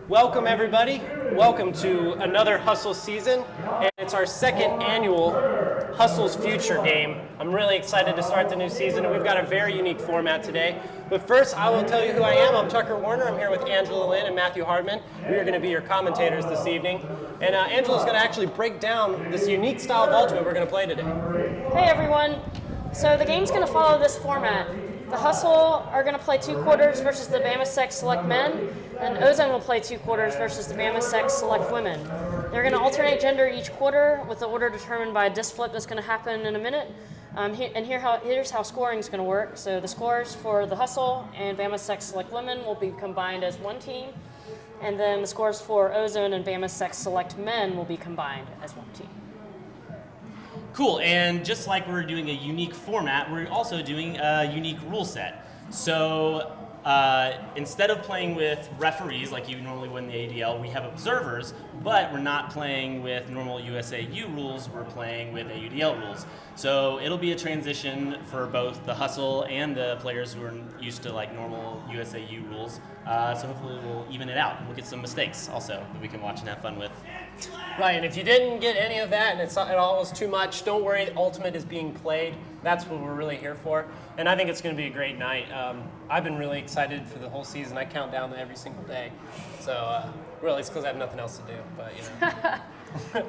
Welcome, everybody. Welcome to another Hustle season, and it's our second annual Hustle's Future game. I'm really excited to start the new season, and we've got a very unique format today. But first, I will tell you who I am. I'm Tucker Warner. I'm here with Angela Lynn and Matthew Hardman. We are going to be your commentators this evening. And Angela's going to actually break down this unique style of ultimate we're going to play today. Hey, everyone. So the game's going to follow this format. The Hustle are going to play 2 quarters versus the Bama Sex Select Men, and Ozone will play 2 quarters versus the Bama Sex Select Women. They're going to alternate gender each quarter with the order determined by a disc flip that's going to happen in a minute. Here's how scoring is going to work. So the scores for the Hustle and Bama Sex Select Women will be combined as one team, and then the scores for Ozone and Bama Sex Select Men will be combined as one team. Cool, and just like we're doing a unique format, we're also doing a unique rule set. So instead of playing with referees like you normally would in the ADL, we have observers, but we're not playing with normal USAU rules, we're playing with AUDL rules. So it'll be a transition for both the Hustle and the players who are used to like normal USAU rules. So hopefully we'll even it out. We'll get some mistakes also that we can watch and have fun with. Right, and if you didn't get any of that and it all was too much, don't worry, Ultimate is being played. That's what we're really here for. And I think it's going to be a great night. I've been really excited for the whole season. I count down every single day. So really, it's because I have nothing else to do. But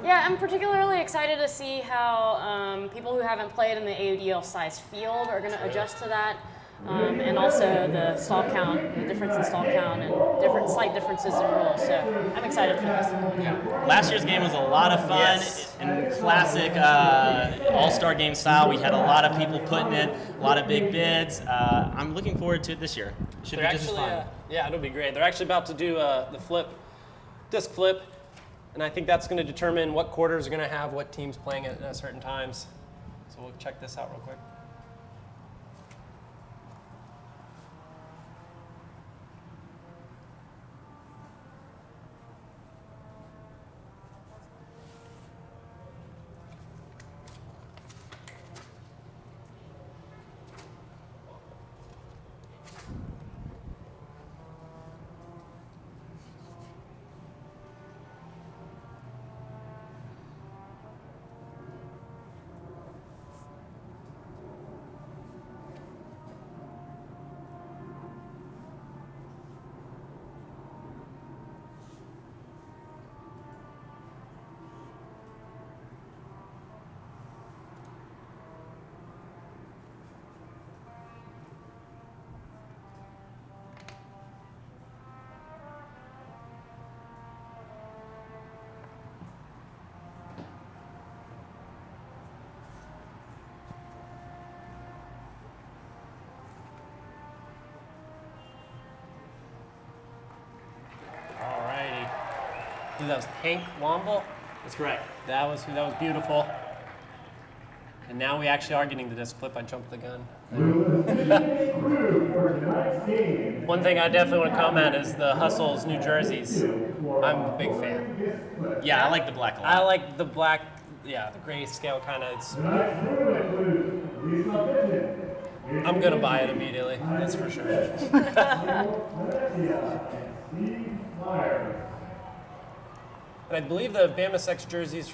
Yeah, I'm particularly excited to see how people who haven't played in the AUDL size field are going to adjust to that. And also the stall count, the difference in stall count, and slight differences in rules. So I'm excited for this. Yeah. Last year's game was a lot of fun. Yes. In classic all-star game style. We had a lot of people putting in, a lot of big bids. I'm looking forward to it this year. Should be just as fun. Yeah, it'll be great. They're actually about to do the disc flip, and I think that's going to determine what quarters are going to have what teams playing at certain times. So we'll check this out real quick. That was Hank Womble. That's correct. That was beautiful. And now we actually are getting the disc flip. I jumped the gun. One thing I definitely want to comment is the Hustle's New Jerseys. I'm a big fan. Yeah, I like the black a lot. I like the black, the grayscale kind of. I'm going to buy it immediately, that's for sure. And I believe the Bama Sex jerseys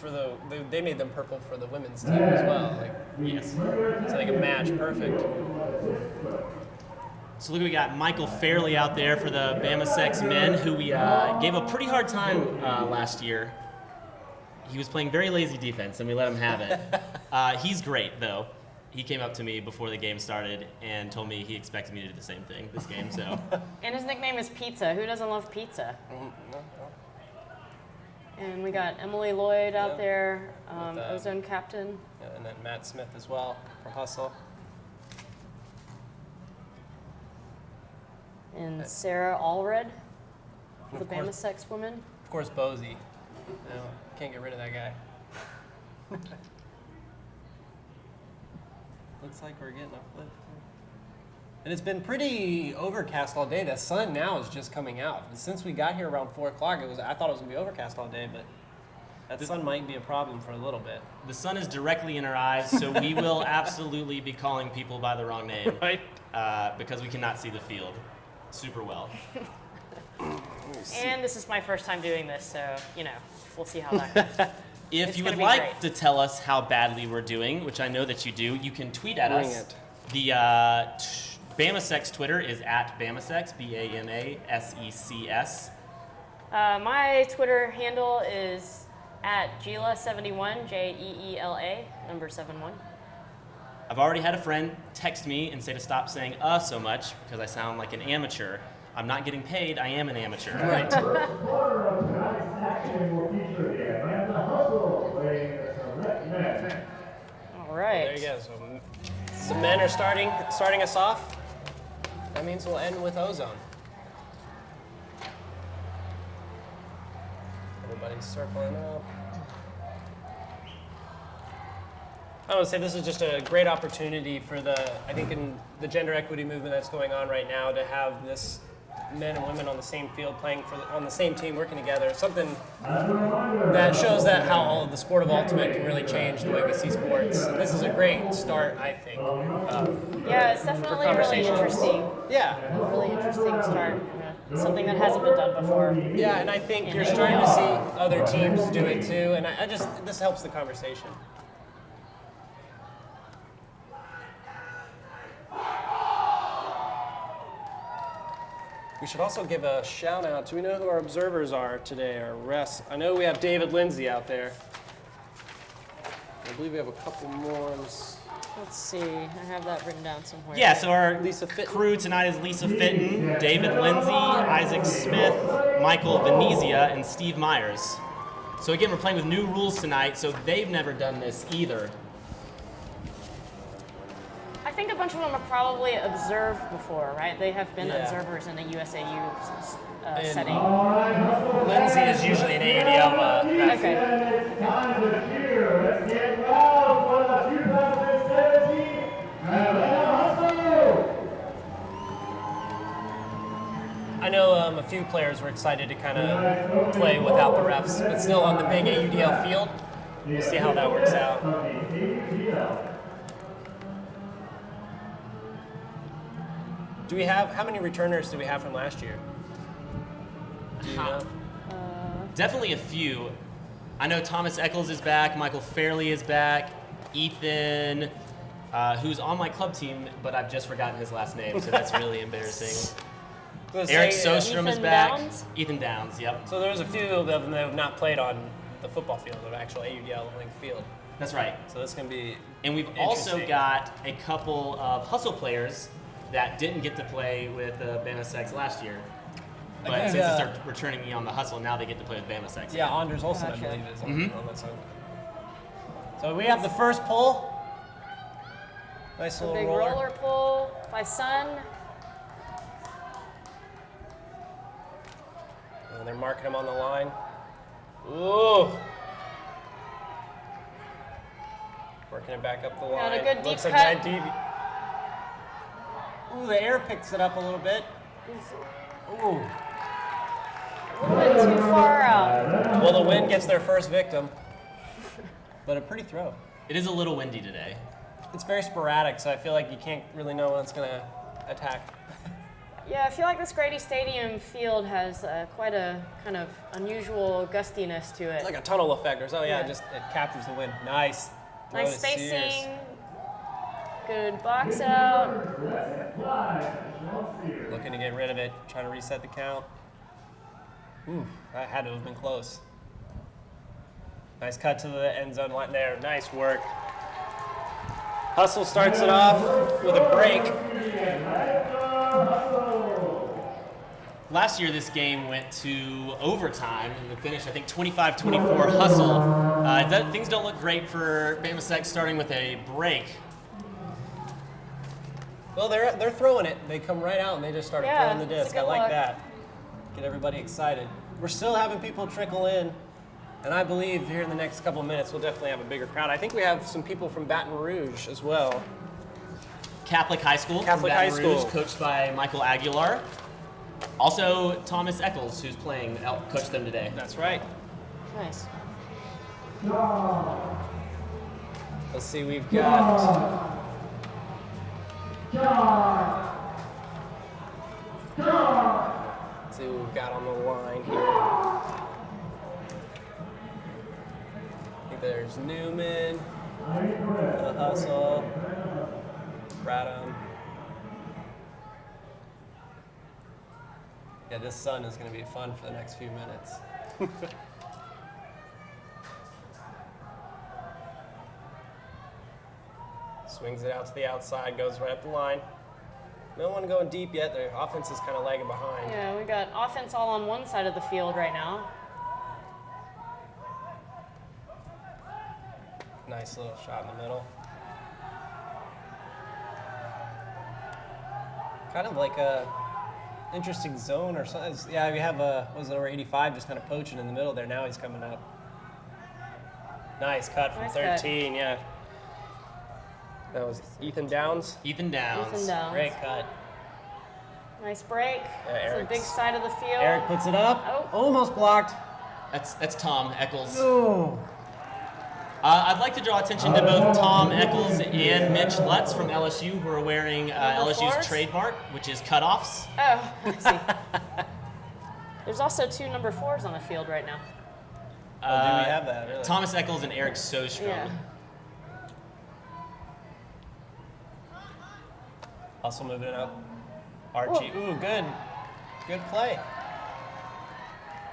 they made them purple for the women's team as well. Yes. So they can match perfect. So look, we got Michael Fairley out there for the Bama Sex Men, who we gave a pretty hard time last year. He was playing very lazy defense, and we let him have it. He's great, though. He came up to me before the game started and told me he expected me to do the same thing this game. So. And his nickname is Pizza. Who doesn't love pizza? And we got Emily Lloyd out there, Ozone captain. Yeah, and then Matt Smith as well for Hustle. And Sarah Allred, the Bama Sex woman. Of course, Bozy. Can't get rid of that guy. Looks like we're getting a flip. And it's been pretty overcast all day. The sun now is just coming out. Since we got here around 4 o'clock, I thought it was going to be overcast all day, but that sun might be a problem for a little bit. The sun is directly in our eyes, so we will absolutely be calling people by the wrong name. Right. Because we cannot see the field super well. And this is my first time doing this, so, we'll see how that goes. If It's you would gonna be like great. to tell us how badly we're doing, which I know that you do, you can tweet at Bring us. it. The BamaSex Twitter is at BamaSex, BAMASECS. My Twitter handle is at Jeela71, JEELA, number 71. I've already had a friend text me and say to stop saying so much because I sound like an amateur. I'm not getting paid, I am an amateur. Right. All right. There you go. So some men are starting us off. That means we'll end with Ozone. Everybody's circling up. I would say this is just a great opportunity for I think in the gender equity movement that's going on right now, to have this men and women on the same field playing on the same team working together. Something that shows that how the sport of ultimate can really change the way we see sports. And this is a great start, I think. Yeah, it's definitely really conversation. interesting. Yeah. A really interesting start. Something that hasn't been done before. Yeah, and I think you're starting to see other teams do it too, and this helps the conversation. We should also give a shout out. Do we know who our observers are today, our refs? I know we have David Lindsay out there. I believe we have a couple more. Let's see. I have that written down somewhere. Yeah, so our Lisa Fitton. crew tonight is Lisa Fitton, David Lindsay, Isaac Smith, Michael Venezia, and Steve Myers. So again, we're playing with new rules tonight, so they've never done this either. I think a bunch of them have probably observed before, right? They have been Yeah. observers in a USAU And setting. Lindsay is usually an AUDL ref. Okay. I know a few players were excited to kind of play without the refs, but still on the big AUDL field. We'll see how that works out. How many returners do we have from last year? Do you know? Definitely a few. I know Thomas Eccles is back, Michael Fairley is back, Ethan, who's on my club team, but I've just forgotten his last name, so that's really embarrassing. Eric Sostrom is Ethan back. Downs? Ethan Downs, yep. So there's a few of them that have not played on the football field, of actual AUDL link field. That's right. So this can be And we've also interesting. got a couple of hustle players that didn't get to play with BamaSex last year. But think, since they're returning me on the hustle, now they get to play with BamaSex. Yeah, Anders Olsen, Gotcha. I believe, is on that side. So we have the first pull. Nice A little big roller. roller pull by Sun. And they're marking him on the line. Ooh. Working it back up the line. a good deep Looks like cut. that deep. Ooh, the air picks it up a little bit. Ooh. A little bit too far out. Well, the wind gets their first victim. But a pretty throw. It is a little windy today. It's very sporadic, so I feel like you can't really know when it's going to attack. Yeah, I feel like this Grady Stadium field has quite a kind of unusual gustiness to it. Like a tunnel effect, or so. Yeah, Yeah. it captures the wind. Nice. Throw Nice to Sears. spacing. Good box out. Looking to get rid of it, trying to reset the count. Ooh, that had to have been close. Nice cut to the end zone line there. Nice work. Hustle starts it off with a break. Last year, this game went to overtime and the finish, I think, 25-24 hustle. Things don't look great for BamaSex starting with a break. Well, they're throwing it. They come right out and they just started Yeah, throwing the it's a disc. I good like look. that. Get everybody excited. We're still having people trickle in, and I believe here in the next couple of minutes we'll definitely have a bigger crowd. I think we have some people from Baton Rouge as well. Catholic High School, Catholic from Baton High School. Rouge, coached by Michael Aguilar. Also, Thomas Eccles, who's coached them today. That's right. Nice. Let's see, we've got. Let's see what we've got on the line here. I think there's Newman, the hustle, Bradham. Yeah, this sun is going to be fun for the next few minutes. Swings it out to the outside, goes right up the line. No one going deep yet. Their offense is kind of lagging behind. Yeah, we got offense all on one side of the field right now. Nice little shot in the middle. Kind of like a interesting zone or something. Yeah, we have number 85 just kind of poaching in the middle there. Now he's coming up. Nice cut from Nice 13, yeah. That was Ethan Downs. Ethan Downs. Ethan Downs. Great cut. Nice break. Yeah, It's the Eric's- big side of the field. Eric puts it up. Oh. Almost blocked. That's Tom Eccles. Oh. I'd like to draw attention to both Tom Eccles and Mitch Lutz from LSU, who are wearing Number LSU's fours? trademark, which is cutoffs. Oh, I see. There's also 2 number 4s on the field right now. Oh, do we have that? Really? Thomas Eccles and Eric Sostrom. Yeah. Also moving it up. Archie. Ooh, good. Good play.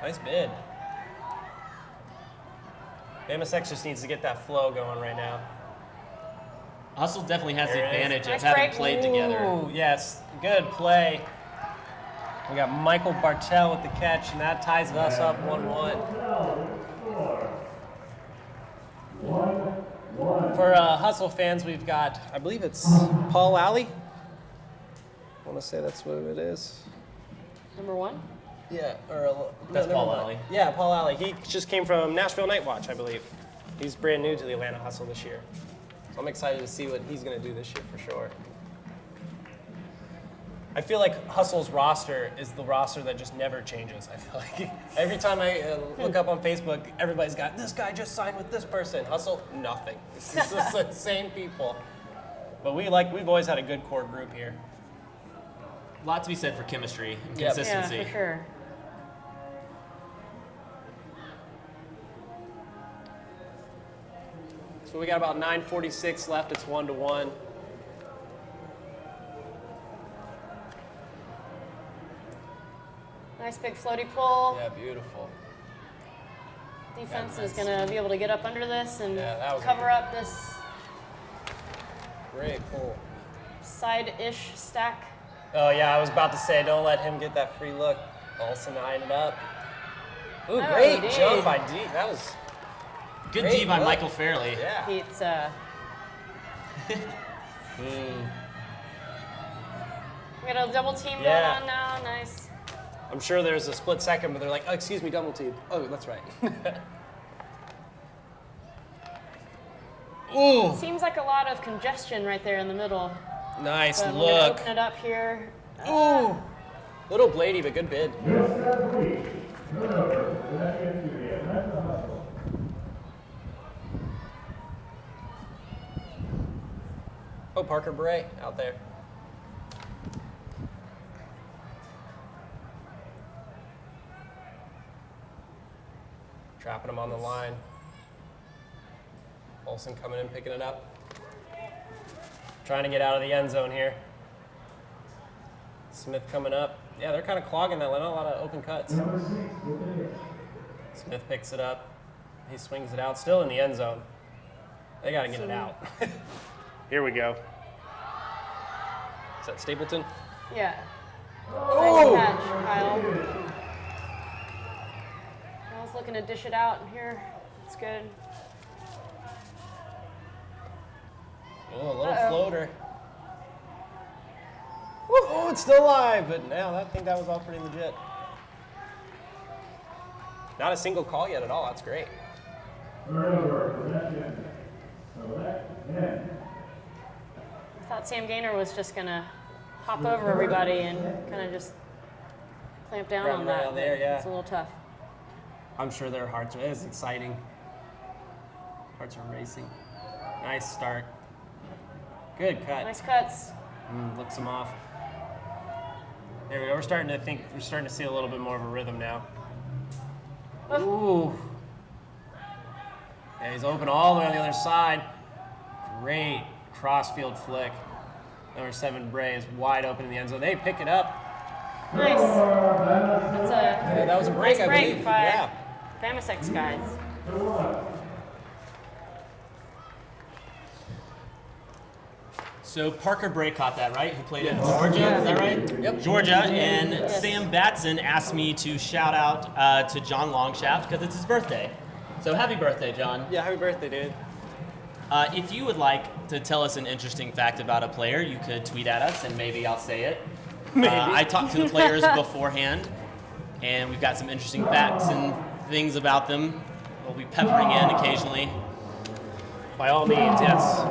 Nice bid. Bama Sex just needs to get that flow going right now. Hustle definitely has the There it is. advantage Nice of having break. played together. Ooh, yes. Good play. We got Michael Bartell with the catch, and that ties us up 1-1. For Hustle fans, we've got, I believe it's Paul Alley. I want to say that's what it is. Number 1? Yeah, That's never Paul mind. Alley. Yeah, Paul Alley. He just came from Nashville Night Watch, I believe. He's brand new to the Atlanta Hustle this year. So I'm excited to see what he's going to do this year for sure. I feel like Hustle's roster is the roster that just never changes. I feel like every time I look up on Facebook, everybody's got, this guy just signed with this person. Hustle, nothing. It's just the same people. But we've always had a good core group here. A lot to be said for chemistry and Yep. consistency. Yeah, for sure. So we got about 9:46 left. It's 1-1. Nice big floaty pull. Yeah, beautiful. Defense Yeah, is going to be able to get up under this and Yeah, that was cover up this Great pull. side-ish stack. Oh yeah, I was about to say, don't let him get that free look. Olsen eyeing it up. Ooh, Oh, great D. jump by D. That was Good Great D by look. Michael Fairley. yeah. Pizza. We got a double team Yeah. going on now. Nice. I'm sure there's a split second, but they're like, oh, excuse me, double team. Oh, that's right. Ooh, Seems like a lot of congestion right there in the middle. nice But we're gonna look. open it up here. Ooh, little bladey, but good bid. Oh, Parker Bray out there. Trapping him on the line. Olsen coming in, picking it up. Trying to get out of the end zone here. Smith coming up. Yeah, they're kind of clogging that line. Not a lot of open cuts. Smith picks it up. He swings it out. Still in the end zone. They got to get it out. Here we go. Is that Stapleton? Yeah. Oh! Nice catch, Kyle. Kyle's looking to dish it out here. It's good. Oh, a little Uh-oh. floater. Oh, it's still alive, but now I think that was all pretty legit. Not a single call yet at all. That's great. I thought Sam Gaynor was just going to hop over everybody and kind of just clamp down Grab on him right that. on there, yeah. It's a little tough. I'm sure their hearts are, it's exciting. Hearts are racing. Nice start. Good cut. Nice cuts. Looks him off. There we go. We're starting to see a little bit more of a rhythm now. Ooh. Yeah, he's open all the way on the other side. Great cross-field flick. Number 7, Bray, is wide open in the end zone. They pick it up. Nice. That's That was a break, nice I believe. by Yeah. Bama Sex guys. So Parker Bray caught that, right? Who played at Georgia, is that right? Yep. Georgia, and Yes. Sam Batson asked me to shout out to John Longshaft because it's his birthday. So happy birthday, John. Yeah, happy birthday, dude. If you would like to tell us an interesting fact about a player, you could tweet at us and maybe I'll say it. Maybe. I talked to the players beforehand, and we've got some interesting facts and things about them. We'll be peppering in occasionally. By all means, yes.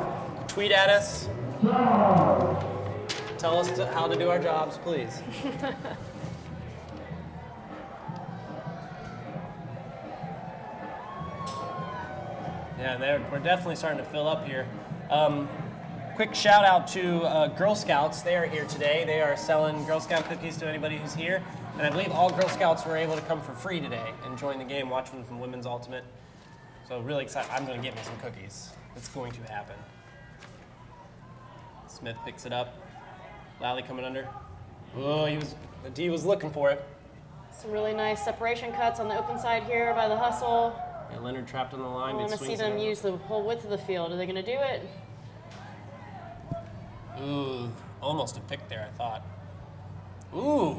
Tweet at us. Tell us how to do our jobs, please. Yeah, we're definitely starting to fill up here. Quick shout out to Girl Scouts. They are here today. They are selling Girl Scout cookies to anybody who's here. And I believe all Girl Scouts were able to come for free today and join the game, watching from Women's Ultimate. So really excited. I'm going to get me some cookies. It's going to happen. Smith picks it up. Lally coming under. Oh, the D was looking for it. Some really nice separation cuts on the open side here by the hustle. Yeah, Leonard trapped on the line. I want to see them use the whole width of the field. Are they going to do it? Ooh, almost a pick there, I thought. Ooh.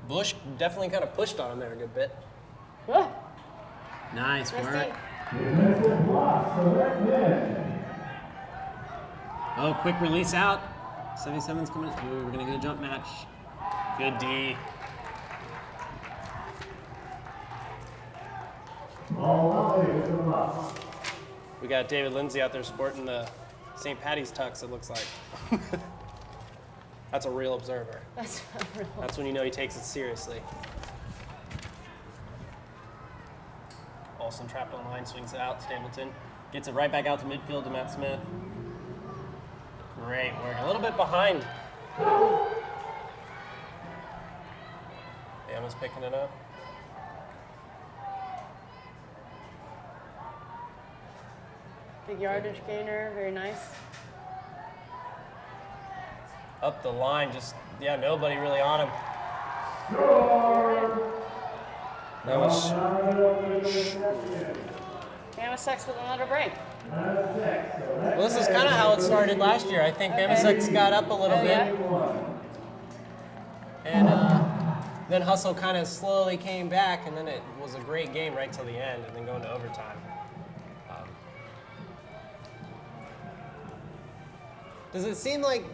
Bush definitely kind of pushed on him there a good bit. Oh, Nice nice work. D. Oh, quick release out. 77's coming. Ooh, we're going to get a jump match. Good D. We got David Lindsay out there sporting the St. Patty's tux, it looks like. That's a real observer. That's real. That's when you know he takes it seriously. Olsen trapped on the line, swings it out. Stapleton gets it right back out to midfield to Matt Smith. Great work. A little bit behind. Bama's picking it up. Big yardage gainer, very nice. Up the line, just, yeah, nobody really on him. That was Bama Sex with another break. Well, this is kind of how it started last year. I think Bama Sex got up a little bit. Yeah. And then Hustle kind of slowly came back, and then it was a great game right till the end, and then going to overtime. Does it seem like,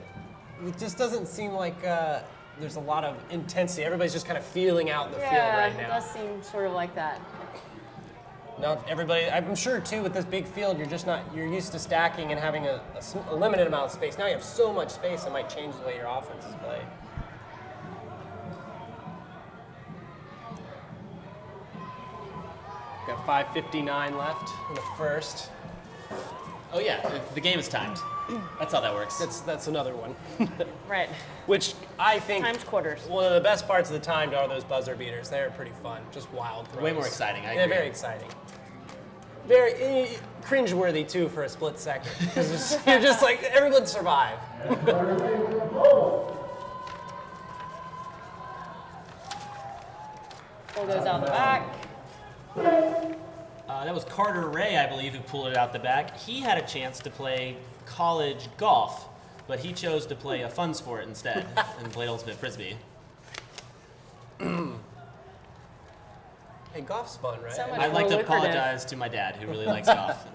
it just doesn't seem like there's a lot of intensity. Everybody's just kind of feeling out the field right it now. does seem sort of like that. Not everybody, I'm sure too, with this big field, you're used to stacking and having a limited amount of space. Now you have so much space, it might change the way your offense is played. Got 5:59 left in the first. Oh yeah, the game is timed. That's how that works. That's another one. Right. Which I think Times quarters. one of the best parts of the timed are those buzzer beaters. They're pretty fun, just wild throws. Way more exciting, I They're agree. very exciting. Very cringeworthy too for a split second, because you're just like, everyone survive. Ball goes out the back. That was Carter Ray, I believe, who pulled it out the back. He had a chance to play college golf, but he chose to play a fun sport instead and played Ultimate Frisbee. Hey, golf's fun, right? So much I'd like to more lucrative. apologize to my dad, who really likes golf.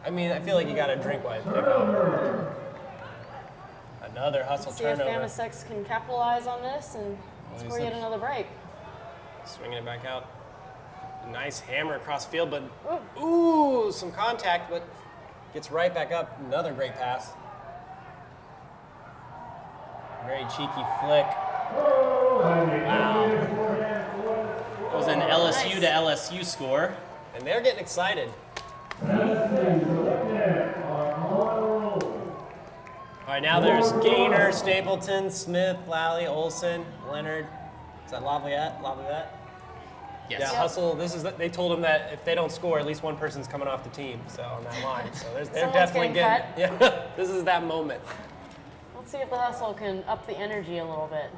I mean, I feel like you got to drink while you pick up. Another hustle See if turnover. Bama Sex can capitalize on this and score he's yet another break. Swinging it back out. Nice hammer across field, but ooh, some contact, but gets right back up. Another great pass. Very cheeky flick. Wow. It was an LSU to LSU score. And they're getting excited. All right, now there's Gaynor, Stapleton, Smith, Lally, Olson, Leonard. Is that Laviolette? Yes. Yeah, Hustle. They told him that if they don't score, at least one person's coming off the team. So on that line, so they're Someone's definitely getting getting. Yeah, this is that moment. Let's see if the Hustle can up the energy a little bit.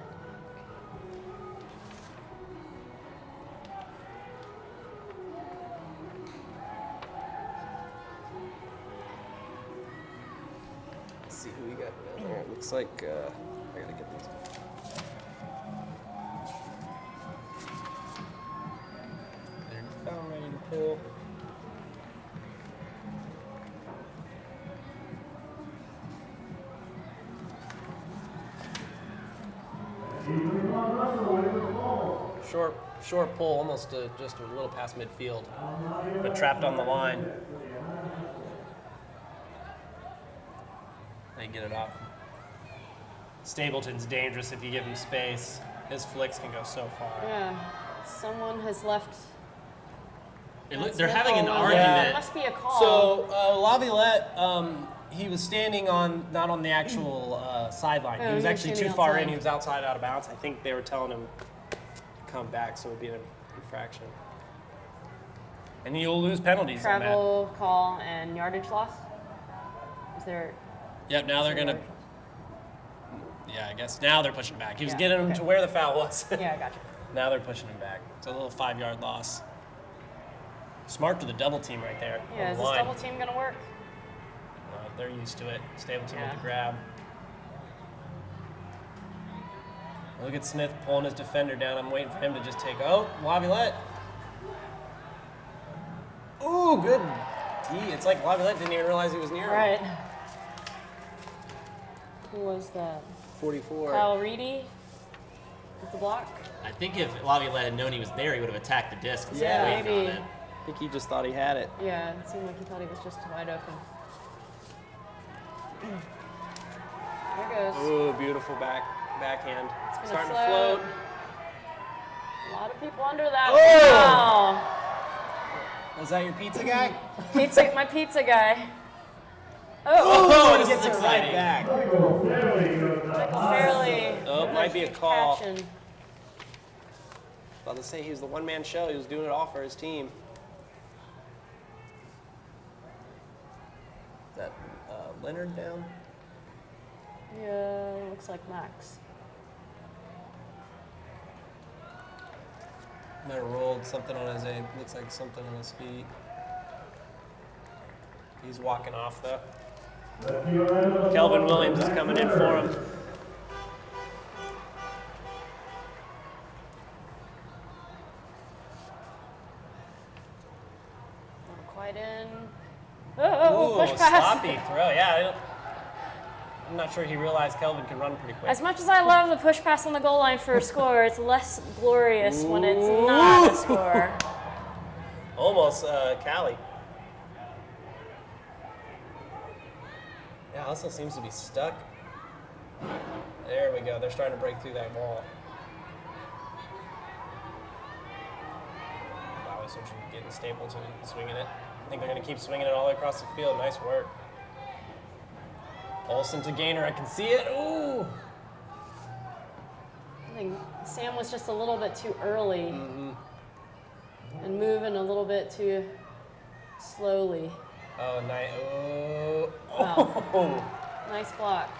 Let's see who we got down there. It looks like I gotta get these. They're about ready to pull. Short pull, almost just a little past midfield, but trapped on the line. They get it off. Stapleton's dangerous if you give him space. His flicks can go so far. Yeah, someone has left. They're having an It argument. must be a call. So Laviolette, he was standing not on the actual sideline. Oh, He was he was actually too standing far outside. in. He was outside, out of bounds. I think they were telling him to come back, so it would be an infraction. And you'll lose penalties. on that. Travel call and yardage loss. Is there? Yep. Now they're gonna. Yeah, I guess now they're pushing back. He was Yeah, getting him okay. to where the foul was. Yeah, I gotcha. Now they're pushing him back. It's a little 5-yard loss. Smart to the double team right there. Yeah, on is the this line. double team gonna work? They're used to it. Stapleton Yeah. with the grab. Look at Smith pulling his defender down. I'm waiting for him to just take. Oh, Laviolette. Ooh, good D. It's like Laviolette didn't even realize he was near him. Right. Who was that? 44. Kyle Reedy with the block. I think if Laviolette had known he was there, he would have attacked the disc. instead of Yeah, waiting on maybe. it. I think he just thought he had it. Yeah, it seemed like he thought he was just wide open. There goes. Ooh, beautiful backhand. gonna Starting to float. float. A lot of people under that. Oh! Wow. Was that your pizza guy? My pizza guy. Oh, this he gets is it right exciting. back. Michael Fairley. Oh, it might be a Huge call. catch and- About to say he was the one-man show. He was doing it all for his team. Is that Leonard down? Yeah, looks like Max. Might have rolled something on his aid. Looks like something on his feet. He's walking off though. Kelvin Williams is coming in for him. Not quite in. Oh, push pass. Sloppy throw. Yeah, I'm not sure he realized Kelvin can run pretty quick. As much as I love the push pass on the goal line for a score, it's less glorious when it's not a score. Almost Callie. Yeah, Hustle seems to be stuck. There we go. They're starting to break through that wall. Wow, switching, getting Stapleton and swinging it. I think they're going to keep swinging it all the way across the field. Nice work. Olsen to Gaynor. I can see it. Ooh. I think Sam was just a little bit too early and moving a little bit too slowly. Oh, nice. Oh. Wow. Oh. Nice block.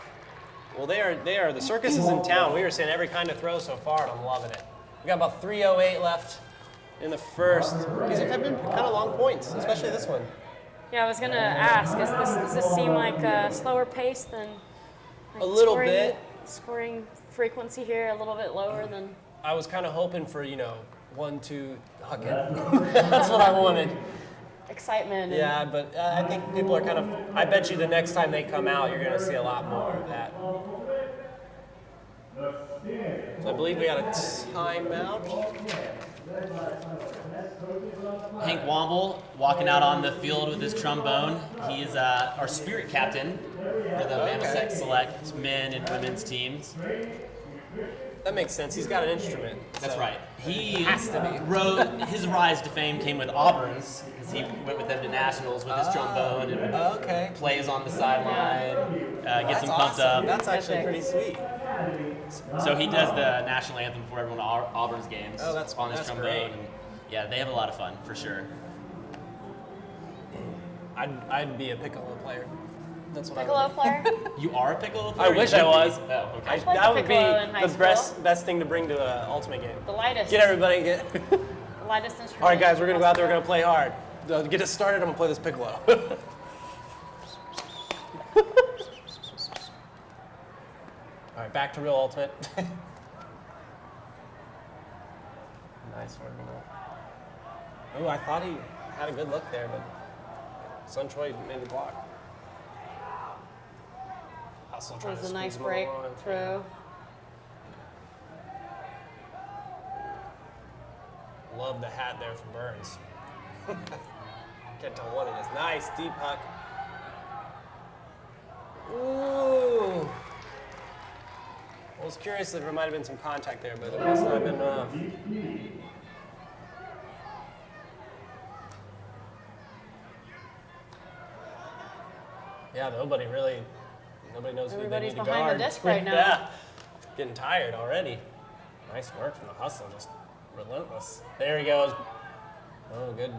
Well, they are. The circus is in town. We were seeing every kind of throw so far, and I'm loving it. We got about 3:08 left in the first. These have been kind of long points, especially this one. Yeah, I was gonna ask, does this seem like a slower pace than like A little scoring, bit. Scoring frequency here a little bit lower than I was kind of hoping for 1-2 huck it. That's what I wanted. excitement. Yeah, but I think people are kind of. I bet you the next time they come out, you're going to see a lot more of that. So I believe we got a timeout. Hank Womble walking out on the field with his trombone. He is our spirit captain for the Bama Select men and women's teams. That makes sense. He's got an instrument. That's so. right. He Has to be. his rise to fame came with Auburn's, because he went with them to nationals with his trombone and Okay. plays on the sideline, gets them pumped awesome. up. That's actually pretty sweet. So he does the national anthem for everyone at Auburn's games. Oh, that's- on his that's trombone. great. And yeah, they have a lot of fun for sure. I'd be a piccolo player. That's what Piccolo player? You are a piccolo player? I wish You I should was. be. Oh, okay. played That the would be piccolo in high the school. best thing to bring to an ultimate game. The lightest. Get everybody The lightest instrument. All right, guys, we're gonna go out there. We're gonna play hard. Get us started. I'm gonna play this piccolo. All right, back to real ultimate. Nice one. Oh, I thought he had a good look there, but Sun Choi made the block. Hustle trying There's to a nice squeeze him break along. through. Love the hat there from Burns. Can't tell what it is. Nice, deep puck. Ooh. I was curious if there might have been some contact there, but it must not have been enough. Yeah, nobody knows who they Everybody's need to behind the guard. disc right now. Yeah, getting tired already. Nice work from the hustle, just relentless. There he goes. Oh, good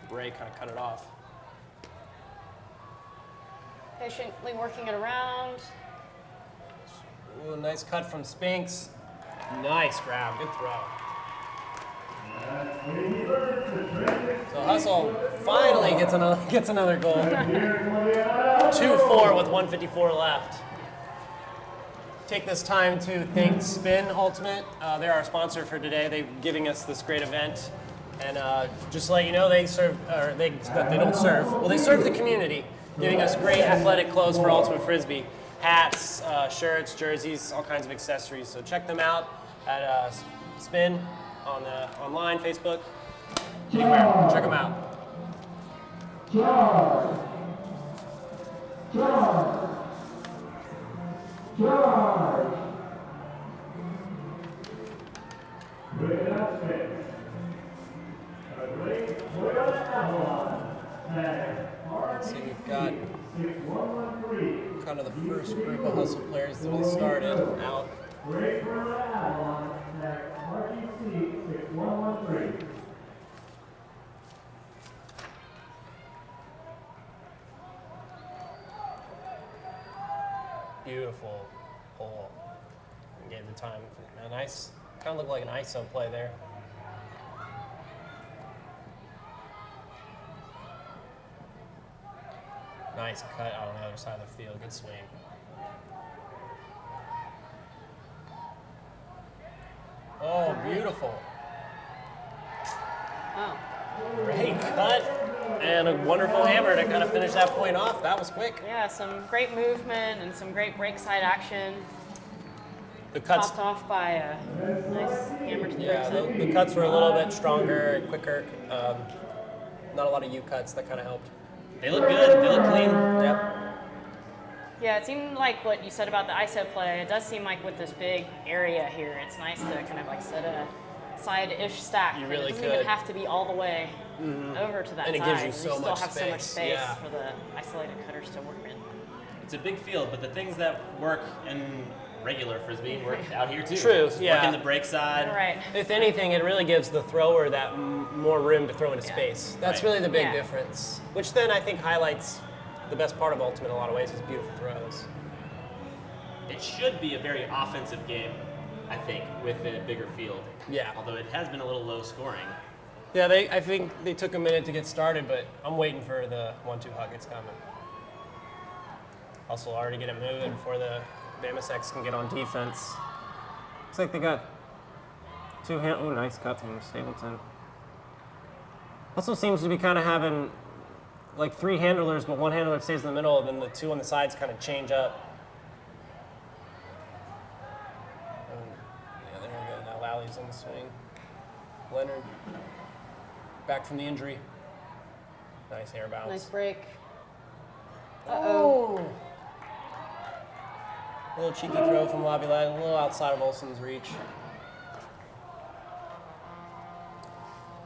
break, kind of cut it off. Patiently working it around. Ooh, nice cut from Spinks. Nice grab, good throw. So Hustle finally gets another goal. 2-4 with 1:54 left. Take this time to thank Spin Ultimate. They're our sponsor for today. They're giving us this great event. And just to let you know, they serve, or they don't serve. Well, they serve the community, giving us great athletic clothes for Ultimate Frisbee. Hats, shirts, jerseys, all kinds of accessories. So check them out at Spin on online, Facebook, anywhere. Check them out. Let's see, we've got kind of the first group of Hustle players that we started out. Beautiful hole. Gave the time. A nice, kind of looked like an ISO play there. Nice cut out on the other side of the field. Good swing. Oh, beautiful. Oh. Great cut. And a wonderful hammer to kind of finish that point off. That was quick. Yeah, some great movement and some great break side action. The cuts, Topped off by a nice hammer to the yeah, break side. the cuts were a little bit stronger and quicker. Not a lot of U cuts. That kind of helped. They look good. They look clean. Yep. Yeah, it seemed like what you said about the ISO play. It does seem like with this big area here, it's nice to kind of like set a side-ish stack. You and really it doesn't could. even have to be all the way over to that And it side. gives you so still much have so much space, space yeah. for the isolated cutters to work in. It's a big field, but the things that work in regular Frisbee work out here too. True, Just yeah. Working the break side. Right. If anything, it really gives the thrower that more room to throw into space. That's Right. really the big Yeah. difference. Which then I think highlights the best part of Ultimate in a lot of ways is beautiful throws. It should be a very offensive game, I think, with a bigger field. Yeah. Although it has been a little low scoring. Yeah, I think they took a minute to get started, but I'm waiting for the 1-2 hug. It's coming. Hustle already get it moving before the Bama Sex can get on defense. Looks like they got two hand. Oh, nice cut from Stapleton. Also seems to be kind of having like three handlers, but one handler stays in the middle, and then the two on the sides kind of change up. Yeah, there we go. Now Lally's on the swing. Leonard back from the injury. Nice hair bounce. Nice break. Uh-oh. A little cheeky throw from Lobby Lag, a little outside of Olsen's reach.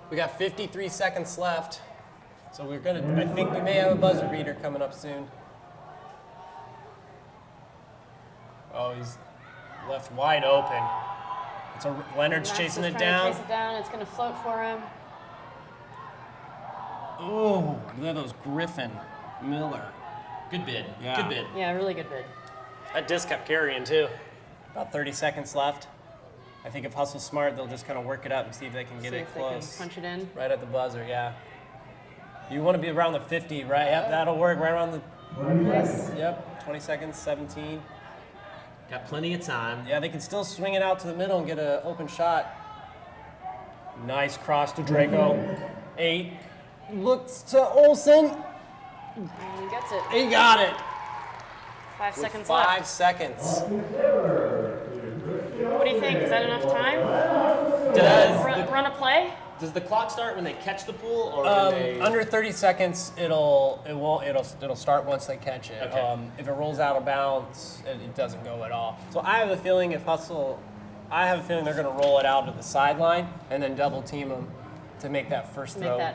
We got 53 seconds left. So I think we may have a buzzer beater coming up soon. Oh, he's left wide open. Leonard's chasing it down. Chase it down. It's going to float for him. Ooh, look at those Griffin Miller. Good bid. Yeah. Good bid. Yeah, really good bid. That disc kept carrying too. About 30 seconds left. I think if Hustle's smart, they'll just kind of work it up and see if they can get it close. They can punch it in. Right at the buzzer, yeah. You want to be around the 50, right? Yep, that'll work. Right around the. Yes. Yep, 20 seconds, 17. Got plenty of time. Yeah, they can still swing it out to the middle and get an open shot. Nice cross to Draco. 8. Looks to Olsen. And he gets it. He got it. 5 seconds 5 left. seconds. What do you think? Is that enough time? Run a play? Does the clock start when they catch the pool, or when they... Under 30 seconds, it'll start once they catch it. Okay. If it rolls out of bounds, it doesn't go at all. So I have a feeling they're going to roll it out to the sideline and then double team them to make that first throw hard.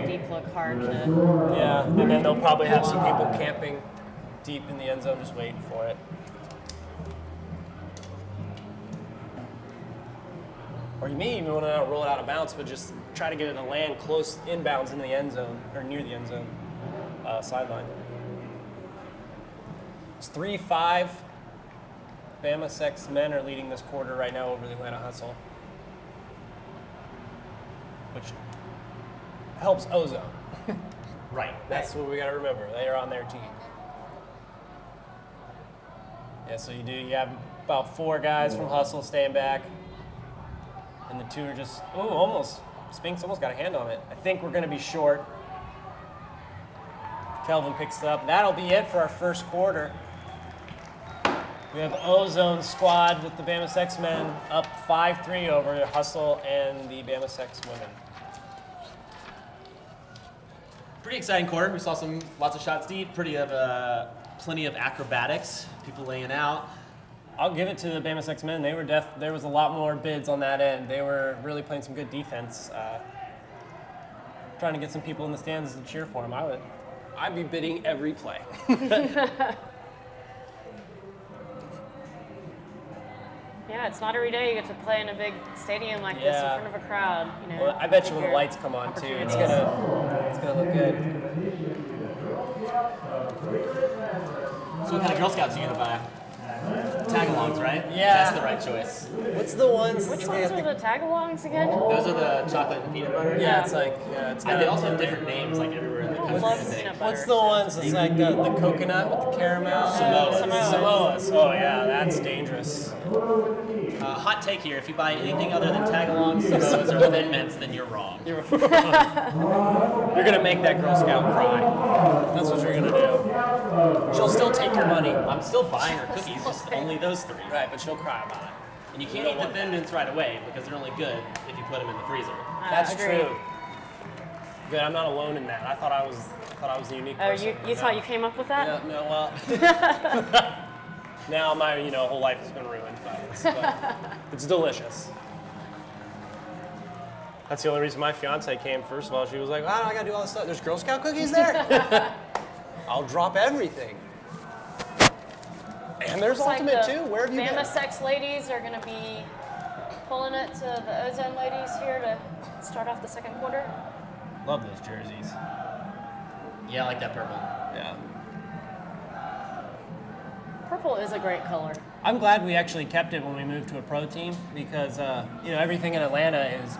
Deep look hard to. Yeah, and then they'll probably have some people camping deep in the end zone just waiting for it. Or you may even want to roll it out of bounds, but just try to get it to land close inbounds in the end zone, or near the end zone sideline. It's 3-5. Bama Sex men are leading this quarter right now over the Atlanta Hustle, which helps Ozone. Right. That's what we got to remember. They are on their team. Yeah, so you have about 4 guys from Hustle staying back. And the 2 are just, Spinks almost got a hand on it. I think we're going to be short. Kelvin picks it up. That'll be it for our first quarter. We have Ozone squad with the Bama Sex men up 5-3 over Hustle and the Bama Sex women. Pretty exciting quarter. We saw lots of shots deep, plenty of acrobatics, people laying out. I'll give it to the Bama Sex men. There was a lot more bids on that end. They were really playing some good defense, trying to get some people in the stands to cheer for them. I'd be bidding every play. Yeah, it's not every day you get to play in a big stadium like this in front of a crowd. Well, I bet you when the lights come on too, it's gonna look good. So what kind of Girl Scouts are you gonna buy? Tag-alongs, right? Yeah. That's the right choice. What's the ones? Which ones are the tag-alongs again? Those are the chocolate and peanut butter. Yeah, it's And they also have different names like everywhere in the country. Love I think. peanut butter. What's the ones that's like the coconut with the caramel? Samoas. Oh yeah, that's dangerous. Hot take here: if you buy anything other than tag-alongs, Samoas, or Thin Mints, then you're wrong. You're gonna make that Girl Scout cry. That's what you're gonna do. She'll still take your money. I'm still buying her cookies, just only those 3. Right, but she'll cry about it. And you can't eat the Thin Mints right away because they're only good if you put them in the freezer. That's Agreed. true. Good, I'm not alone in that. I thought I was the unique person. You thought you came up with that? Yeah, no, well. Now my whole life has been ruined by this, but it's delicious. That's the only reason my fiance came. First of all, she was like, "Wow, I gotta do all this stuff. There's Girl Scout cookies there." I'll drop everything. And there's Looks Ultimate like too. Where have you Bama been? Sex ladies are going to be pulling it to the Ozone ladies here to start off the second quarter. Love those jerseys. Yeah, I like that purple. Yeah. Purple is a great color. I'm glad we actually kept it when we moved to a pro team because everything in Atlanta is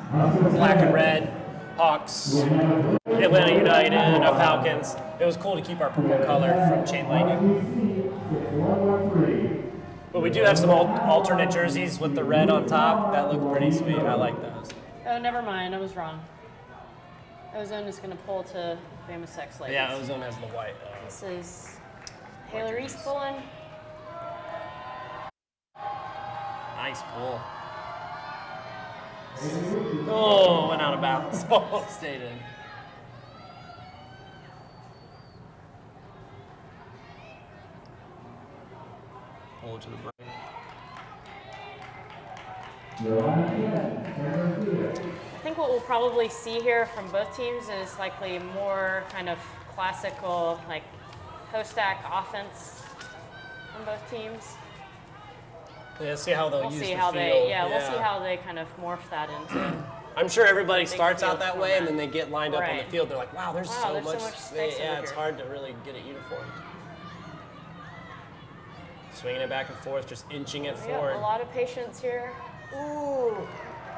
black and red. Hawks, Atlanta United, Falcons. It was cool to keep our purple color from Chain Lightning. But we do have some alternate jerseys with the red on top. That look pretty sweet. I like those. Oh, never mind. I was wrong. Ozone is going to pull to Bama Sex ladies. Yeah, Ozone has the white. This is Taylor East pulling. Nice pull. Oh, went out of bounds. Almost stayed in. Pull to the break. I think what we'll probably see here from both teams is likely more kind of classical, like post-stack offense from both teams. Yeah, see how they'll We'll use see the how field. we'll see how they kind of morph that into. I'm sure everybody starts out field that way, and format. then they get lined up on the Right. field. They're like, wow, there's so there's so much. much space Yeah, over it's here. hard to really get it uniformed. Swinging it back and forth, just inching it Yeah, forward. a lot of patience here. Ooh. All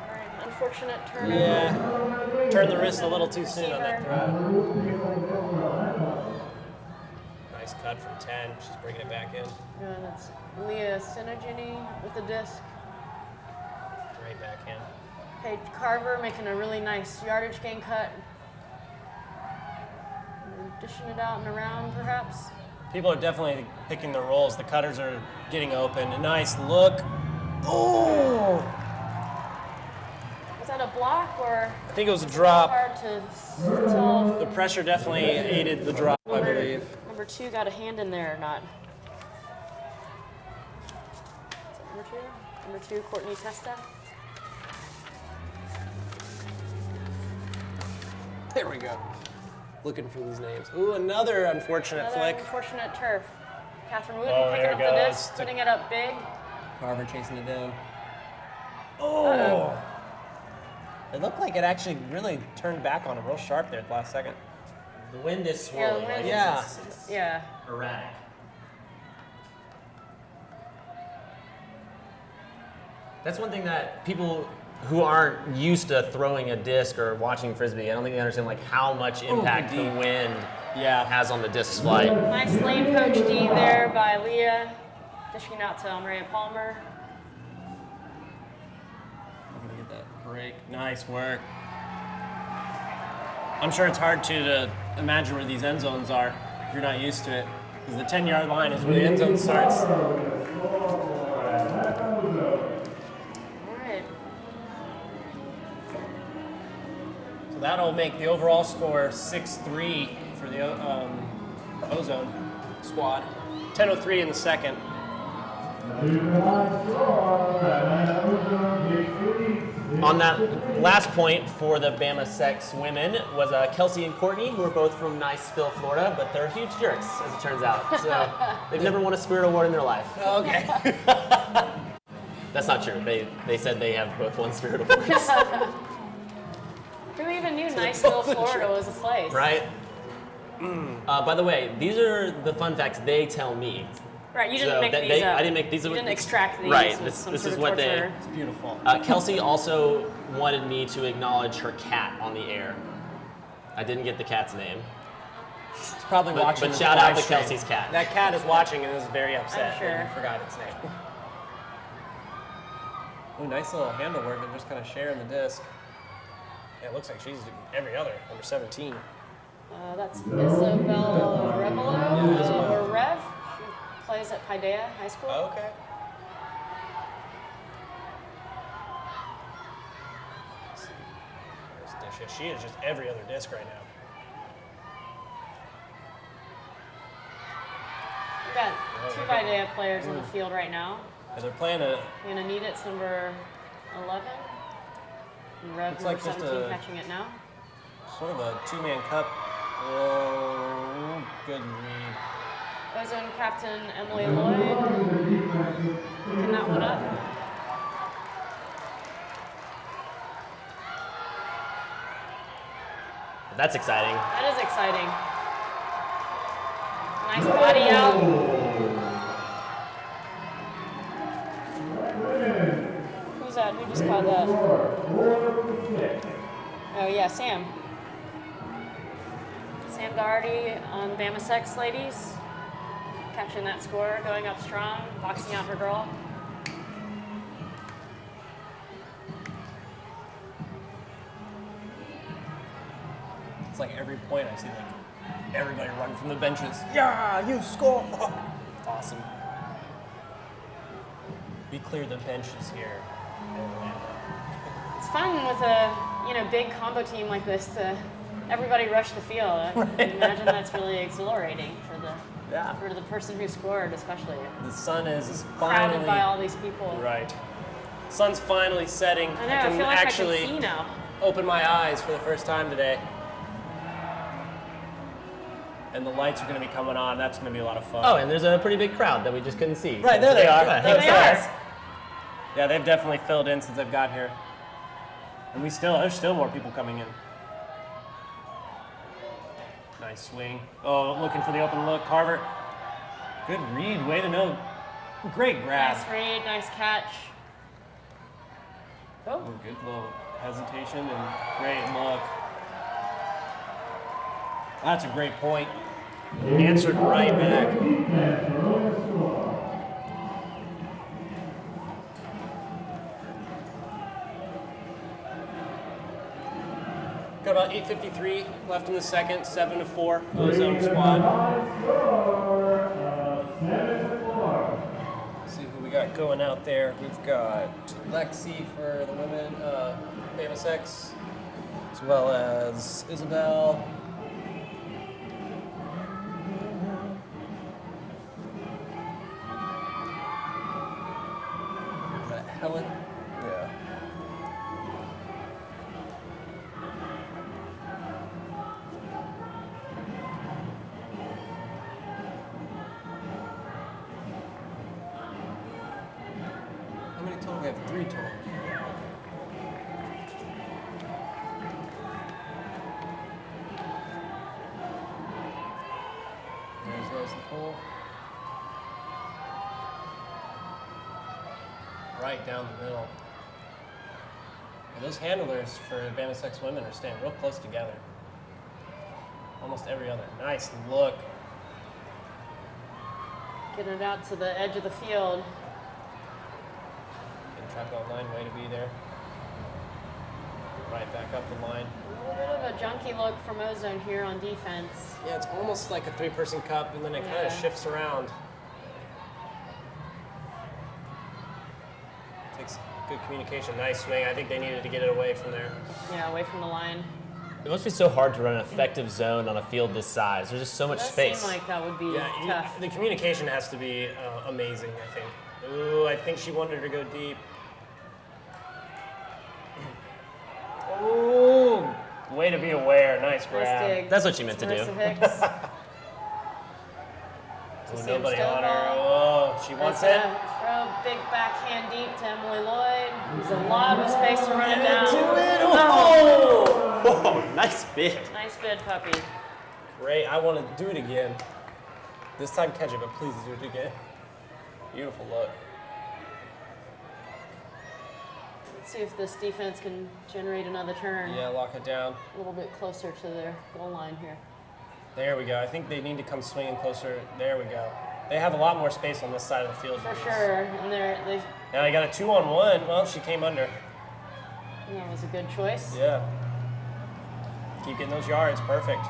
right, unfortunate turnover. Yeah, turn the wrist a little too soon on that Receiver. throw. Nice cut from 10. She's bringing it back in. Yeah, that's Leah Sinogini with the disc. Right back in. Paige Carver making a really nice yardage gain cut. And dishing it out and around, perhaps. People are definitely picking their roles. The cutters are getting open. A nice look. Oh! Was that a block or I think it was a drop. hard to tell? The pressure definitely aided the drop, I believe. Number 2 got a hand in there or not? Is that number 2? Number 2, Courtney Testa. There we go. Looking for these names. Ooh, another unfortunate Another flick. unfortunate turf. Catherine Wooten Oh, picking there up it the goes. disc, putting it up big. Carver chasing it down. Oh! It looked like it actually really turned back on him real sharp there at the last second. The wind is Yeah, swirling. the wind. Like Yeah. It's Yeah. erratic. That's one thing that people who aren't used to throwing a disc or watching frisbee, I don't think they understand like how much impact good the deep. wind Yeah. has on the disc's flight. Nice lane coach D there by Leah. Dishing out to Maria Palmer. I'm gonna get that break. Nice work. I'm sure it's hard to imagine where these end zones are if you're not used to it. Because the 10-yard line is where the end zone starts. All right. So that'll make the overall score 6-3 for the Ozone squad. 10:03 in the second. On that last point for the Bama Sex women was Kelsey and Courtney, who are both from Niceville, Florida, but they're huge jerks, as it turns out. So they've never won a Spirit Award in their life. Okay. That's not true. They said they have both won Spirit Awards, Who even knew Niceville, Florida was a place? right? By the way, these are the fun facts they tell me. Right, you didn't So make that these up. I didn't make these. You didn't extract these. Right. with This some is sort of what torture. It's beautiful. Kelsey also wanted me to acknowledge her cat on the air. I didn't get the cat's name. It's probably But- watching. but the shout out live to stream. Kelsey's cat. That cat is watching and is very upset I'm sure. that you forgot its name. Ooh, nice little handle work. They're just kind of sharing the disc. Yeah, it looks like she's every other, number 17. That's Isabel Rebelo, or Rev. She plays at Paideia High School. Okay. Let's see. There's Disha. She is just every other disc right now. We've got two Paideia players on the field right now. And they're playing a. Gonna need it's number 11. And Rev Looks number like just 17 a- catching it now. Sort of a two-man cup. Oh, good read. Ozone captain Emily Lloyd picking that one up. That's exciting. That is exciting. Nice body out. Who's that? Who just caught that? Oh yeah, Sam. Sam Doherty on Bama Sex ladies. Catching that score, going up strong, boxing out her girl. It's like every point I see like everybody run from the benches. Yeah, you score! It's awesome. We cleared the benches here. It's fun with a big combo team like this to everybody rush the field. I imagine that's really exhilarating for the Yeah. For the person who scored, especially. The sun is Crowded finally... by all these people. Right. Sun's finally setting. I know, I feel like actually I can see now. open my eyes for the first time today. And the lights are going to be coming on. That's going to be a lot of fun. Oh, and there's a pretty big crowd that we just couldn't see. Right, there they are. Yeah, There they thanks, are. guys. Yeah, they've definitely filled in since I've got here. And there's still more people coming in. Nice swing. Oh, looking for the open look. Carver. Good read. Way to know. Great grab. Nice read, nice catch. Oh, Ooh, good little hesitation and great look. That's a great point. Answered right back. Got about 8:53 left in the second, 7-4, Ozone squad. Let's see who we got going out there. We've got Lexi for the women, Bama Sex, as well as Isabel. Is that Helen? Yeah. How many total? We have 3 total. There's the pole. Right down the middle. And those handlers for Bama Sex women are staying real close together. Almost every other. Nice look. getting it out to the edge of the field. Getting trapped on line, way to be there. Right back up the line. A little bit of a junky look from Ozone here on defense. Yeah, it's almost like a 3-person cup, and then it kind of shifts around. Takes good communication. Nice swing. I think they needed to get it away from there. Yeah, away from the line. It must be so hard to run an effective zone on a field this size. There's just so much It does space. seem like that would be Yeah, tough. the communication has to be amazing, I think. Ooh, I think she wanted her to go deep. Ooh, way to be aware. Nice grab. Nice dig. That's what you meant to do. Marissa Hicks. Ooh, Sam nobody on her. Stovall. Oh, she wants Nice, it. Throw big backhand deep to Emily Lloyd. There's a lot of space to run it down. Oh! Whoa, nice bid. Nice bid, puppy. Great. I want to do it again. This time catch it, but please do it again. Beautiful look. Let's see if this defense can generate another turn. Yeah, lock it down. A little bit closer to their goal line here. There we go. I think they need to come swinging closer. There we go. They have a lot more space on this side of the field. For sure. And they Now they got a 2-on-1. Well, she came under. that was a good choice. Yeah. Keep getting those yards. Perfect.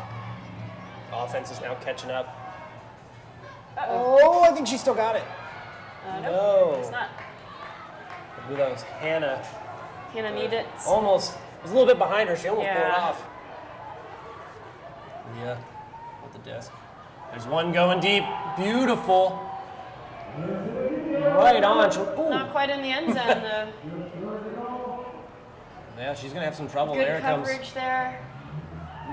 Offense is now catching up. Uh-oh. Oh, I think she still got it. No. It's not. I believe that was Hannah. Hannah need it. Almost. It was a little bit behind her. She almost pulled it Yeah. off. Yeah. At the desk. There's one going deep. Beautiful. Right on. Ooh. Not quite in the end zone though. Yeah, she's going to have some trouble. Good There it comes. coverage there.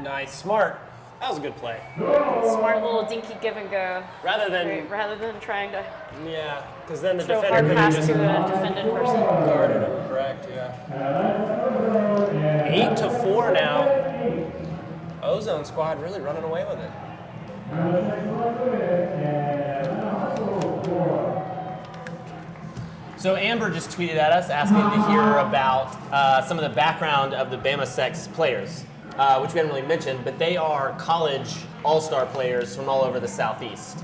Nice. Smart. That was a good play. Smart little dinky give and go. Rather than, Great, rather than trying to yeah, because then the throw a defender hard could have pass just to a defended person. guarded him. Correct, yeah. 8-4 now. Ozone squad really running away with it. So Amber just tweeted at us asking to hear about some of the background of the Bama Sex players, which we haven't really mentioned, but they are college all-star players from all over the Southeast.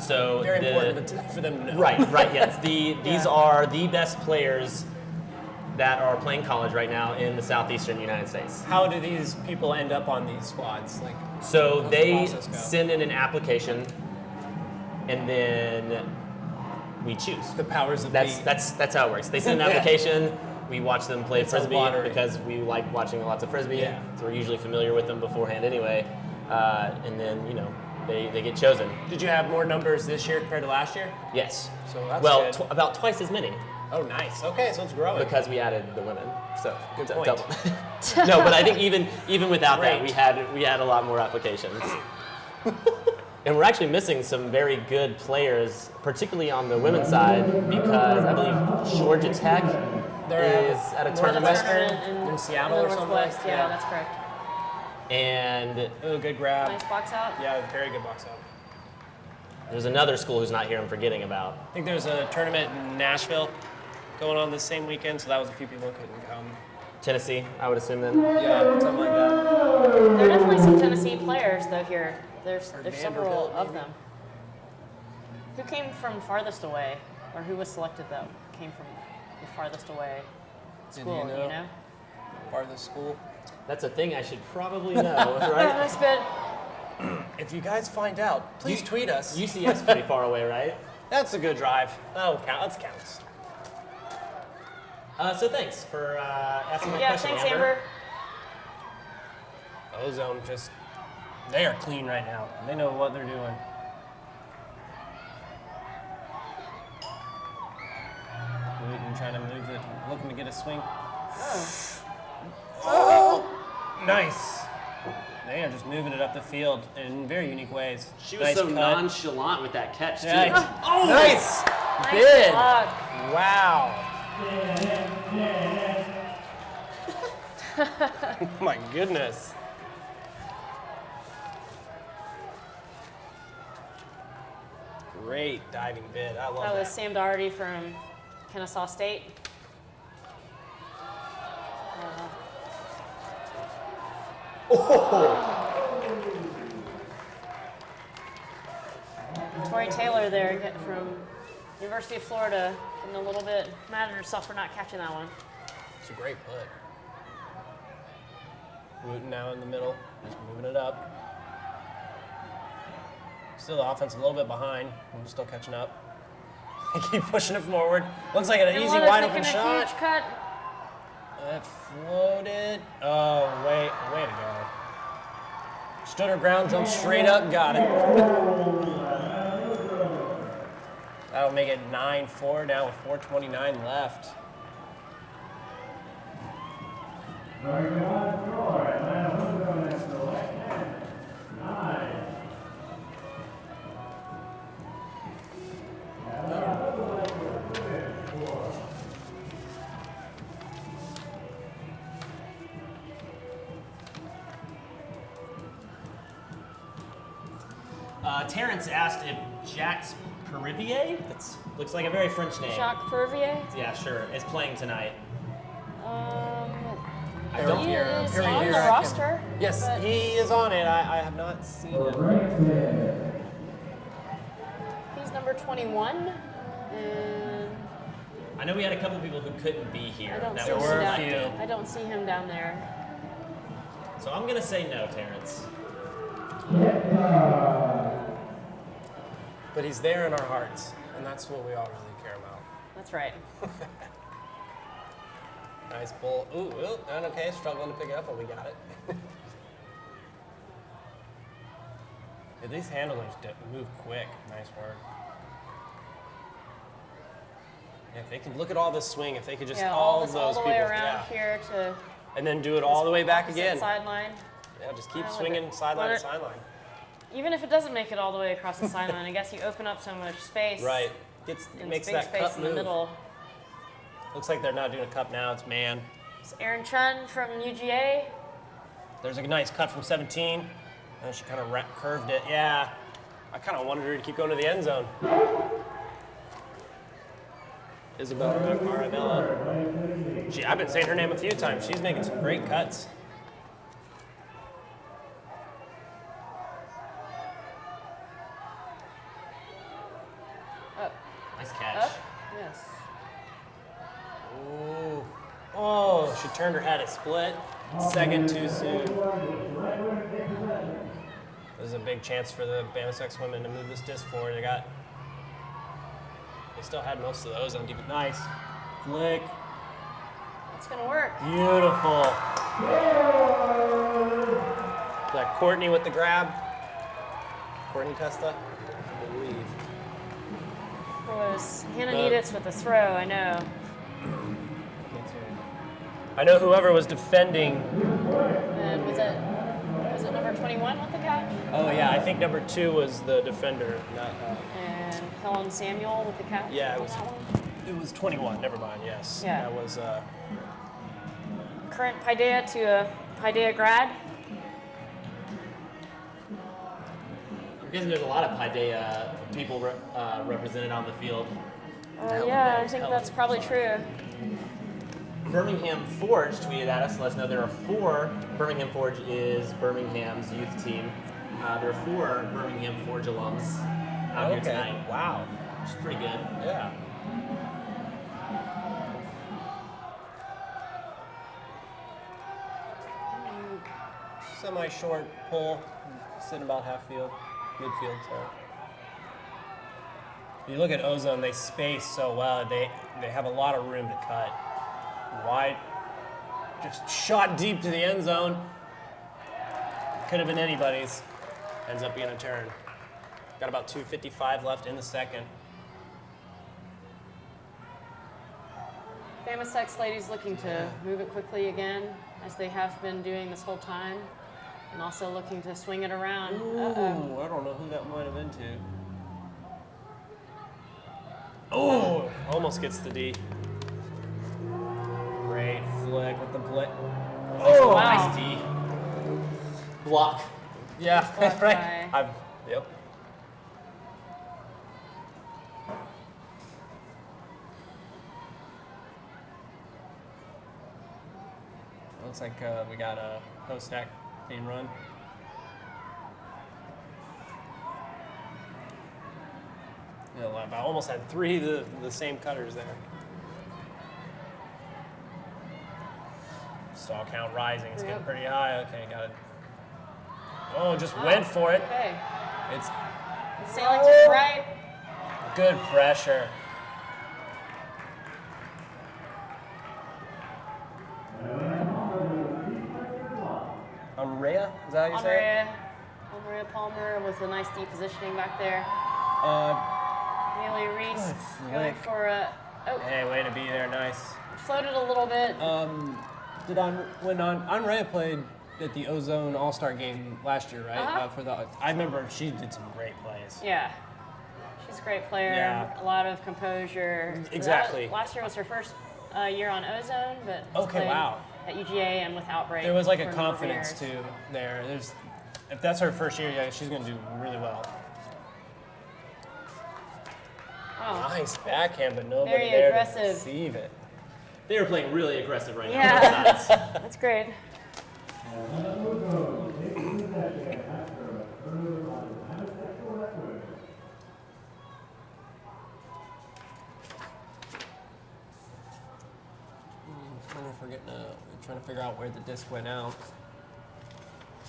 So Very important for them to know. Right, yes. These are the best players that are playing college right now in the southeastern United States. How do these people end up on these squads? Like, So how's the they process go? send in an application, and then we choose. The powers of That's how it works. They send an application. We watch them play It's a frisbee lottery. because we like watching lots of frisbee. Yeah. So we're usually familiar with them beforehand anyway. And then they get chosen. Did you have more numbers this year compared to last year? Yes. So that's well, good. about twice as many Oh, nice. Okay, so it's growing. because we added the women. So Good d- point. double. No, but I think even without that, Great. we had a lot more applications. And we're actually missing some very good players, particularly on the women's side, because I believe Georgia Tech is at a tournament. Northwestern in Seattle in or the something. Northwest. Yeah, that's correct. And Oh, good grab. Nice box out. Yeah, very good box out. there's another school who's not here I'm forgetting about. I think there's a tournament in Nashville going on this same weekend, so that was a few people who couldn't come. Tennessee, I would assume then. Yeah, something like that. There are definitely some Tennessee players though here. There's several Vanderbilt, of them. Who came from farthest away, or who was selected though? Came from the farthest away school. you know? You know? Farthest school. That's a thing I should probably know, Oh, right? nice bid. If you guys find out, please tweet us. UCF's pretty far away, right? That's a good drive. That'll count. That counts. So thanks for asking my Yeah, question, thanks, Amber. Amber. Ozone they are clean right now. They know what they're doing. Wooten trying to move it, looking to get a swing. Oh, nice. They are just moving it up the field in very unique ways. She was Nice so cut. nonchalant with that catch, too. Nice. Oh, Nice. Nice Bid. block. Wow. My goodness. Great diving bid. I love That was that. Sam Doherty from Kennesaw State. Tori Taylor there from University of Florida, getting a little bit mad at herself for not catching that one. It's a great put. Wooten now in the middle, just moving it up. Still the offense a little bit behind. I'm still catching up. They keep pushing it forward. Looks like an And easy Lana's wide open making a shot. huge cut. That floated. Oh, way to go. Stood her ground, jumped straight up, got it. That'll make it 9-4 now with 4:29 left. Terrence asked if Jacques Perivier, that looks like a very French name. Jacques Pervier. Yeah, sure, is playing tonight. I He don't is Perrier, on the I can- roster. Yes, but he is on it. I have not seen him. he's number 21. And I know we had a couple people who couldn't be here. I don't that see were him were a down. selected. few. I don't see him down there. So I'm gonna say no, Terrence. But he's there in our hearts, and that's what we all really care about. That's right. Nice pull. Ooh, and okay, struggling to pick it up, but we got it. Yeah, these handlers move quick. Nice work. Yeah, if they could look at all this swing, if they could just Yeah, all all those people, the way around yeah, here to and then do it all the way back opposite again. sideline. Yeah, just keep I like swinging it. sideline to Let it- sideline. Even if it doesn't make it all the way across the sideline, I guess you open up so much space. Right, And makes big that space cup in the move. middle. Looks like they're not doing a cup now. It's man. It's Erin Chun from UGA. There's a nice cut from 17. And she kind of curved it. Yeah, I kind of wanted her to keep going to the end zone. Isabel Arabella. I've been saying her name a few times. She's making some great cuts. Nice catch. Up? Yes. Ooh. Oh, she turned her head. It split. Second too soon. This is a big chance for the Bama Sex women to move this disc forward. They still had most of those on deep. Nice. Flick. It's going to work. Beautiful. That Courtney with the grab. Courtney Testa, I believe. It was Hannah No. Needitz with the throw, I know. I know whoever was defending. And was it number 21 with the catch? Oh yeah, I think number 2 was the defender. Not, And Helen Samuel with the catch? Yeah, it on was- that one? it was 21. Never mind. Yes. Yeah. That was. Current Paideia to a Paideia grad. I'm guessing there's a lot of Paideia people represented on the field. Yeah, I think that's probably true. Birmingham Forge tweeted at us to let us know there are 4. Birmingham Forge is Birmingham's youth team. There are 4 Birmingham Forge alums out here tonight, Wow. which is pretty good. Yeah. Semi-short pull, sitting about midfield, sorry. You look at Ozone, they space so well. They have a lot of room to cut. Wide, just shot deep to the end zone. Could have been anybody's. Ends up being a turn. Got about 2:55 left in the second. Bama Sex ladies looking to move it quickly again, as they have been doing this whole time, and also looking to swing it around. Ooh, I don't know who that might have been to. Oh, almost gets the D. Great flick with the blitz. Oh, wow. Nice D. Block. Yeah, Blocked right. by- Yep. Looks like we got a post stack being run. Yeah, I almost had 3 of the same cutters there. Stall count rising. It's getting Yep. pretty high. Okay, got it. Oh, just went for it. Okay. It's Sailing to the right. good pressure. Unrea? Is that how you say it? Andrea Palmer with a nice deep positioning back there. Haley Reese good going flick. for a. Oh, Hey, way to be there. Nice. floated a little bit. When Unrea played at the Ozone All-Star game last year, right? Uh-huh. I remember she did some great plays. Yeah. She's a great player. Yeah. A lot of composure. Exactly. Last year was her first year on Ozone, but has Okay, played wow. at UGA and with Outbreak. There was like a for number of confidence years. too there. If that's her first year, yeah, she's gonna do really well. Oh. Nice backhand, but nobody Very there aggressive. to receive it. They were playing really aggressive right Yeah. now. Both sides. That's great. Trying to figure out where the disc went out.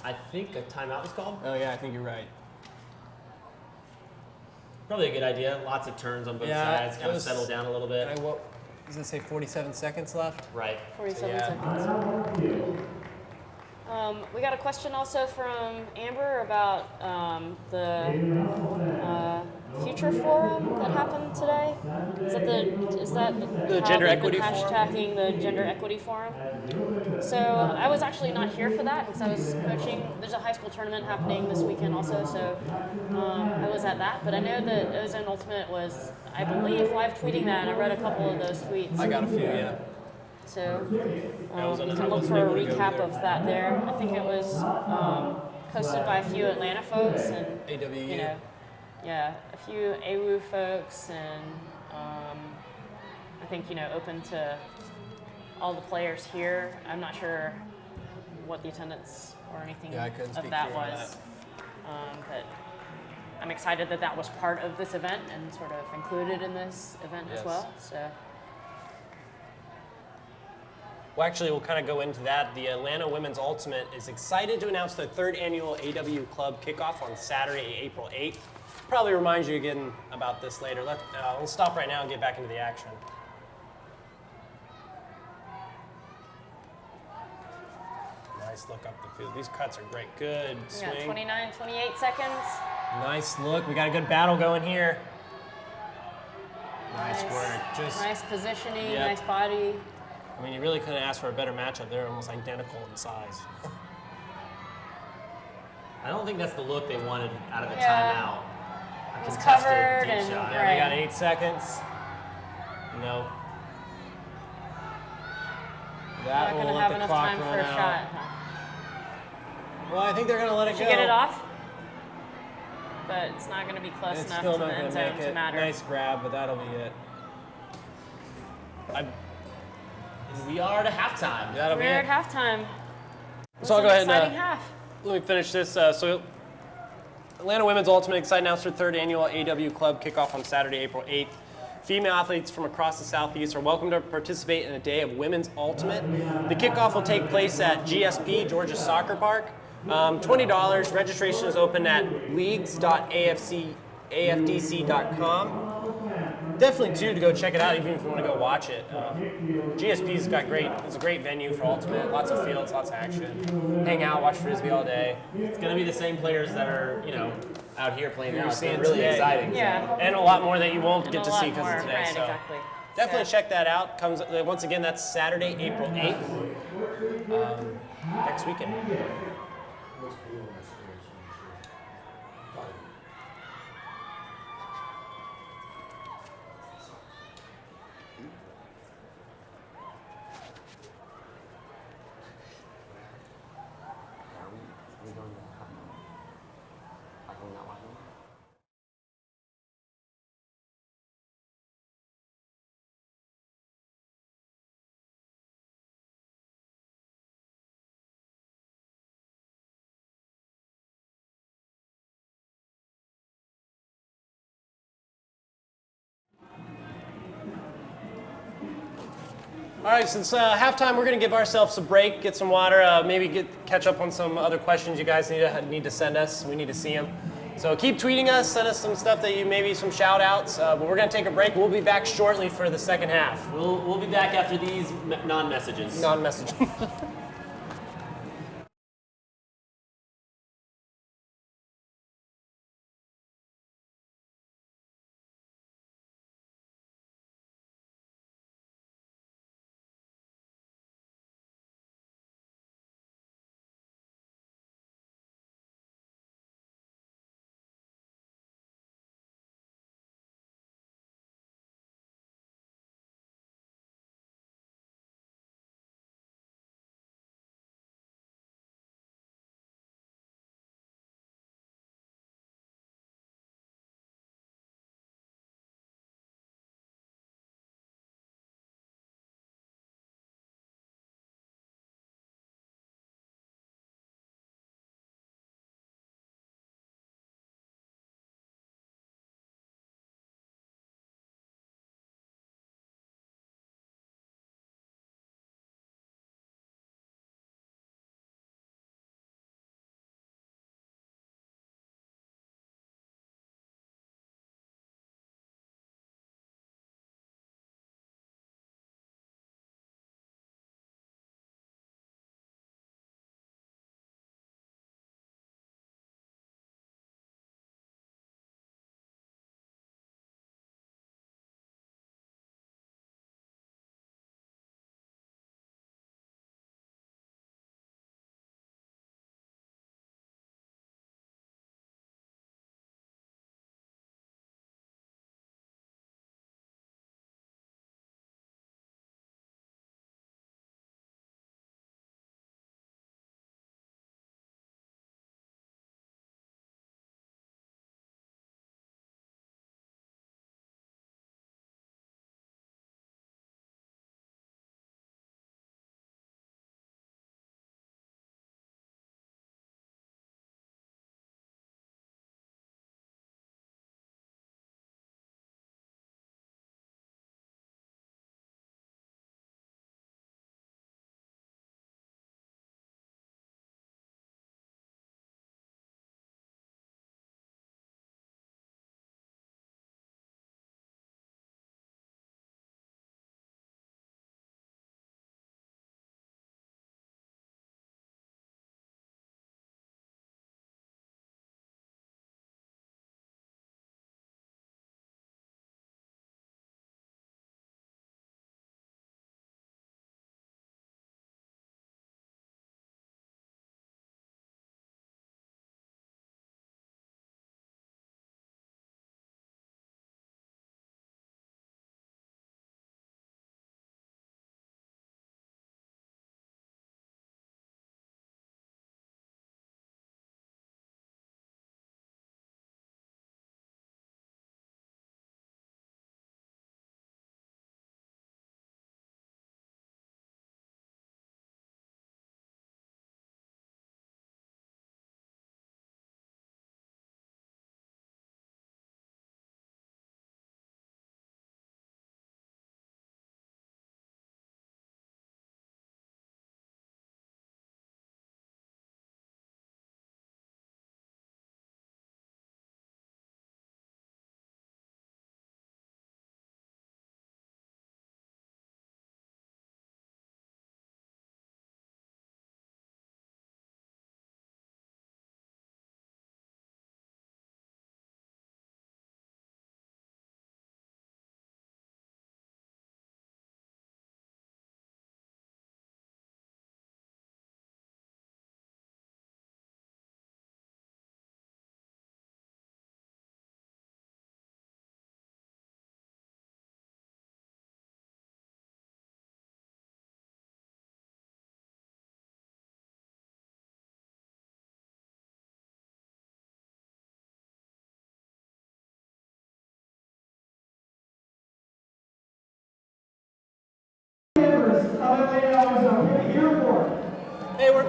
I think a timeout was called. Oh yeah, I think you're right. Probably a good idea. Lots of turns on both Yeah, sides. it Kind of was- settle down a little bit. What does it say? 47 seconds left. Right. 47 Yeah. seconds. We got a question also from Amber about the Future Forum that happened today. Is that The how Gender they've Equity been Forum? hashtagging the Gender Equity Forum? So I was actually not here for that because I was coaching. There's a high school tournament happening this weekend also, so I was at that. But I know that Ozone Ultimate was, I believe, live tweeting that, and I read a couple of those tweets. I got a few, yeah. So Ozone, you I can look wasn't for a able to go recap there. of that there. I think it was hosted by a few Atlanta folks and AWU. you know, yeah, a few AWU folks and I think open to all the players here. I'm not sure what the attendance or anything Yeah, I couldn't of speak that for you on was, but I'm excited that that was part of this event and sort of included in this event as Yes. well. So. Well, actually, we'll kind of go into that. The Atlanta Women's Ultimate is excited to announce the 3rd annual AW Club kickoff on Saturday, April 8th. Probably reminds you again about this later. We'll stop right now and get back into the action. Nice look up the field. These cuts are great. Good We swing. got 29, 28 seconds. Nice look. We got a good battle going here. Nice work. Just, Nice positioning, Yep. nice body. I mean, you really couldn't ask for a better matchup. They're almost identical in size. I don't think that's the look they wanted out of a Yeah. timeout. A It's contested covered deep and- shot. Yeah, they got Right. 8 seconds. No. That Not will gonna let have the enough clock time run for a out. shot. Well, I think they're going to let it Did go. you get it off? But it's not going to be close It's enough still to not the going end to zone make to it. matter. Nice grab, but that'll be it. And we are at halftime. That'll be We're at it. halftime. So I'll go ahead Exciting and half. let me finish this. So Atlanta Women's Ultimate Excite announced their 3rd annual AW Club kickoff on Saturday, April 8th. Female athletes from across the Southeast are welcome to participate in a day of Women's Ultimate. The kickoff will take place at GSP, Georgia Soccer Park. $20. Registration is open at leagues.afdc.com. Definitely, too, to go check it out, even if you want to go watch it. GSP's got it's a great venue for Ultimate. Lots of fields, lots of action. Hang out, watch Frisbee all day. It's going to be the same players that are, out here playing now. It's seeing been really today. exciting. Yeah. And a lot more that you won't And get a to lot see because more. of today. Right, So exactly. definitely So- check that out. Comes once again. That's Saturday, April 8th. Next weekend. All right, since halftime, we're going to give ourselves a break, get some water, maybe catch up on some other questions you guys need to send us. We need to see them. So keep tweeting us, send us some stuff that maybe some shout outs. But we're going to take a break. We'll be back shortly for the second half. We'll be back after these non-messages. Non-message.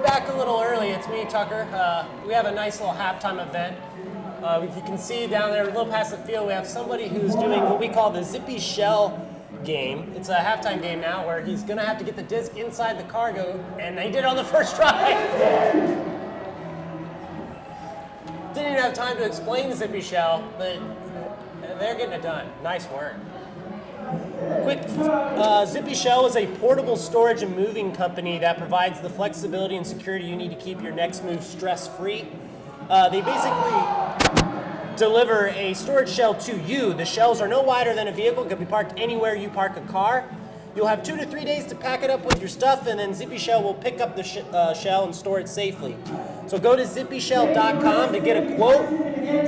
back a little early. It's me, Tucker. We have a nice little halftime event. If you can see down there, a little past the field, we have somebody who's doing what we call the Zippy Shell game. It's a halftime game now where he's going to have to get the disc inside the cargo, and he did it on the first try. Didn't even have time to explain the Zippy Shell, but they're getting it done. Nice work. Quick, Zippy Shell is a portable storage and moving company that provides the flexibility and security you need to keep your next move stress-free. They basically deliver a storage shell to you. The shells are no wider than a vehicle. It can be parked anywhere you park a car. You'll have 2 to 3 days to pack it up with your stuff, and then Zippy Shell will pick up the shell and store it safely. So go to zippyshell.com to get a quote.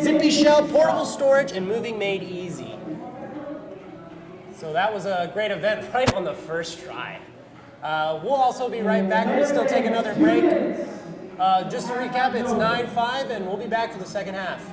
Zippy Shell, portable storage and moving made easy. So that was a great event right on the first try. We'll also be right back. We'll still take another break. Just to recap, it's 9-5, and we'll be back for the second half.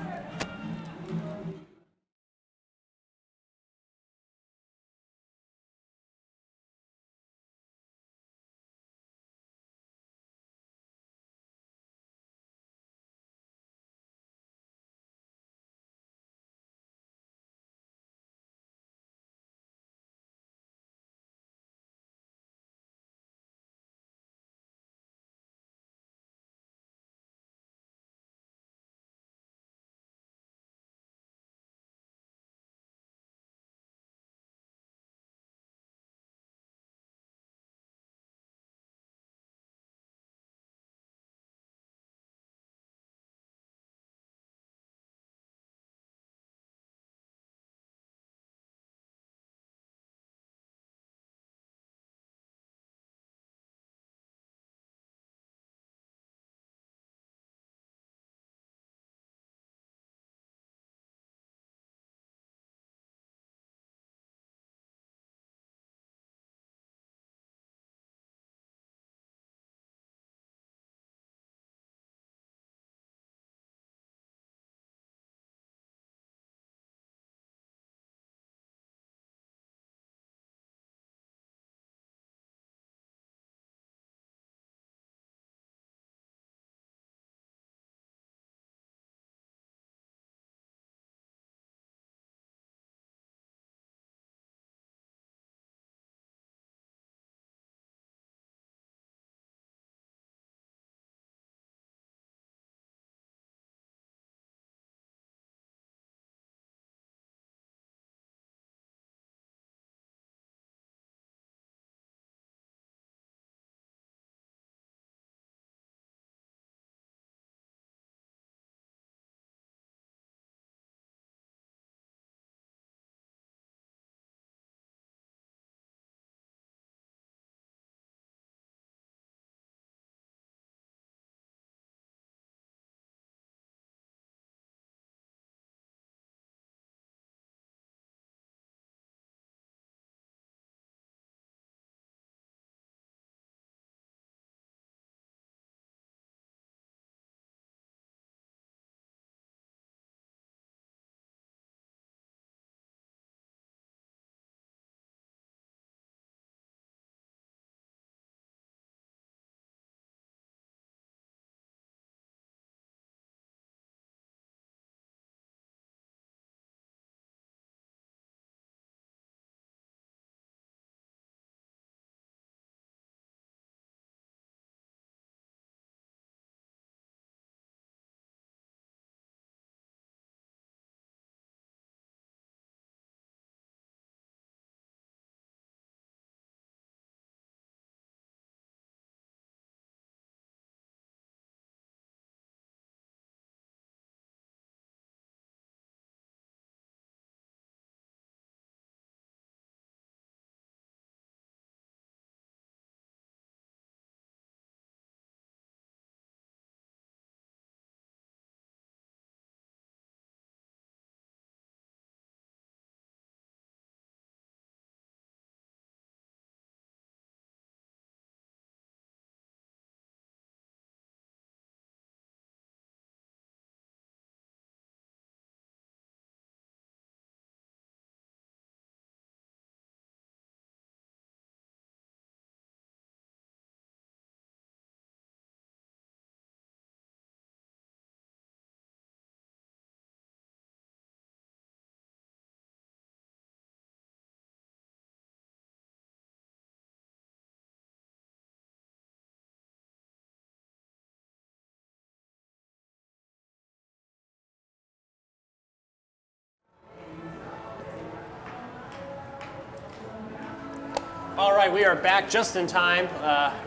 All right, we are back just in time,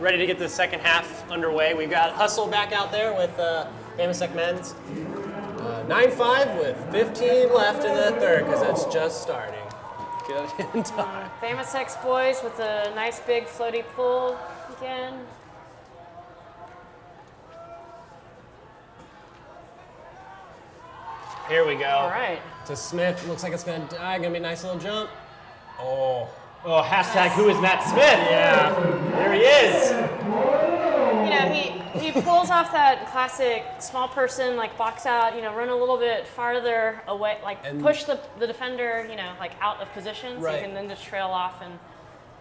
ready to get the second half underway. We've got Hustle back out there with Bama Sec men's. 9-5 with 15 left in the third because it's just starting. Good in time. Bama Sex boys with a nice big floaty pool again. Here we go. All right. To Smith. Looks like it's going to die. Going to be a nice little jump. Oh. Oh, hashtag who is Matt Smith? Yeah. There he is. You know, he pulls off that classic small person, like box out, you know, run a little bit farther away, like And push the defender, you know, like out of position, so Right. you can then just trail off and.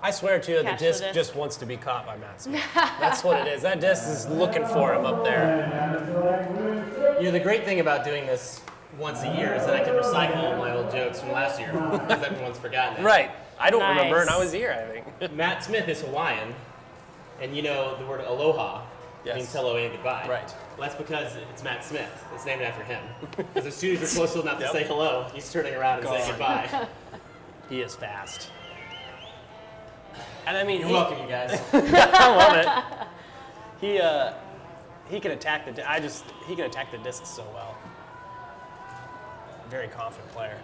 I swear to you, the Catch the disc disc. just wants to be caught by Matt Smith. That's what it is. That disc is looking for him up there. You know, the great thing about doing this once a year is that I can recycle my old jokes from last year because everyone's forgotten it. Right. I don't Nice. remember, and I was here, I think. Matt Smith is Hawaiian, and you know the word aloha means Yes. hello and goodbye. Right. Well, that's because it's Matt Smith. It's named after him. Because as soon as you're close enough Yep. to say hello, he's turning around and saying Gone. goodbye. He is fast. And I mean, You're welcome, you guys. I love it. He can attack he can attack the disc so well. Very confident player.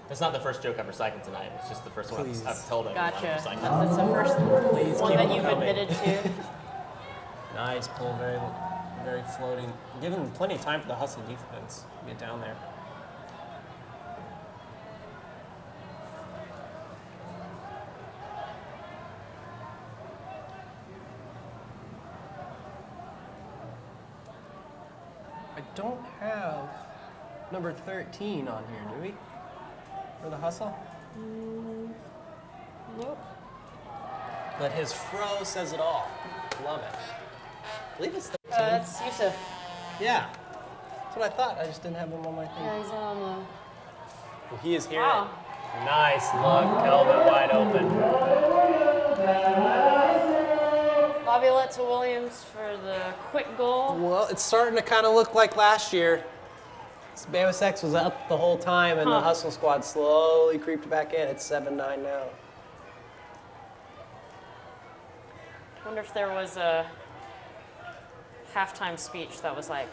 That's not the first joke I've recycled tonight. It's just the first one Please. I've told everyone I've Gotcha. recycled. That's the first Please one keep that them you've coming. admitted to. Nice pull, very floating. Given plenty of time for the hustle defense to get down there. I don't have number 13 on here, do we? For the hustle? Nope. But his fro says it all. Love it. I believe it's 13. That's Yusuf. Yeah. That's what I thought. I just didn't have him on my thing. Yeah, he's on the. Well, he is here. Wow. Nice look. Kelvin wide open. Bobby Lett to Williams for the quick goal. Well, it's starting to kind of look like last year. Bama Sex was up the whole time, and the hustle squad slowly creeped back in. It's 7-9 now. Wonder if there was a halftime speech that was like,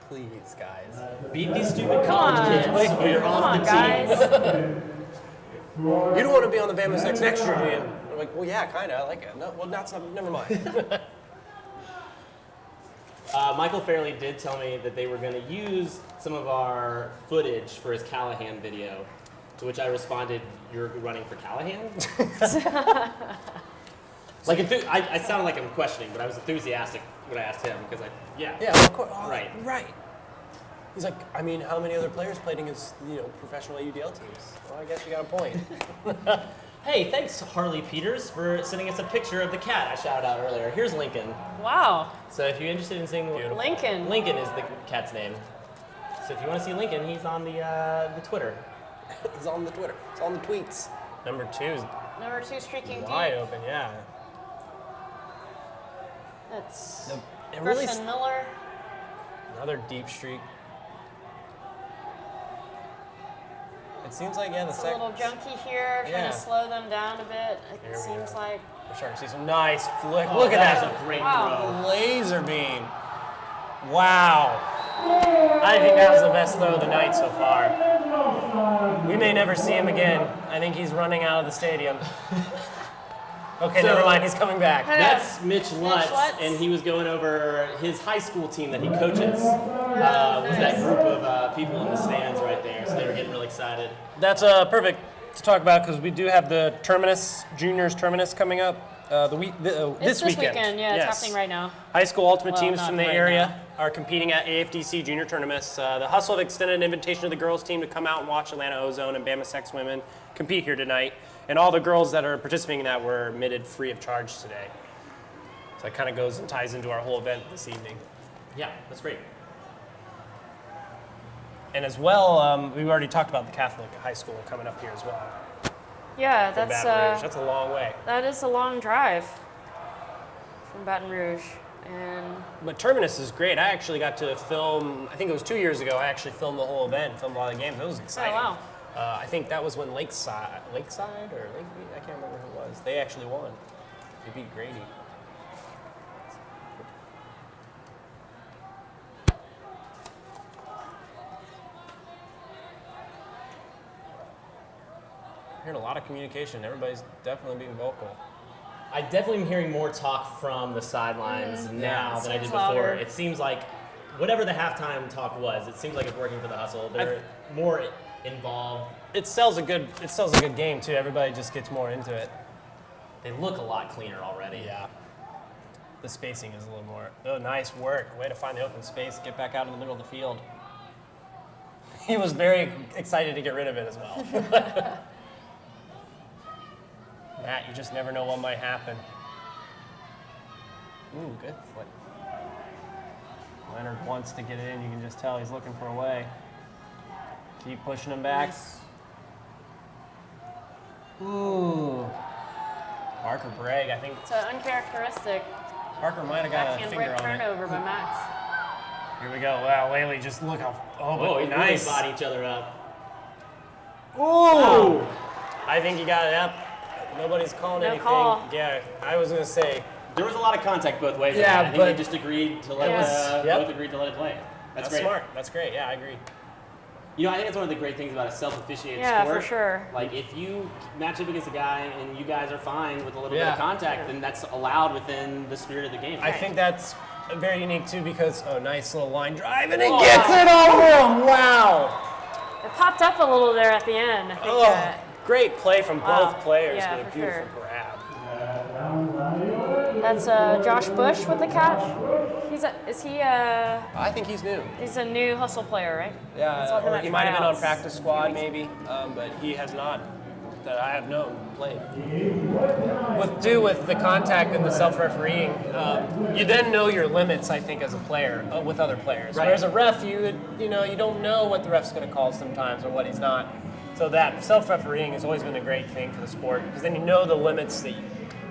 Please, guys. Beat these stupid Come on. college kids or you're come off on, the team. guys. You don't want to be on the Bama Sex next year, do you? I'm like, well, yeah, kind of. I like it. No, well, not some. Never mind. Michael Fairley did tell me that they were going to use some of our footage for his Callahan video, to which I responded, "You're running for Callahan?" Like, I sounded like I'm questioning, but I was enthusiastic when I asked him because Yeah, of course. Oh, Right. Right. He's like, I mean, how many other players played against, professional AUDL teams? Well, I guess you got a point. Hey, thanks Harley Peters for sending us a picture of the cat I shouted out earlier. Here's Lincoln. Wow. So if you're interested in seeing Lincoln. Lincoln is the cat's name. So if you want to see Lincoln, he's on the Twitter. He's on the Twitter. It's on the tweets. Number 2 is Number 2 streaking wide deep. open, yeah. That's It really Griffin Miller. Another deep streak. It seems like, yeah, the It's a second. little junky here, trying Yeah. to slow them down a bit. Here It we seems go. like. We're starting to see some nice flick. Oh, Look at that's that. a great Wow. throw. Laser beam. Wow. I think that was the best throw of the night so far. We may never see him again. I think he's running out of the stadium. Okay, So- never mind. He's coming back. That's Mitch Lutz, Lutz. and he was going over his high school team that he coaches. Was that group of people in the stands right there, so they were getting really excited. That's perfect to talk about because we do have the Terminus, Juniors Terminus coming up It's this weekend. Yeah, Yes. it's happening right now. High school ultimate Well, teams not from the right area are competing at AFDC Junior Tournaments. The Hustle have extended an invitation to the girls team to come out and watch Atlanta Ozone and Bama Sex women compete here tonight. And all the girls that are participating in that were admitted free of charge today. So that kind of goes and ties into our whole event this evening. Yeah, that's great. And as well, we've already talked about the Catholic high school coming up here as well. Yeah, From that's Baton Rouge. That's a long way. that is a long drive from Baton Rouge, and But Terminus is great. I actually got to film, I think it was 2 years ago, I actually filmed the whole event, filmed a lot of the games. It was oh exciting. wow, I think that was when Lakeside or Lakeview, I can't remember who it was. They actually won. They beat Grady. Hearing a lot of communication. Everybody's definitely being vocal. I definitely am hearing more talk from the sidelines now than I did Seems before. louder. It seems like whatever the halftime talk was, it seems like it's working for the Hustle. They're more involved. It sells a good game too. Everybody just gets more into it. They look a lot cleaner already. Yeah. The spacing is a little more. Oh, nice work. Way to find the open space. Get back out in the middle of the field. He was very excited to get rid of it as well. Matt, you just never know what might happen. Ooh, good foot. Leonard wants to get it in. You can just tell he's looking for a way. Keep pushing him back. Ooh. Parker Bragg, I think It's an uncharacteristic Parker might have got a backhand finger break on it. turnover by Max. Here we go. Wow, Laley, just look how. Oh, but he nice. really body each other up. Ooh. I think you got it up. Nobody's calling No anything. call. Yeah, I was gonna say. There was a lot of contact both ways. Yeah, I think but they just agreed to let both agreed to let it play. That's great. Smart. That's great. Yeah, I agree. You know, I think it's one of the great things about a self-officiated Yeah, sport. for sure. Like, if you match up against a guy and you guys are fine with a little bit Yeah. of contact, then that's allowed within the spirit of the game. I think that's very unique too because nice little line drive and it gets it over him. Wow. It popped up a little there at the end. I think Great play from Wow. both players Yeah, with a for beautiful sure. grab. that's Josh Bush with the catch. Is he I think he's new. he's a new Hustle player, right? I Yeah, saw him or at he might have been on tryouts. practice squad maybe, but he has not, that I have known, played. With the contact and the self-refereeing, you then know your limits, I think, as a player with other players. Right. Whereas a ref, you don't know what the ref's going to call sometimes or what he's not. So that self-refereeing has always been a great thing for the sport because then you know the limits that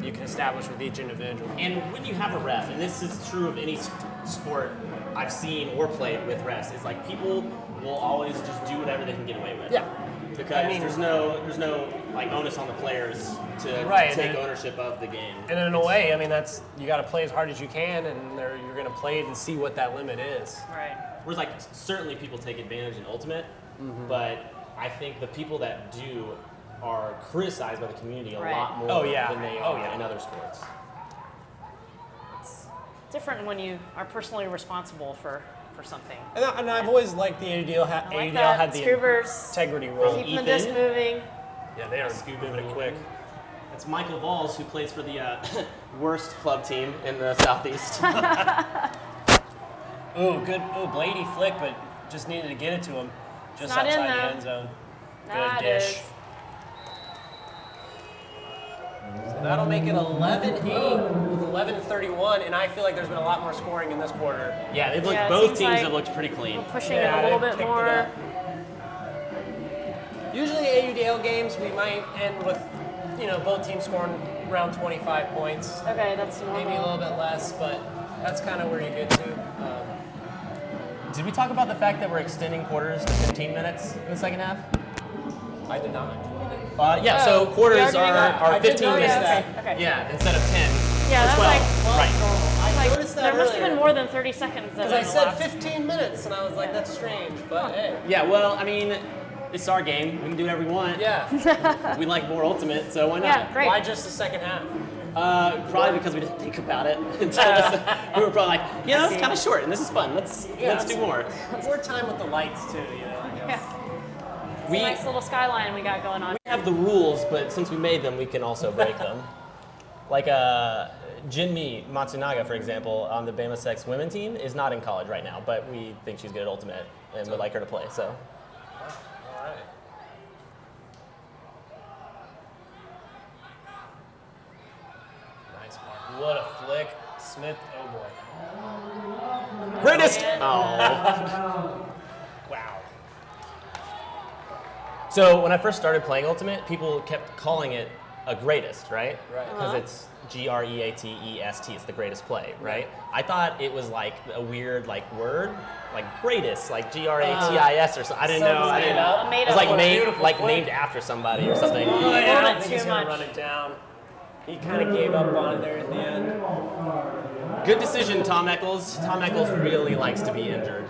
you can establish with each individual. And when you have a ref, and this is true of any sport I've seen or played with refs, is like people will always just do whatever they can get away with. Yeah. Because there's no like onus on the players to take ownership of the game. And in a way, I mean, that's you got to play as hard as you can, and you're going to play it and see what that limit is. Right. Whereas like certainly people take advantage in Ultimate, but I think the people that do are criticized by the community a lot more than they are in other sports. It's different when you are personally responsible for something. And I've always liked the AUDL, I like AUDL that. had the Scoobers integrity rule. keeping the disc moving. Yeah, they are moving it quick. It's Michael Valls who plays for the worst club team in the Southeast. Ooh, good. Ooh, Blady flick, but just needed to get it to him. Just not in, outside the though. end zone. Nah, Good it dish. is. So that'll make it 11-8 with 11:31, and I feel like there's been a lot more scoring in this quarter. Yeah, they've looked. Yeah, it Both seems teams like have looked pretty clean. Pushing it a little they've bit picked it more. up. Usually AUDL games, we might end with, both teams scoring around 25 points. Okay, that's normal. Maybe a little bit less, but that's kind of where you get to. Did we talk about the fact that we're extending quarters to 15 minutes in the second half? I did not. So quarters we are doing that? are I did 15 notice minutes. that. Okay. Yeah, instead of 10. Yeah, or that's 12. like right. I like noticed that there must have earlier. been more than 30 seconds. Because I said 15 minutes, and I was like, that's strange, but hey. Yeah, well, I mean, it's our game. We can do whatever we want. Yeah. We like more Ultimate, so why not? Yeah, great. Why just the second half? Probably because we didn't think about it until we were probably like, it's kind of short, and this is fun. Let's do more. More time with the lights, too, I guess. Yeah. We Nice little skyline we got going on. have the rules, but since we made them, we can also break them. Like Jinmi Matsunaga, for example, on the Bama Sex women team, is not in college right now, but we think she's good at Ultimate and would like her to play. So. All right. Nice mark. What a flick. Smith, oh boy. Greatest! Oh. Wow. So when I first started playing Ultimate, people kept calling it a greatest, right? Right. Because it's GREATEST. It's the greatest play, right? I thought it was like a weird like word, like greatest, like GRATIS or something. I didn't know. I didn't know. Made It was up like word. named after somebody or something. Oh, yeah, I Little don't bit think he's too going to much. run it down. He kind of gave up on it there at the end. Good decision, Tom Eccles. Tom Eccles really likes to be injured.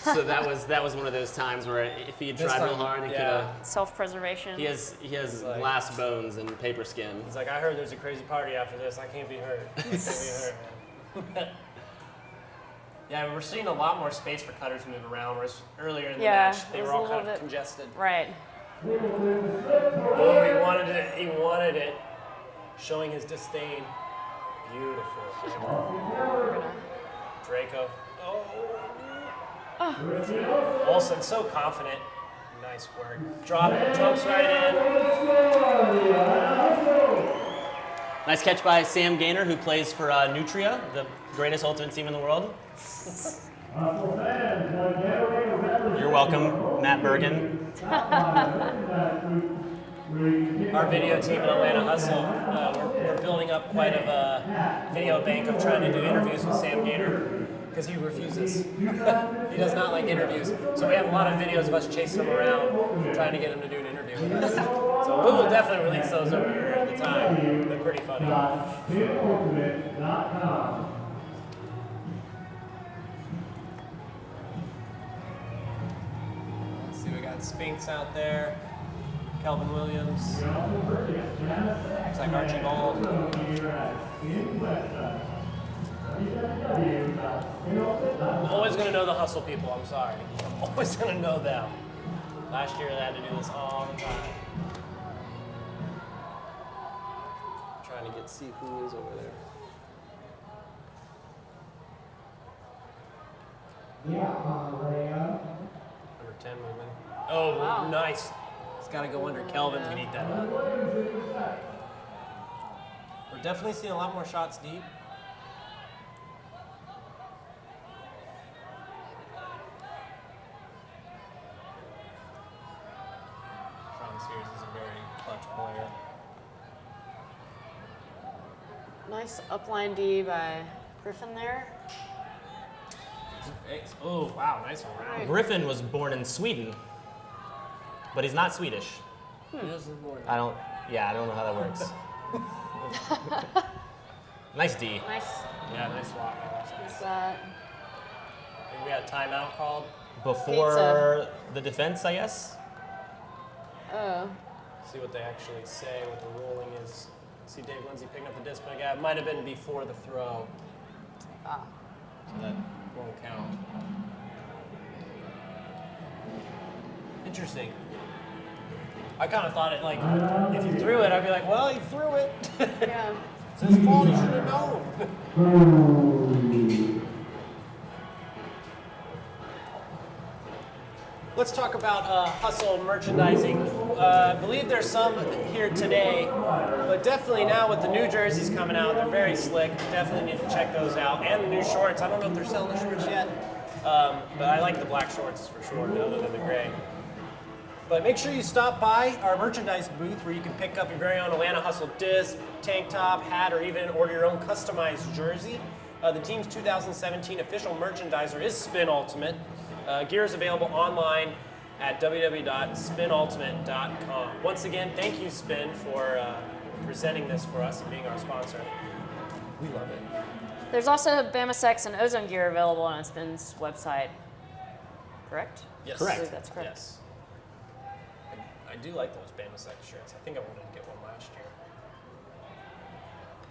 So that was one of those times where if he had This tried real time, hard, he could yeah. have. Self-preservation. He has like- glass bones and paper skin. He's like, I heard there's a crazy party after this. I can't be hurt. I can't be hurt, man. Yeah, we're seeing a lot more space for cutters to move around, whereas earlier in the Yeah, match, they it were was a all little kind of bit- congested. Right. Oh, he wanted it. He wanted it. Showing his disdain. Beautiful. Draco. Oh. Olsen, so confident. Nice work. Jumps right in. Nice catch by Sam Gaynor, who plays for Nutria, the greatest ultimate team in the world. You're welcome, Matt Bergen. Our video team in Atlanta Hustle, we're building up quite a video bank of trying to do interviews with Sam Gaynor because he refuses. He does not like interviews. So we have a lot of videos of us chasing him around, trying to get him to do an interview with us. So we will definitely release those over at the time. They're pretty funny. Let's see, we got Spinks out there. Kelvin Williams. Looks like Archie Bald. I'm always going to know the hustle people, I'm sorry. I'm always going to know them. Last year they had to do this all the time. Trying to see who is over there. Number 10 moving. Oh, Wow. nice. It's got to go under Kelvin's going to eat that up. We're definitely seeing a lot more shots deep. Sean Sears is a very clutch player. Nice upline D by Griffin there. Oh, wow, nice one. Round. Griffin was born in Sweden, but he's not Swedish. I don't know how that works. Nice D. Nice. Yeah, nice walk. Is that Think we had a timeout called. Before the defense, I guess. oh. See what they actually say, what the ruling is. See Dave Lindsay picking up the disc, but it might have been before the throw. Ah. So that won't count. Interesting. I kind of thought it like, if you threw it, I'd be like, well, he threw it. Yeah. It's his fault, he should have known. Let's talk about hustle merchandising. I believe there's some here today, but definitely now with the new jerseys coming out, they're very slick. Definitely need to check those out. And the new shorts. I don't know if they're selling the shorts yet, but I like the black shorts for sure, other than the gray. But make sure you stop by our merchandise booth where you can pick up your very own Atlanta Hustle disc, tank top, hat, or even order your own customized jersey. The team's 2017 official merchandiser is Spin Ultimate. Gear is available online at www.spinultimate.com. Once again, thank you, Spin, for presenting this for us and being our sponsor. We love it. There's also Bama Sex and Ozone gear available on Spin's website. Correct? Yes. Correct. I believe that's correct. Yes. I do like those Bama Sex shirts. I think I wanted to get one last year.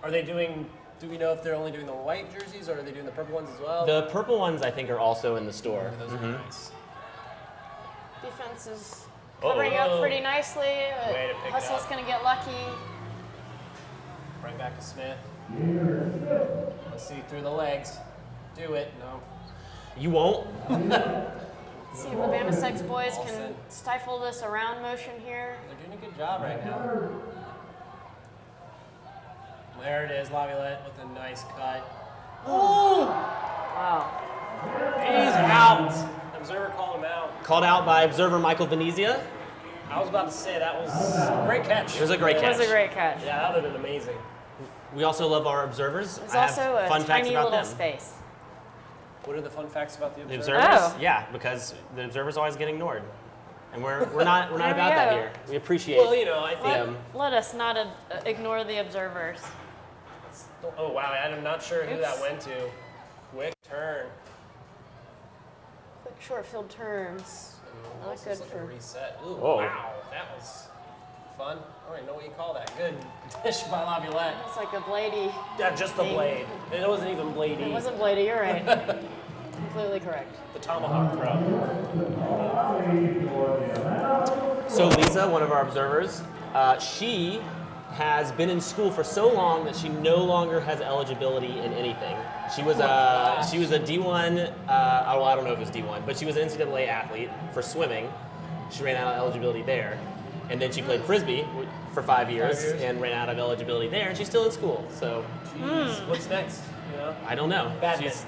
Are they doing, do we know if they're only doing the white jerseys or are they doing the purple ones as well? The purple ones, I think, are also in the store. Those are nice. Defense is covering up pretty nicely. Way to pick it Hustle's up. going to get lucky. Right back to Smith. Let's see through the legs. Do it. No. You won't? See if the Bama Sex boys All can set. stifle this around motion here. They're doing a good job right now. There it is, Laviolette with a nice cut. Wow. He's out. Observer called him out. Called out by observer Michael Venezia. I was about to say that was a great catch. It was a great It catch. was a great catch. Yeah, that would have been amazing. We also love our observers. There's I have also a fun facts tiny about little them. space. What are the fun facts about the The observer? observers? Oh. Yeah, because the observers always get ignored. And we're not There about we that go. here. We appreciate Well, you know, I think. them. Let us not ignore the observers. Oh wow, I'm not sure who that Oops. went to. Quick turn. Quick short field turns. Not Also good something for. reset. Ooh, Whoa. wow, that was fun. I don't even know what you call that. Good dish by Laviolette. It's like a bladey. Yeah, just the blade. It wasn't even bladey. It wasn't bladey. You're right. Completely correct. The tomahawk throw. So Lisa, one of our observers, she has been in school for so long that she no longer has eligibility in anything. She was a D1. Well, I don't know if it was D1, but she was an NCAA athlete for swimming. She ran out of eligibility there, and then she played frisbee for 5 years, 5 years. and ran out of eligibility there, and she's still in school. So Jeez, what's next? You know? I don't know. Badminton.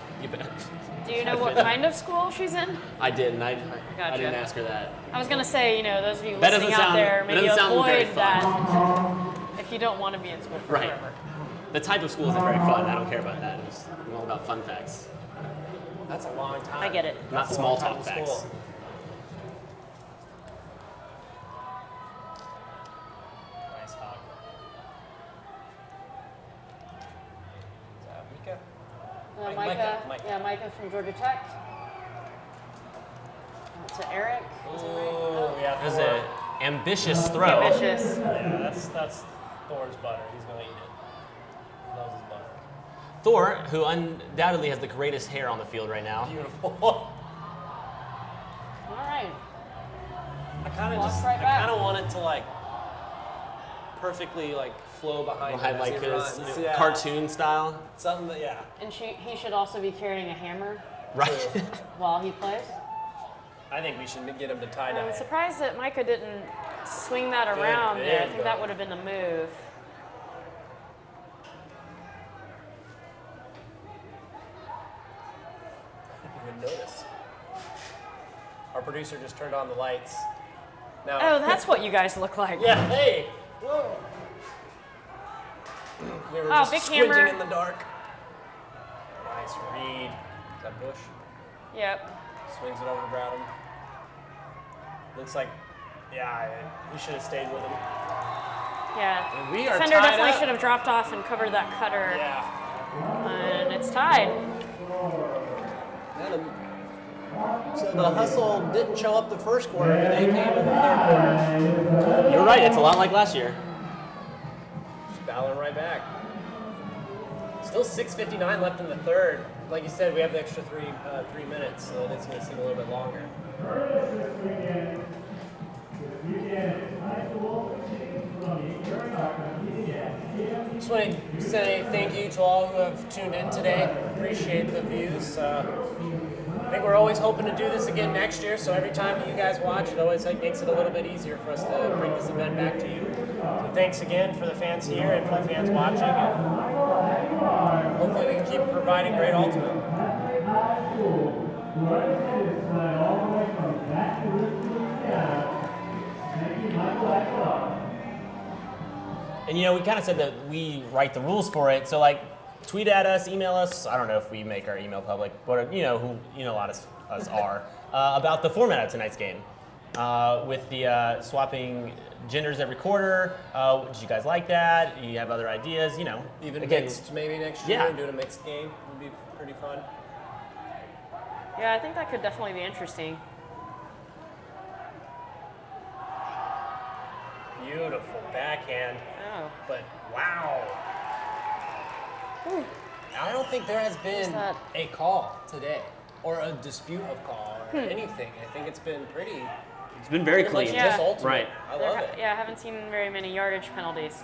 Do you know what kind of school she's in? I didn't. I Gotcha. didn't ask her that. I was gonna say, those of you That listening doesn't out sound- there, that maybe doesn't sound very avoid fun. that if you don't want to be in school for Right. forever. The type of school isn't very fun. I don't care about that. I'm all about fun facts, That's a long time. I get it. not That's a small long time talk in facts. school. Nice hug. Is that Mika? Micah. Yeah, Micah from Georgia Tech. To Eric. Is it right? Ooh, yeah, That was Thor. an ambitious throw. Ambitious. Yeah, that's Thor's butter. He's gonna eat it. He loves his butter. Thor, who undoubtedly has the greatest hair on the field right now. Beautiful. All right. I kind of Walks right back. want it to like perfectly like flow behind Behind him as like he his runs. Yeah. cartoon style. Something that, yeah. And he should also be carrying a hammer Right. while he plays. I think we should get him to tie dye. I'm it. surprised that Micah didn't swing that Good around there. I bid, think that though. would have been the move. I didn't even notice. Our producer just turned on the lights. Now. Oh, that's what you guys look like. Yeah. Hey. Whoa. We were Oh, just big squinting hammer. in the dark. Nice read. Is that Bush? Yep. Swings it over to Bradham. Looks like, yeah, he should have stayed with him. Yeah. And we are Defender tied definitely up. should have dropped off and covered that cutter. Yeah. And it's tied. So the hustle didn't show up the first quarter, but they came in the third quarter. You're right. It's a lot like last year. Just battling right back. Still 6:59 left in the third. Like you said, we have the extra 3 minutes, so it's going to seem a little bit longer. Just want to say thank you to all who have tuned in today. Appreciate the views. I think we're always hoping to do this again next year, so every time you guys watch, it always makes it a little bit easier for us to bring this event back to you. So thanks again for the fans here and for the fans watching, and hopefully we can keep providing great ultimate. And we kind of said that we write the rules for it. So like, tweet at us, email us. I don't know if we make our email public, but who a lot of us are about the format of tonight's game. With the swapping genders every quarter. Did you guys like that? You have other ideas? Even again, mixed maybe next year, Yeah. doing a mixed game would be pretty fun. Yeah, I think that could definitely be interesting. Beautiful backhand, Oh. but wow. Ooh. I don't think there has been that? a call today or a dispute of call or anything. I think it's been pretty it's been very much clean. Yeah. just ultimate. Right. I love it. Yeah, I haven't seen very many yardage penalties.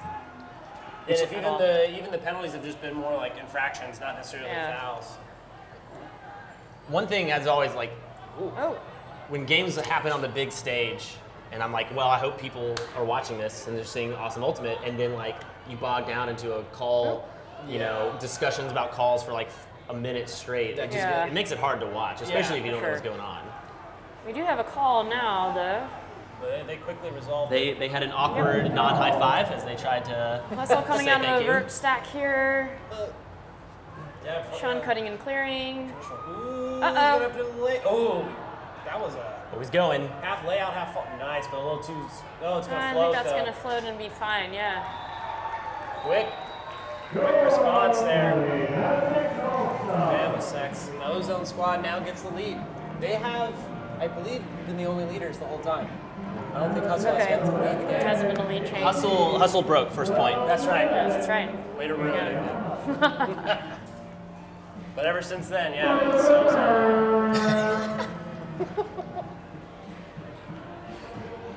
And if at all. even the penalties have just been more like infractions, not necessarily Yeah. fouls. One thing as always, like, Oh. when games happen on the big stage, and I'm like, well, I hope people are watching this and they're seeing Awesome Ultimate, and then like you bog down into a call, discussions about calls for like a minute straight. It just Yeah. it makes it hard to watch, especially if you for don't know what's sure. going on. We do have a call now, though. But they quickly resolved. They had an awkward non-high five as they tried to. Hustle coming say out of thank a you. vert stack here. Yeah, Sean cutting and clearing. Ooh, Uh-oh. going up to the oh, that was a Oh, he's going. half layout, half fall. Nice, but a little too. Oh, it's gonna I float. think that's though. going to float and be fine, yeah. Quick response there. Bama Sex. And the Ozone squad now gets the lead. They have, I believe, been the only leaders the whole time. I don't think Hustle has Okay. yet to lead the It game. hasn't been a lead change. Hustle broke first point. That's right. That's right. Way to ruin it. But ever since then, yeah, it's Ozone.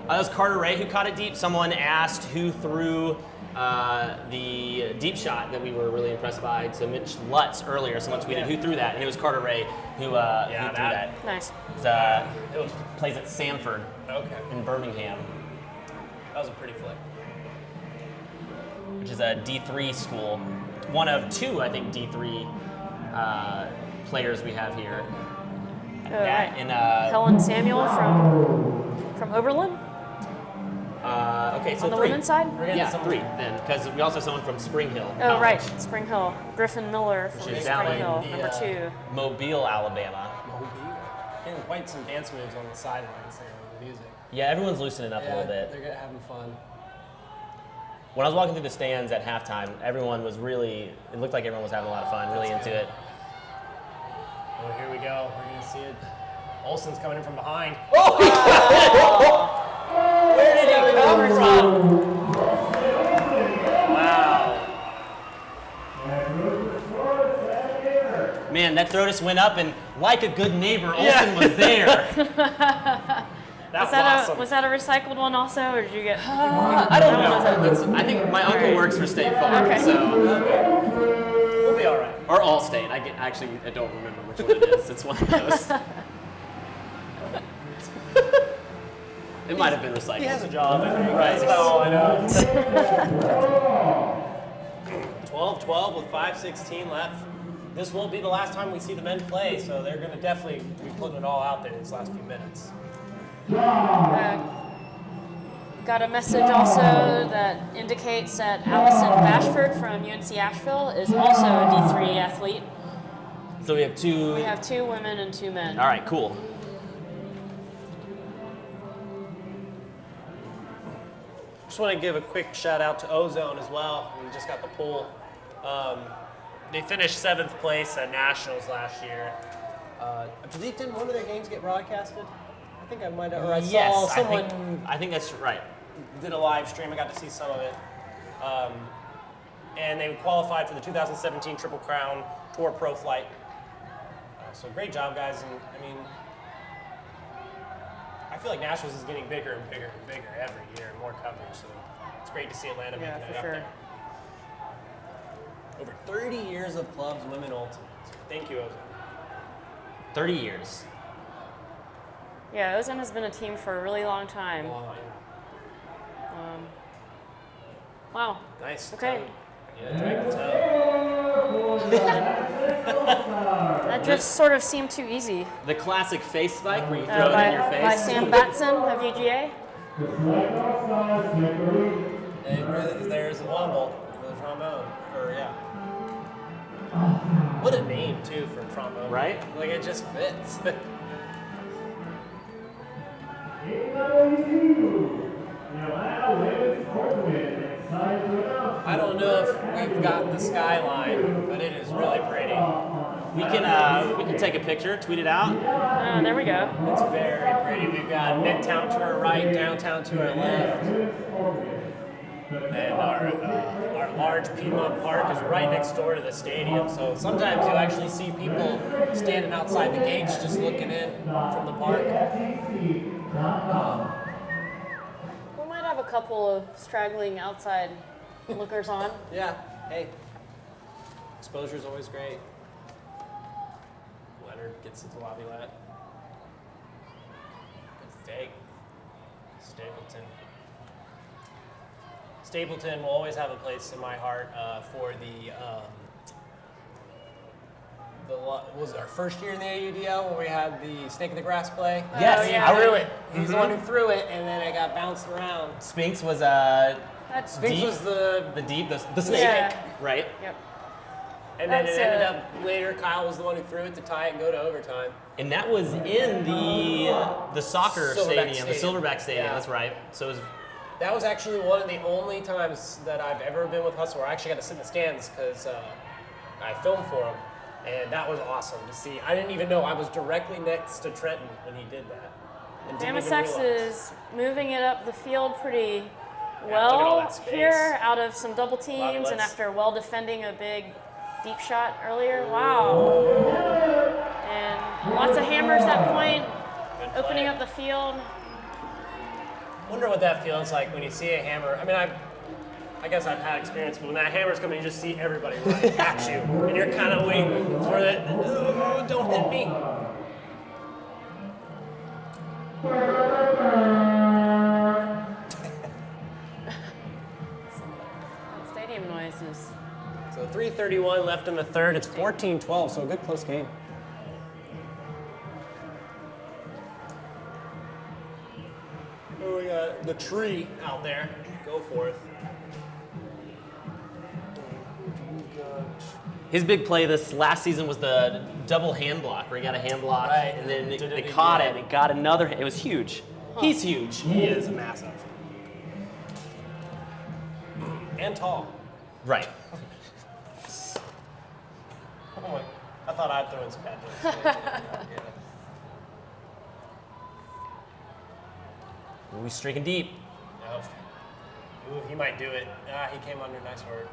That was Carter Ray who caught it deep. Someone asked who threw the deep shot that we were really impressed by to Mitch Lutz earlier. Someone tweeted who threw that, and it was Carter Ray who threw that. Nice. It was plays at Samford Okay. in Birmingham, That was a pretty flick. which is a D3 school. One of two, I think, D3 players we have here. Right. In Helen Samuel from Oberlin okay, so on the three. women's side. We're getting Yeah, some three then, because we also have someone from Spring Hill. Oh, College, right. Spring Hill. Griffin Miller from Which is Spring down in Hill, the, number 2. Mobile, Alabama. Getting quite some dance moves on the sidelines there with the music. Yeah, everyone's loosening up a little bit. They're having fun. When I was walking through the stands at halftime, everyone was really, it looked like everyone was having a lot of fun, really into it. Oh, here we go. We're going to see it. Olsen's coming in from behind. Where did he come from? Wow. Man, that throw just went up, and like a good neighbor, Olsen was there. Was that a recycled one also, or did you get? I don't know. I think my uncle works for State Farm, Okay. so We'll be all right. or Allstate. I don't remember which one it is. It's one of those. It might have been recycled. He has a job, I think. Right. That's about all I know. 12-12 with 5:16 left. This won't be the last time we see the men play, so they're going to definitely be putting it all out there these last few minutes. Got a message also that indicates that Allison Bashford from UNC Asheville is also a D3 athlete. So we have two. We have 2 women and 2 men. All right, cool. Just want to give a quick shout out to Ozone as well. We just got the poll. They finished 7th place at Nationals last year. I believe didn't one of their games get broadcasted? I think I might have. Or I saw someone I think that's right. did a live stream. I got to see some of it. And they qualified for the 2017 Triple Crown Tour Pro Flight. So great job, guys. And I mean, I feel like Nationals is getting bigger and bigger and bigger every year, and more coverage. So it's great to see Atlanta making it for up sure. there. Over 30 years of clubs, women ultimates. Thank you, Ozone. 30 years. Yeah, Ozone has been a team for a really long time. Wow. Nice. Okay. Yeah, drag the toe. That just sort of seemed too easy. The classic face spike where you throw it in your face. By Sam Batson of UGA. There's a womble for the trombone. Or, yeah. What a name, too, for a trombone. Right? Like, it just fits. I don't know if we've got the skyline, but it is really pretty. We can take a picture, tweet it out. Oh, there we go. It's very pretty. We've got Midtown to our right, downtown to our left. And our large Piedmont Park is right next door to the stadium. So sometimes you'll actually see people standing outside the gates just looking in from the park. We might have a couple of straggling outside lookers on. Yeah, hey. Exposure's always great. Leonard gets into lobby lat. Good steak. Stapleton will always have a place in my heart for the was it our first year in the AUDL when we had the snake in the grass play? Yes, Oh, yeah. I Threw re- it. He's the one who threw it, and then it got bounced around. Spinks was That's Spinks Deep? was the the snake, Yeah. right? Yep. and then That's it ended up later. Kyle was the one who threw it to tie it and go to overtime. And that was in the soccer Silverback stadium, the Stadium. Silverback Stadium. Yeah. That's right. So it was That was actually one of the only times that I've ever been with Hustle where I actually got to sit in the stands because I filmed for him, and that was awesome to see. I didn't even know I was directly next to Trenton when he did that. And didn't Bama even Sex realize. is moving it up the field pretty look at all well that space. here out of some double teams and outlets. after well defending a big deep shot earlier. Wow. And lots of hammers that point, Good opening play. up the field. Wonder what that feels like when you see a hammer. I mean, I guess I've had experience, but when that hammer's coming, you just see everybody running at you, and you're kind of waiting for it. Oh, don't hit me. That stadium noises. So 3:31 left in the third. It's 14-12, so a good close game. Oh, we got the tree out there. Go for it. his big play this last season was the double hand block, where he got a hand block, Right. and then Did they it caught again. it and got another. It was huge. He's huge. He is massive. And tall. Right. Oh my, I thought I'd throw in some bad jokes. Yeah. We're streaking deep. Yep. Ooh, he might do it. Ah, he came under. Nice work.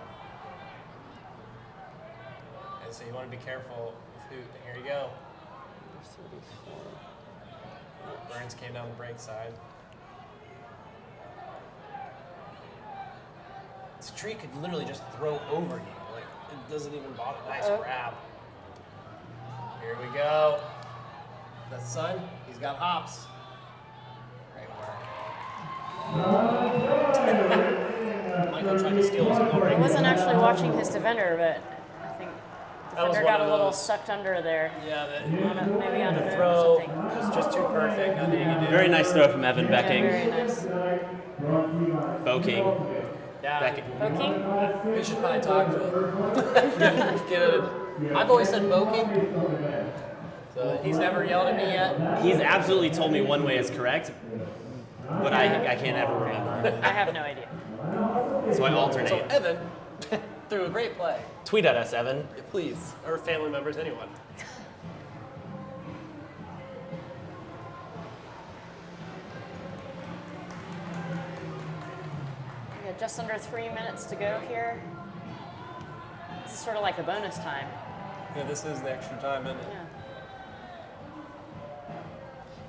And so you want to be careful with who. Here you go. Burns came down the break side. This tree could literally just throw over you. Like, it doesn't even bother. Nice grab. Here we go. The sun, he's got hops. Great work. Michael tried to steal his glory. I wasn't actually watching his defender, but I think That was defender one got a of little those- sucked under there. Yeah, Maybe on the a throw or something. was just too perfect. Nothing you can do. Very nice throw from Evan Yeah, Becking. very nice. Bo King. Yeah, Becking. Poking? we should probably talk to him. Get it. I've always said Boking. So he's never yelled at me yet. He's absolutely told me one way is correct, but I can't ever remember. I have no idea. So I So alternate. Evan threw a great play. Tweet at us, Evan. Please. Or family members, anyone. We got just under 3 minutes to go here. This is sort of like a bonus time. Yeah, this is the extra time, isn't it? Yeah.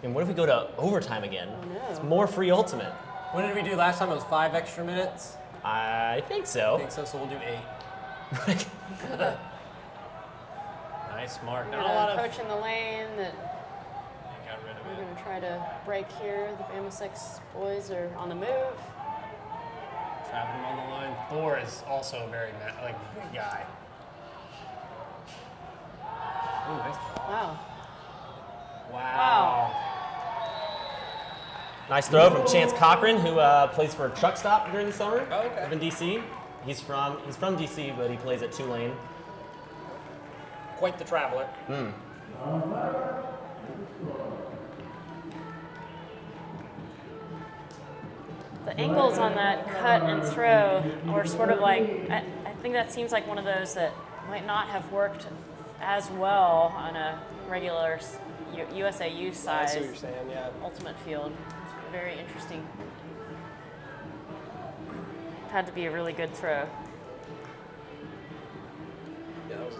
And what if we go to overtime again? no. It's more free ultimate. What did we do last time? It was 5 extra minutes? I think I so. think so, so we'll do 8. Nice mark. We're Not a lot gonna of... approach in the lane that Got rid of we're it. gonna try to break here. The Bama 6 boys are on the move. Trapping him on the line. Thor is also a very big guy. Ooh, nice ball. Wow. Wow. Nice throw from Chance Cochran, who plays for Truck Stop during the summer. Oh, okay. Up in DC. He's from DC, but he plays at Tulane. Quite the traveler. The angles on that cut and throw were sort of like, I think that seems like one of those that might not have worked as well on a regular USAU I size see what you're saying, yeah. ultimate field. It's very interesting. Had to be a really good throw. Yeah, that was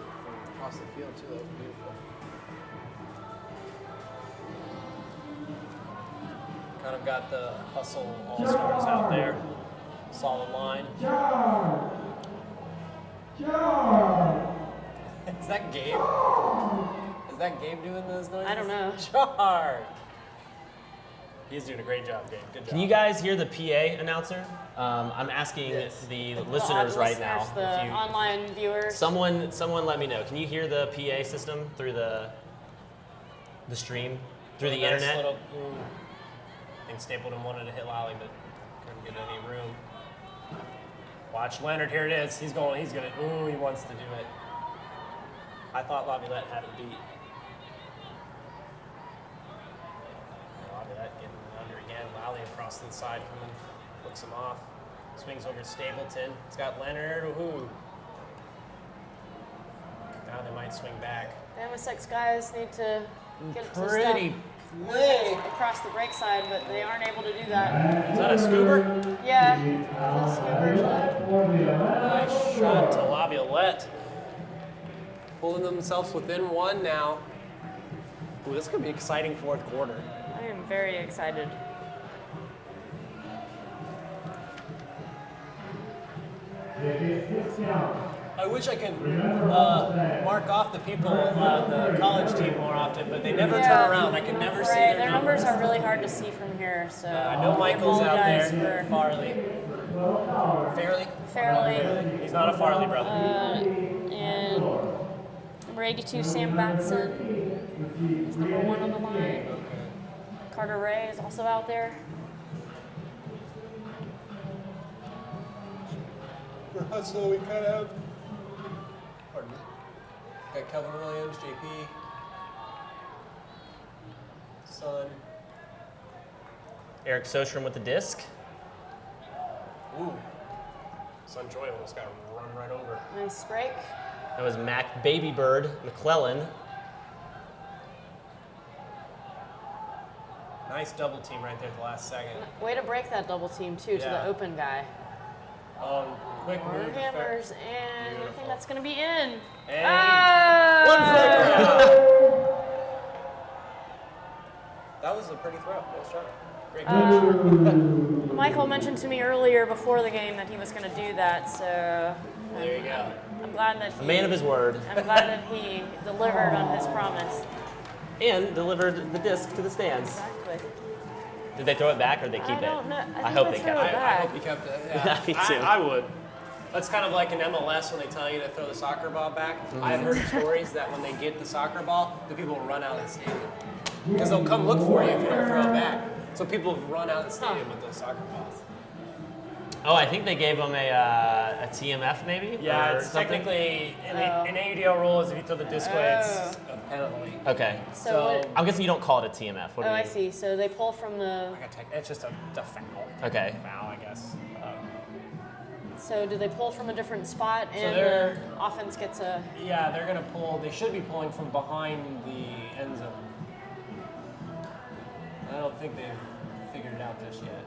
across the field, too. That was beautiful. Kind of got the hustle all-stars out there. Solid line. Is that Gabe? Is that Gabe doing those noises? I don't know. Charge! He's doing a great job, Dave. Good job. Can you guys hear the PA announcer? I'm asking the listeners right now. The if you- online viewers. Someone let me know. Can you hear the PA system through the stream, through the Nice internet? little- I think Stapleton wanted to hit Lally, but couldn't get any room. Watch Leonard. Here it is. He's going. He's gonna. Ooh, he wants to do it. I thought Laviolette had it beat. Laviolette getting it under again. Lally across to the side coming, looks him off. Swings over to Stapleton. It's got Leonard. Ooh. Now they might swing back. Bama 6 guys need to get to Pretty step play. across the break side, but they aren't able to do that. Is that a scuba? Yeah. That's Nice shot to Laviolette. Pulling themselves within one now. Ooh, this could be an exciting fourth quarter. I am very excited. I wish I could mark off the people on the college team more often, but they never turn around. I can never see Right, their numbers are really hard to see from here, so I know Michael's out apologize there. Farley. Fairley? Fairly. He's not a Farley brother. And number 82, Sam Batson, is number 1 on the line. Carter Ray is also out there. For Hustle, we kind of have. Pardon me. Got Kelvin Williams, JP, Son. Eric Sostrom with the disc. Ooh. Son Joy almost got run right over. Nice break. That was Mac Babybird McClellan. Nice double team right there at the last second. Way to break that double team, too, to Yeah. the open guy. Quick More move. hammers, and I Beautiful. think that's going to be in. And Ah! that was a pretty throw. Nice shot. Great catch. Michael mentioned to me earlier before the game that he was going to do that, so There you go. I'm glad that A man of his word. I'm glad that he delivered on his promise. And delivered the disc to the stands. Exactly. Did they throw it back or did they keep I don't know. I hope they threw kept it it. I back. hope he kept it. Yeah, me too. I would. That's kind of like in MLS when they tell you to throw the soccer ball back. I've heard stories that when they get the soccer ball, the people will run out of the stadium. Because they'll come look for you if you don't throw it back. So people run out of the stadium with those soccer balls. Oh, I think they gave him a TMF maybe? Yeah, or it's something? technically, an AUDL rule is if you throw the disc away, it's a penalty. Okay. So, what, I'm guessing you don't call it a TMF. What do oh, you? I see. So they pull from the. It's just a foul. Okay. Foul, I guess. So do they pull from a different spot and they're- the offense gets a. Yeah, they're going to pull. They should be pulling from behind the end zone. I don't think they've figured it out just yet.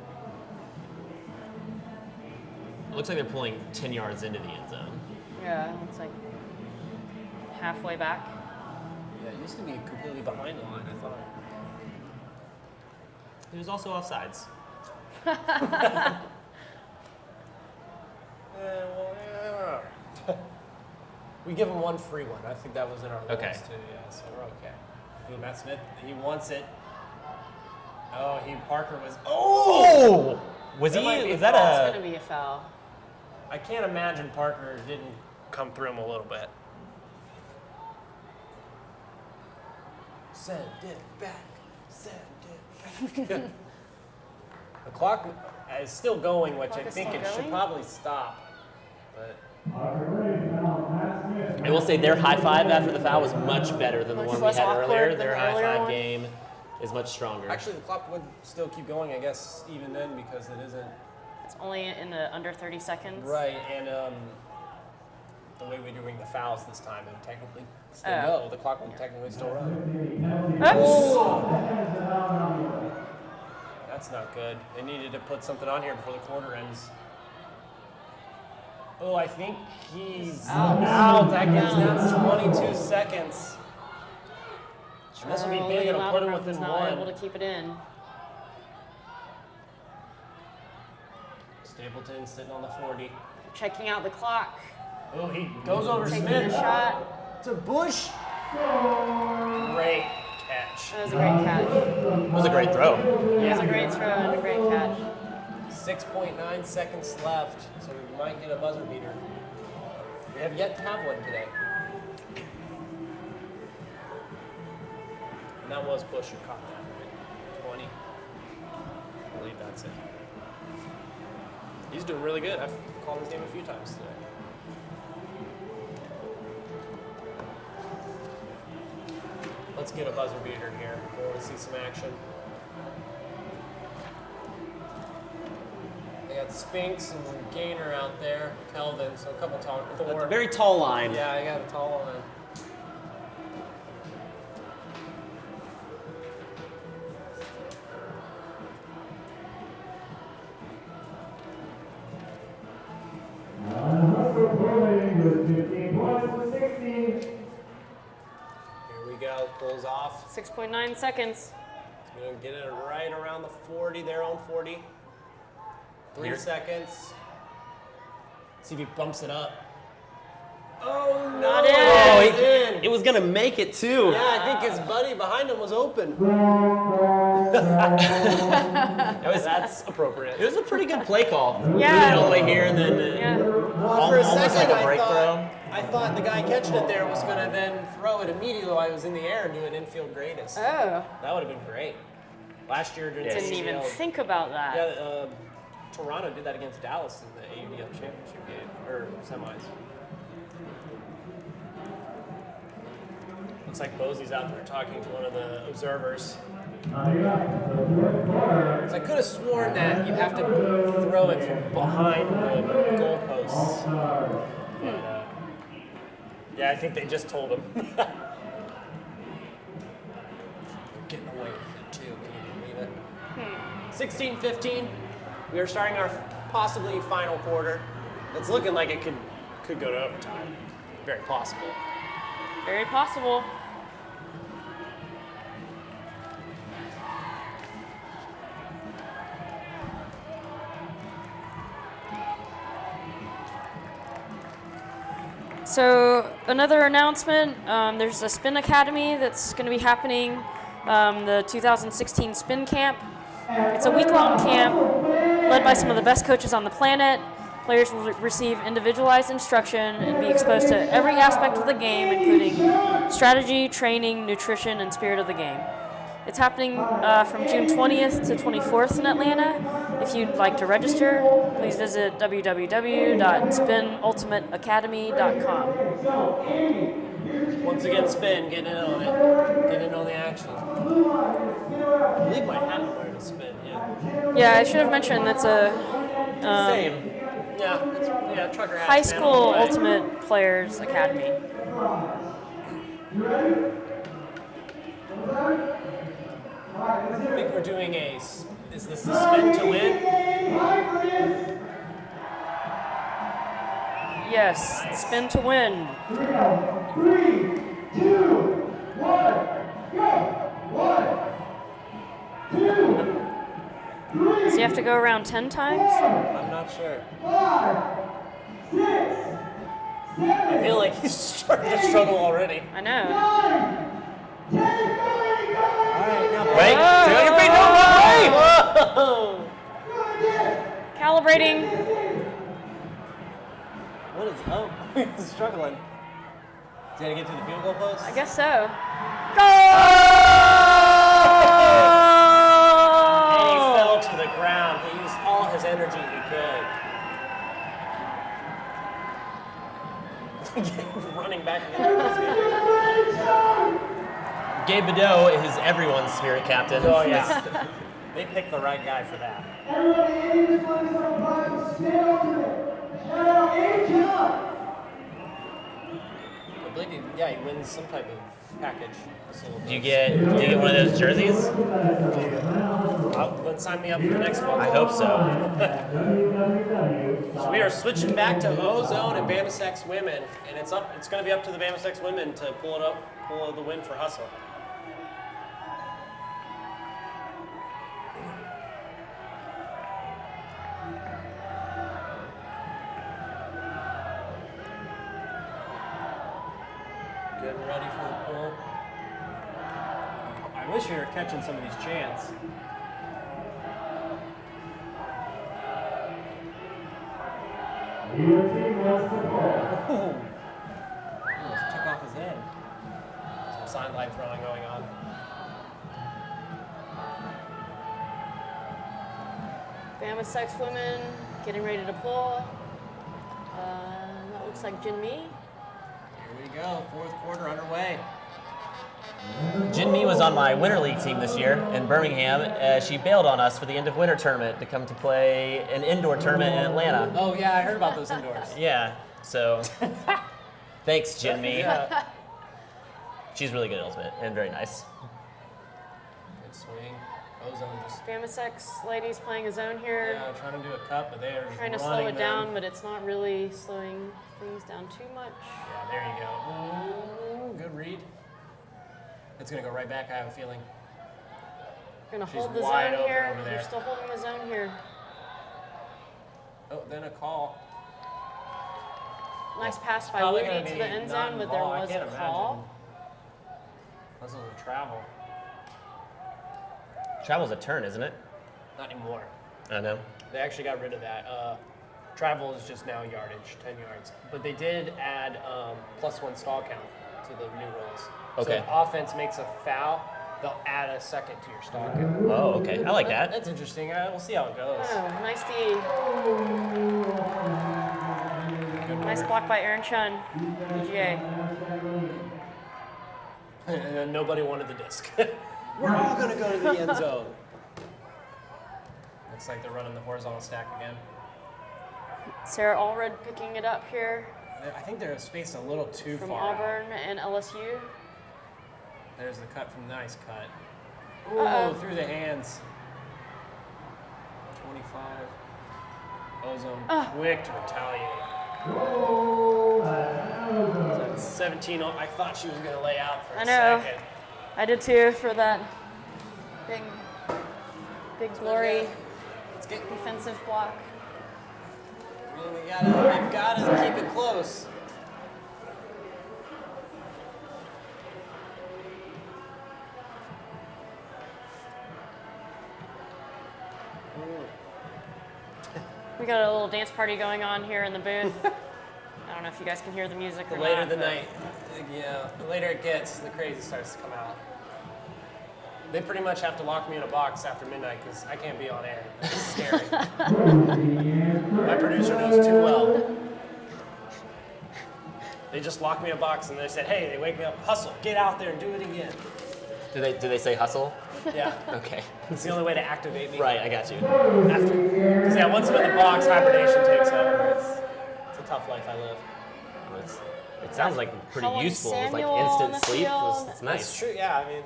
It looks like they're pulling 10 yards into the end zone. Yeah, it's like halfway back. Yeah, it used to be completely behind the line, I thought. He was also offsides. We give him one free one. I think that was in our Okay. rules too. Yeah, so we're okay. Ooh, Matt Smith, he wants it. Oh, Parker was. Oh! Was That might he? be Was that It's a? going to be a foul. I can't imagine Parker didn't come through him a little bit. Send it back. Send it back. The clock is still going, which I Clock is think still it should going? probably stop. But I will say their high five after the foul was much better than the Much one we less had awkward earlier. than Their the high earlier five one. game is much stronger. actually, the clock would still keep going, I guess, even then, because it isn't. It's only in the under 30 seconds. Right, and the way we're doing the fouls this time, it would technically still Oh. go. The clock would technically still run. Oops. That's not good. They needed to put something on here before the quarter ends. Oh, I think he's out. That gives them 22 seconds. And this will be big. It'll put him Loudenbrook was within not able one. to keep it in. Stapleton sitting on the 40. Checking out the clock. Oh, he goes over Taking Smith. a shot. To Bush. Great catch. catch. That was a great catch. It was a great throw. It was a great throw and a great catch. 6.9 seconds left, so we might get a buzzer beater. We have yet to have one today. And that was Bush who caught that, right? 20. I believe that's it. He's doing really good. I've called his name a few times today. Let's get a buzzer beater here. We want to see some action. They got Spinks and Gainer out there, Kelvin, so a couple tall. That's a very tall line. Yeah, I got a tall line. Here we go, pulls off. 6.9 seconds. He's gonna get it right around the 40, their own 40. 3 Here. seconds. See if he bumps it up. Oh, no. Not in. Oh, It's in. it was gonna make it too. Yeah, I think his buddy behind him was open. That's appropriate. It was a pretty good play call. Yeah. Moving it all the way here and then Yeah. Well, for a almost second, like a break I thought the guy catching it there was going to then throw it immediately while I was in the air and do an infield greatest. Oh. That would have been great. Last year during Didn't even AUDL, think about that. Yeah, Toronto did that against Dallas in the AUDL championship game, or semis. Looks like Bosey's out there talking to one of the observers. So I could have sworn that you have to throw it from behind the goalposts. But, yeah, I think they just told him. Getting away with it too, can you believe it? 16-15. We are starting our possibly final quarter. It's looking like it could go to overtime. Very possible. Very possible. So another announcement, there's a Spin Academy that's going to be happening, the 2016 Spin Camp. It's a week-long camp led by some of the best coaches on the planet. Players will receive individualized instruction and be exposed to every aspect of the game, including strategy, training, nutrition, and spirit of the game. It's happening from June 20th to 24th in Atlanta. If you'd like to register, please visit www.spinultimateacademy.com. Once again, Spin, getting in on it. Getting in on the action. I believe my hat I'm wearing is Spin, yeah. Yeah, I should have mentioned that's a Same. Yeah, trucker hat. high Spin school all the way. ultimate players academy. I think we're doing is this the Spin to win? Yes, spin to win. 3, 2, 1, go! 1, 2, 3, Does he have to go around 10 times? I'm not sure. 5, 6, 7, I feel like he's starting to struggle already. I know. 9, 10, go! Alright, now Wait, stay on your feet, don't run away! Whoa! Calibrating. What is up? He's struggling. Is he gonna get to the field goal post? I guess so. And he fell to the ground. He used all his energy he could. Running back against the Gabe Bedeau is everyone's spirit captain. Oh yeah. They picked the right guy for that. Everybody in this one is on time. Spin ultimate. Shout out Angel. I believe he wins some type of package. Do you get one of those jerseys? Then sign me up for the next one. I hope so. So we are switching back to Ozone and Bama Sex women, and it's going to be up to the Bama Sex women to pull the win for Hustle. Getting ready for the pull. I I wish we were catching some of these chants. Your team wants the ball. Almost took off his head. Some sideline throwing going on. Bama sex women getting ready to pull. That looks like Jin Mi. Here we go, fourth quarter underway. Jin Mi was on my Winter League team this year in Birmingham. She bailed on us for the end of winter tournament to come to play an indoor tournament in Atlanta. Oh yeah, I heard about those indoors. Yeah, so thanks, Jin Mi. Yeah. She's really good at Ultimate and very nice. Good swing. Ozone just Bama sex ladies playing a zone here. trying to do a cut, but they're just Trying to running slow it down, them. but it's not really slowing things down too much. Yeah, there you go. Ooh, good read. It's gonna go right back, I have a feeling. We're gonna She's hold the wide zone open here. over there. You're still holding the zone here. Oh, then a call. Nice pass by Probably Woody gonna to be the end zone, but there non-ball. I was can't a call. imagine. This is a travel. Travel's a turn, isn't it? Not anymore. I know. They actually got rid of that. Travel is just now yardage, 10 yards. But they did add +1 stall count to the new rules. So Okay. if offense makes a foul, they'll add a second to your stall count. Oh, okay. I like that. That's interesting. We'll see how it goes. Oh, nice D. Nice block by Aaron Chun. PGA. And then nobody wanted the disc. We're all going to go to the end zone. Looks like they're running the horizontal stack again. Sarah Allred picking it up here I think they're spaced a little too from far out. Auburn and LSU. There's the cut from nice cut. Ooh, Uh-oh. through the hands. 25. Ozone quick to retaliate. That's 17. I thought she was going to lay out for I a know. second. I did too for that big glory Let's get. defensive block. They've got to keep it close. We got a little dance party going on here in the booth. I don't know if you guys can hear the music The or later not, the but night, yeah, the later it gets, the crazy starts to come out. They pretty much have to lock me in a box after midnight because I can't be on air. It's scary. My producer knows too well. They just locked me in a box and they said, hey, they wake me up, hustle, get out there and do it again. Do they say hustle? Yeah, Okay. it's the only way to activate me. Right, I got you. Because yeah, once I'm in the box, hibernation takes over. It's a tough life I live. It sounds like pretty Helen useful. It's like Samuel on instant the sleep. field. It's That's nice. true, yeah, I mean,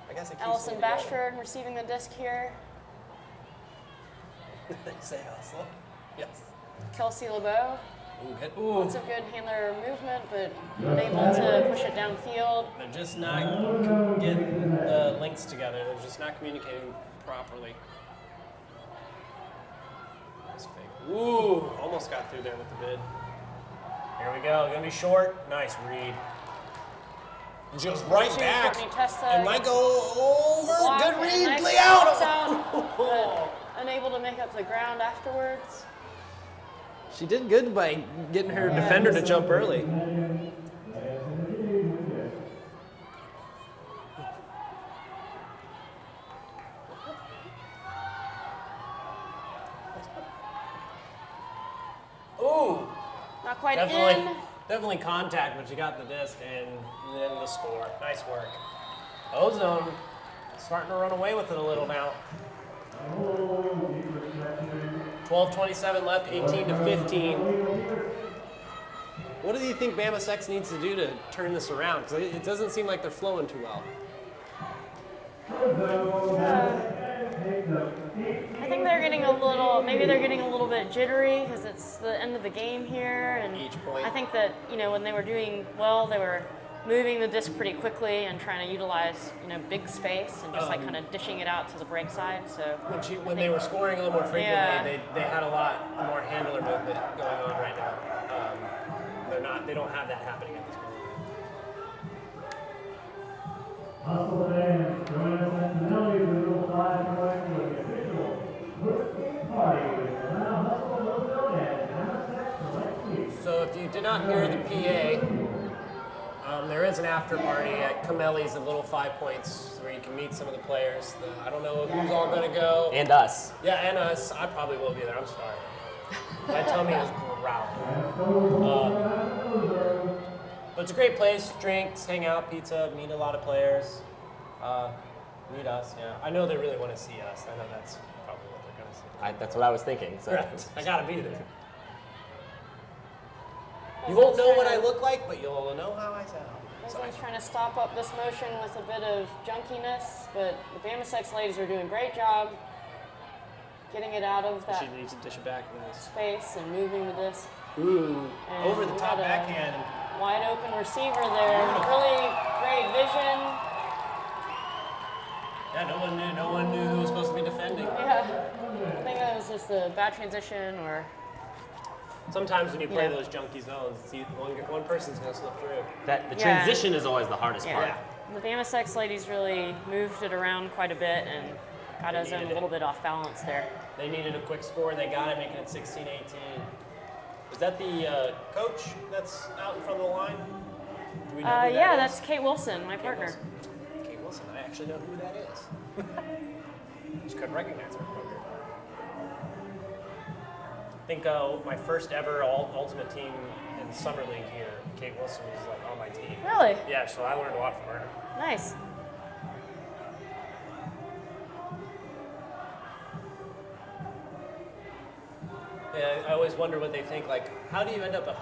I guess it keeps Allison me together. Bashford receiving the disc here. They say hustle. Yes. Kelsey LeBeau. Ooh, good. Ooh. Lots of good handler movement, but unable to push it downfield. They're just not getting the links together. They're just not communicating properly. Nice fake. Ooh, almost got through there with the bid. Here we go. Gonna be short. Nice read. And she goes right Two, back. Courtney Testa And might go over. block Good and read. nice Lay box out. but unable to make up the ground afterwards. She did good by getting her defender to jump early. Ooh, Not quite definitely, in. definitely contact, but she got the disc and then the score. Nice work. Ozone starting to run away with it a little now. 12:27 left, 18 to 15. What do you think Bama Sex needs to do to turn this around? Because it doesn't seem like they're flowing too well. I think they're getting a little, maybe they're getting a little bit jittery because it's the end of the game here. And Each point. I think that, when they were doing well, they were moving the disc pretty quickly and trying to utilize, big space and just kind of dishing it out to the break side. So When they were scoring a little more frequently, Yeah. they had a lot more handler movement going on right now. They don't have that happening at this point. Hustle fans, join us did not hear the PA. There is an after party at Camelli's at Little 5 Points where you can meet some of the players. I don't know who's all going to go. And us. Yeah, and us. I probably will be there. I'm sorry. My tummy is growling. But it's a great place. Drinks, hang out, pizza, meet a lot of players. Meet us, yeah. I know they really want to see us. I know that's probably what they're going to see. That's what I was thinking. So. Right. I got to be there. You won't know what I look like, but you'll know how I sound. Ozone's trying to stop up this motion with a bit of junkiness, but the Bama Sex ladies are doing a great job getting it out of that She needs to dish it back. Nice. space and moving the disc. Ooh, And over the we top got a backhand. Wide open receiver there. Really great vision. Yeah, no one knew who was supposed to be defending. Yeah. I think that was just a bad transition or. Sometimes when you play Yeah. those junky zones, it's one person's going to slip through. The Yeah. transition is always the hardest part. Yeah. The Bama Sex ladies really moved it around quite a bit and got They Ozone needed a little bit off balance there. They needed a quick score, and they got it, making it 16-18. Is that the coach that's out in front of the line? Do we know who Yeah, that that's is? Kate Wilson, my partner. Wilson. Kate Wilson, I actually know who that is. Just couldn't recognize her. I think my first ever Ultimate Team in Summer League here, Kate Wilson was like on my team. Really? Yeah, so I learned a lot from her. Nice. Yeah, I always wonder what they think. Like, how do you end up a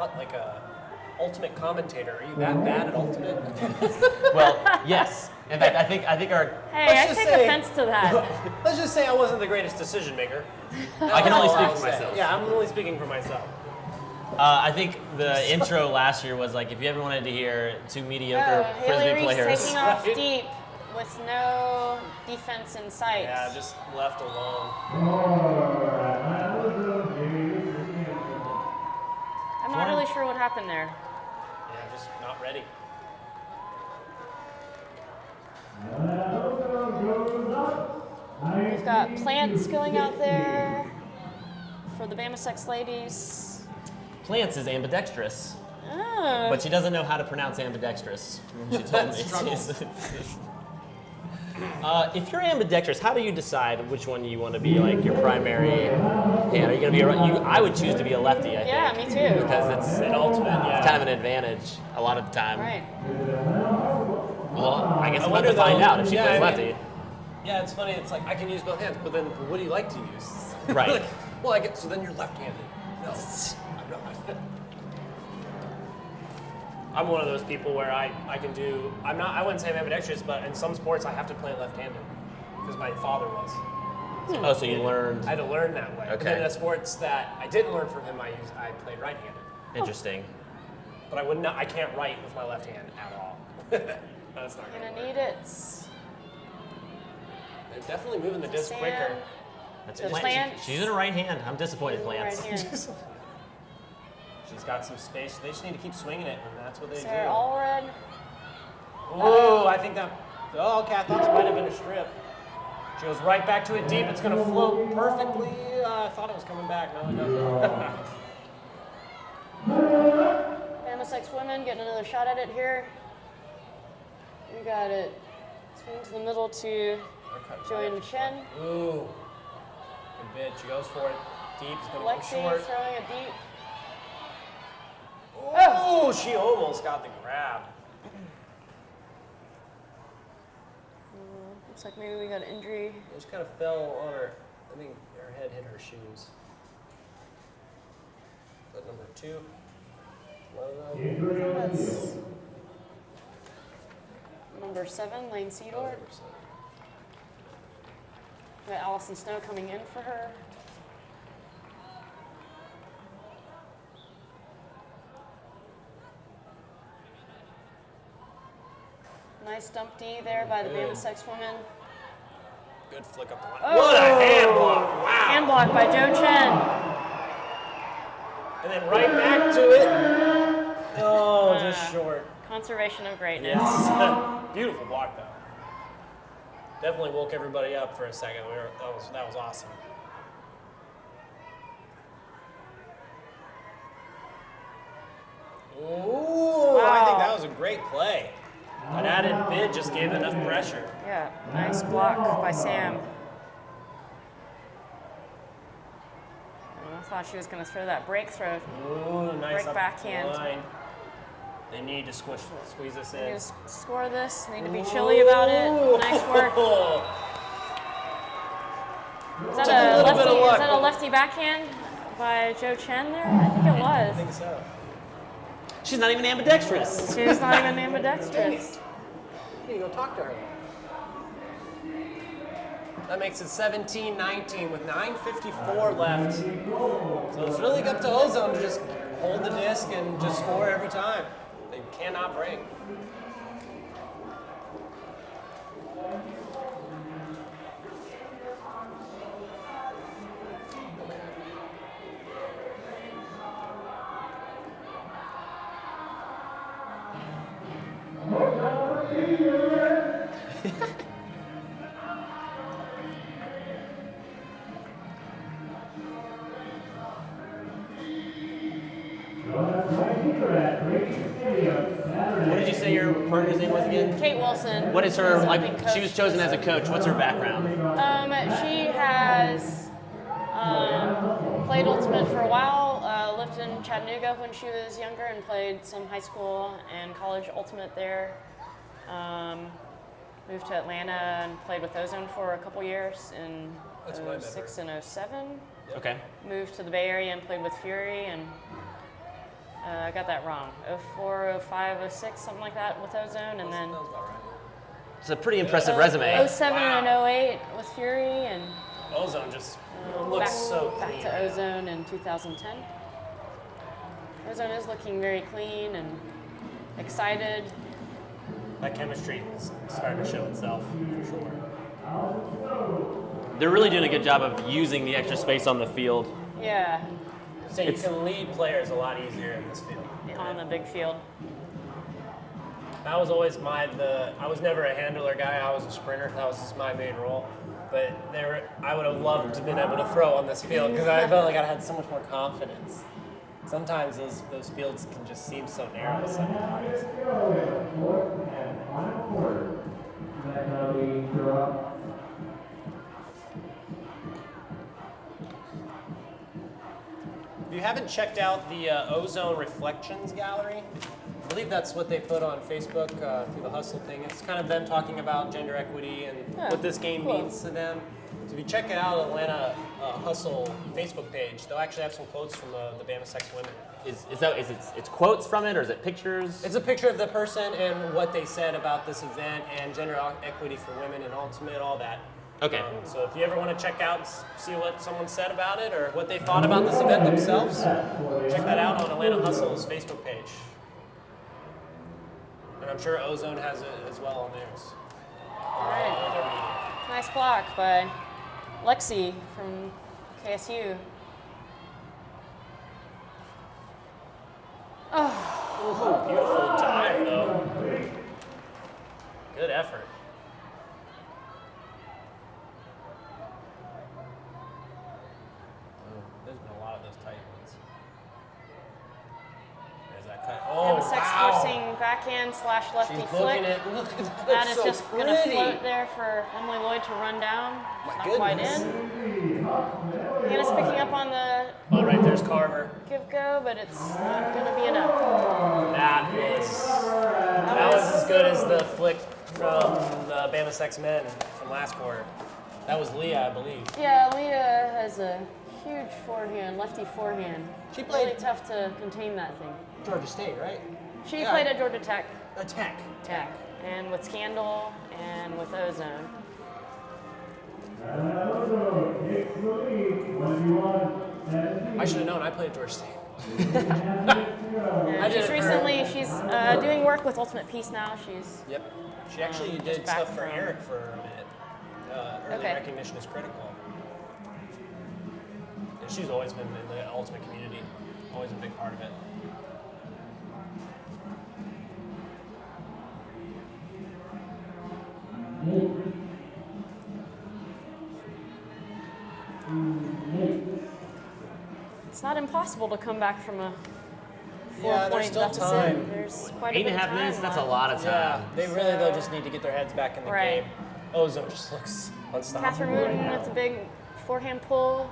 ultimate commentator? Are you that bad at ultimate? Well, yes. In fact, I think our. Hey, Let's I just take say- offense to that. Let's just say I wasn't the greatest decision maker. I can only That's all speak I'll for say. myself. Yeah, I'm only speaking for myself. I think the intro last year was like, if you ever wanted to hear two mediocre Haley frisbee Reese players. taking off Right. deep with no defense in sight. Yeah, just left alone. I'm not really sure what happened there. Yeah, just not ready. We've got Plants going out there for the Bama Sex ladies. Plants is ambidextrous, Oh. but she doesn't know how to pronounce ambidextrous. She told me. Struggles. If you're ambidextrous, how do you decide which one you want to be like your primary hand? Are you going to be I would choose to be a lefty, I think. Yeah, me too. Because it's An ultimate, yeah. kind of an advantage a lot of the time. Right. Well, I guess I we'll have to wonder, find though- out if she yeah, plays I mean- lefty. Yeah, it's funny. It's like I can use both hands, but then what do you like to use? Right. Like, well, I get so then you're left-handed. No, I'm not. I'm one of those people where I can do. I wouldn't say I'm ambidextrous, but in some sports I have to play left-handed because my father was. Oh, so you learned. I had to learn that way. But then Okay. the sports that I didn't learn from him, I played right-handed. Interesting. But I can't write with my left hand at all. That's not Gonna gonna work. need it. They're definitely moving the disc Sam. quicker. That's The Plant. Plants. She's in her right hand. I'm disappointed, Right Plants. hand. She's got some space. They just need to keep swinging it, and that's what they Sarah do. Allred. Oh, I think that. Oh, okay, I thought it might have been a strip. She goes right back to it deep. It's going to float perfectly. I thought it was coming back. No, it doesn't. Bama Sex women getting another shot at it here. We got it. Swing to the middle to Joanne Chen. Ooh. Good bid. She goes for it. Deep. It's going to come Lexi short. throwing it deep. Oh, she almost got the grab. Looks like maybe we got an injury. It just kind of fell on her. I think her head hit her shoes. Is that number 2? Logo? That's number 7, Lane Seedorf. We got Allison Snow coming in for her. Nice dump D there by the Good. Bama Sex woman. Good flick up the line. Oh. What a hand block! Wow! Hand block by Jo Chen. And then right back to it. Oh, just short. Conservation of greatness. Yes. Beautiful block, though. Definitely woke everybody up for a second. That was awesome. one-sided bid just gave enough pressure. Yeah, nice block by Sam. I thought she was going to throw that break throw. Ooh, nice Break up backhand. line. They need to squeeze this in. Need to score this. Need to be chilly about it. Nice work. Is that a little bit of lefty? luck. Is that a lefty backhand by Joe Chen there? I think it was. I think so. She's not even ambidextrous. She's not even ambidextrous. You need to go talk to her. That makes it 17-19 with 9:54 left. So it's really up to Ozone to just hold the disc and just score every time. They cannot break. What did you say your partner's name was again? Kate Wilson. What is her, She's like, helping coach. she was chosen as a coach. What's her background? She has played Ultimate for a while, lived in Chattanooga when she was younger and played some high school and college Ultimate there. Moved to Atlanta and played with Ozone for a couple years in That's what I 06 and 07. Okay. Moved to the Bay Area and played with Fury and I got that wrong. 04, 05, 06, something like that with Ozone, and then Sounds about right. It's a pretty impressive resume. 07 and 08 with Fury, and Ozone just looks so clean. back to Ozone in 2010. Ozone is looking very clean and excited. That chemistry is starting to show itself for sure. They're really doing a good job of using the extra space on the field. Yeah, So you can lead players a lot easier in this field. on the big field. That was always I was never a handler guy. I was a sprinter. That was just my main role. But I would have loved to have been able to throw on this field because I felt like I had so much more confidence. Sometimes those fields can just seem so narrow sometimes. If you haven't checked out the Ozone Reflections Gallery, I believe that's what they put on Facebook through the Hustle thing. It's kind of them talking about gender equity and Yeah, what this game cool. means to them. So if you check it out, Atlanta Hustle Facebook page, they'll actually have some quotes from the Bama Sex women. It's quotes from it, or is it pictures? It's a picture of the person and what they said about this event and gender equity for women and Ultimate, all that. Okay. So if you ever want to check out, see what someone said about it or what they thought about this event themselves, check that out on Atlanta Hustle's Facebook page. And I'm sure Ozone has it as well on theirs. All right, nice block by Lexi from KSU. Ooh, beautiful dive though. Good effort. There's been a lot of those tight ones. There's that cut. Oh, Bama Sex wow. forcing backhand slash lefty She's flick. booking it. Look at that. That It's is so just going to pretty. float there for Emily Lloyd to run down. It's not quite goodness. in. Hannah's picking up on the Oh, right there's Carver. give go, but it's not going to be enough. That was as good as the flick from the Bama Sex men from last quarter. That was Leah, I believe. Yeah, Leah has a huge forehand, lefty forehand. She played- really tough to contain that thing. Georgia State, right? She Yeah. played at Georgia Tech, Attack. and with Scandal and with Ozone. I should have known. I played Georgia State. And did she's it for- she's doing work with Ultimate Peace now. She's Yep. She actually just did back stuff for from- Eric for a minute. Early Okay. recognition is critical. And she's always been in the Ultimate community. Always a big part of it. it's not impossible to come back from a Yeah, there's four-point still deficit. time. There's quite a 8.5 bit of time minutes, that's a left. lot of Yeah, time. they really though just need to get their heads back in the Right. game. Ozone just looks unstoppable. Catherine right Wooten now. with the big forehand pull.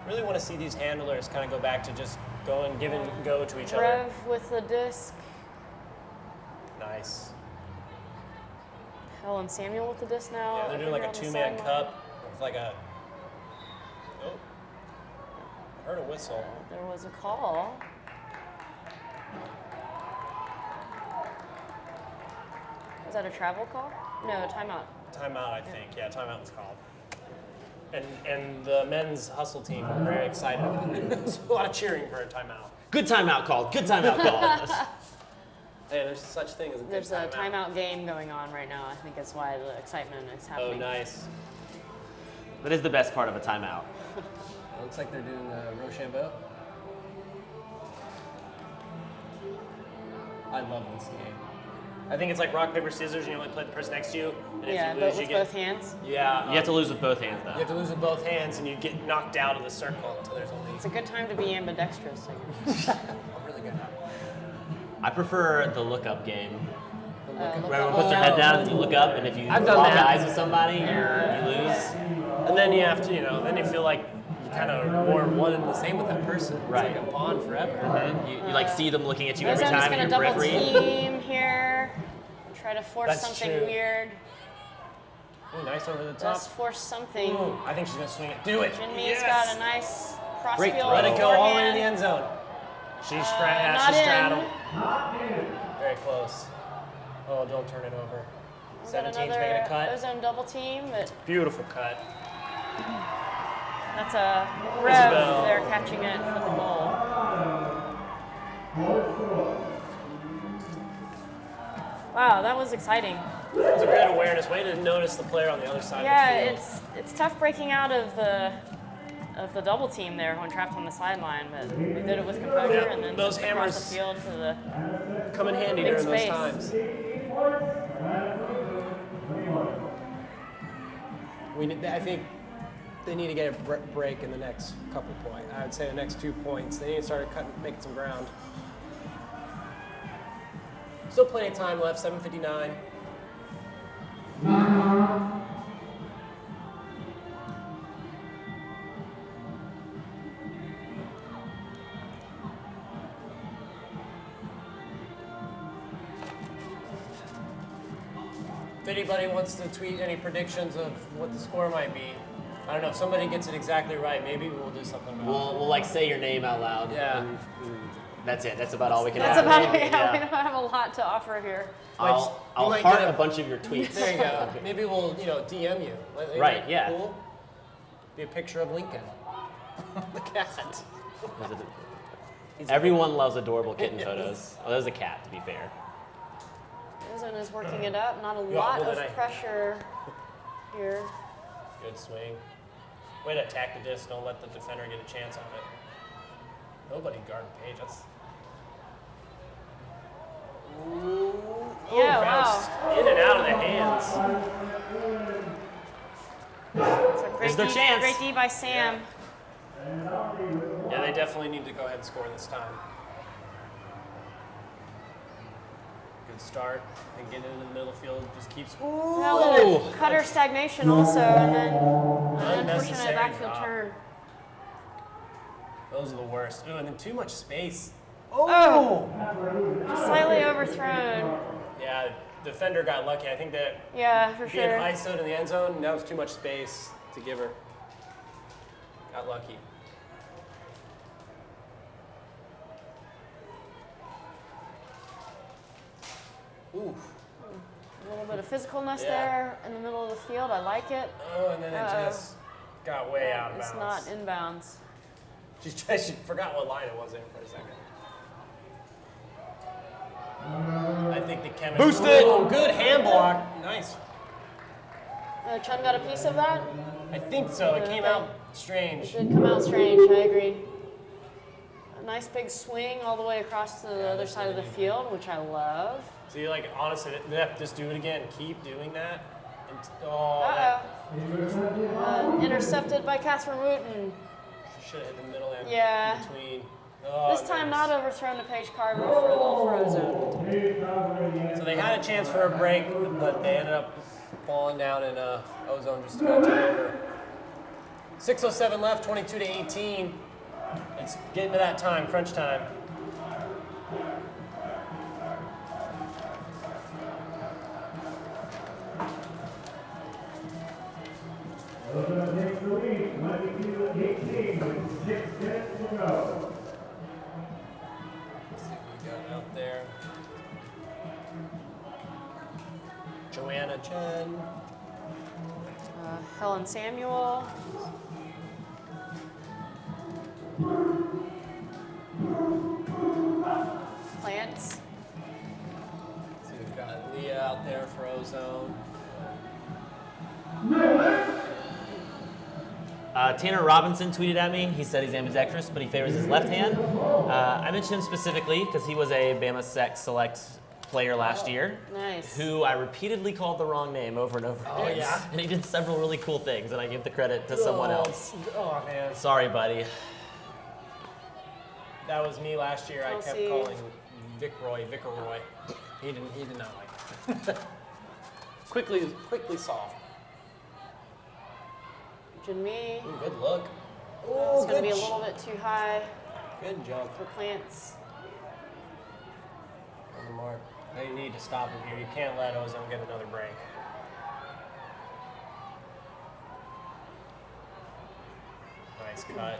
Really want to see these handlers kind of go back to just go and give and go to each other. Rev with the disc. Nice. Helen Samuel with the disc now. Yeah, they're doing like here a on the two-man sideline. cup with like a. Oh, I heard a whistle. There was a call. Was that a travel call? No, timeout. Timeout, I think. Yeah, timeout was called. And the men's hustle team were very excited. There's a lot of cheering for a timeout. Good timeout called. Good timeout called. Hey, there's such thing as a good There's a timeout game going on right now. I think that's why the excitement is Oh, happening. nice. That is the best part of a timeout. It looks like they're doing Rochambeau. I love this game. I think it's like rock, paper, scissors, and you only play the person next to you. And Yeah, if you but lose, you with get. both hands. Yeah. You have to lose with both hands, You though. have to lose with both hands, and you get knocked out of the circle until there's only. It's a good time to be ambidextrous. I guess. I'm really good at it. I prefer the look-up game. Look Where everyone up. puts their head down and you look up, and if you I've done lock that. eyes with somebody, you lose. And then you have to, then you feel like you kind of more one and the same with that person. Right. It's like a bond forever. You like see them looking at you every Ozone's time in gonna your double periphery. team here. Try to force That's something true. weird. Ooh, nice over the top. Just force something. Ooh, I think she's gonna swing it. Do it. Jinmi's got a nice cross Great field. throw. Let it go all the way to the forehand. end zone. She's not she's in. straddled. Very close. Oh, don't turn it over. We've got 17's another making a cut. Ozone double team, but Beautiful cut. that's a Rev. Isabel. They're catching it for the goal. Wow, that was exciting. It was a great awareness. Way to notice the player on the other side Yeah, of the field. it's tough breaking out of the double team there when trapped on the sideline, but we did it with composure Yeah, and then those just across the hammers- field to the. Come in handy Big during those space. times. I think they need to get a break in the next couple points. I would say the next 2 points. They need to start making some ground. Still plenty of time left, 7:59. If anybody wants to tweet any predictions of what the score might be, I don't know. If somebody gets it exactly right, maybe we'll do something about it. We'll like say your name out loud. Yeah. and that's it. That's about all we can That's have. about it. Yeah. Yeah, we don't have a lot to offer here. I'll You might heart get a bunch of your tweets. There you go. Maybe we'll, DM you. Isn't Right, that yeah. Cool? Be a picture of Lincoln. The cat. Everyone loves adorable kitten photos. Oh, there's a cat, to be fair. Ozone is working it up. Not a Yeah, lot well, of then I- pressure here. Good swing. Way to attack the disc. Don't let the defender get a chance on it. Nobody guarding Paige. That's. Ooh. Yeah, Bounced in and out of the hands. It's a great Is their D, chance. Great D by Sam. Yeah, they definitely need to go ahead and score this time. Good start. And get into the middle of the field. Just keeps. Now a little bit cutter stagnation also, and then an unfortunate Unnecessary backfield drop. turn. Those are the worst. Ooh, and then too much space. Oh! Just slightly overthrown. Yeah, defender got lucky. I think that Yeah, for being sure. ISO'd in the end zone, that was too much space to give her. Got lucky. Ooh. A little bit of physicalness Yeah. there in the middle of the field. I like it. Oh, and then it Uh-oh. just got way out of It's bounds. not inbounds. She forgot what line it was in for a second. I think the chemistry. Boost it! Oh, good hand block. Nice. Chun got a piece of that. I think so. It came out It strange. did come out strange. I agree. A nice big swing all the way across to the other side of the field, which I love. So you honestly, just do it again. Keep doing that. And, Uh-oh. Intercepted by Catherine Wooten. she should have hit the middle and Yeah. between. This time not overthrown to Paige Carver for a little for Ozone. So they had a chance for a break, but they ended up falling down, and Ozone just about took over. 6:07 left, 22-18. It's getting to that time, crunch time. Ozone takes the lead, 22-18 with 6 minutes to go. Let's see what we got out there. Joanna Chen. Helen Samuel. Plants. So we've got Leah out there for Ozone. Tanner Robinson tweeted at me. He said he's ambidextrous, but he favors his left hand. I mentioned him specifically because he was a Bama Sec Select player last year, Nice. who I repeatedly called the wrong name over and over again. yeah? And he did several really cool things, and I give the credit to someone else. Oh, man. Sorry, buddy. That was me last year. I kept Kelsey. calling Viceroy. He did not like it. quickly solved. Jinmi. Ooh, good look. It's Ooh, going to be a good little bit too high Good jump for Plants. on the mark. They need to stop him here. You can't let Ozone get another break. Nice cut.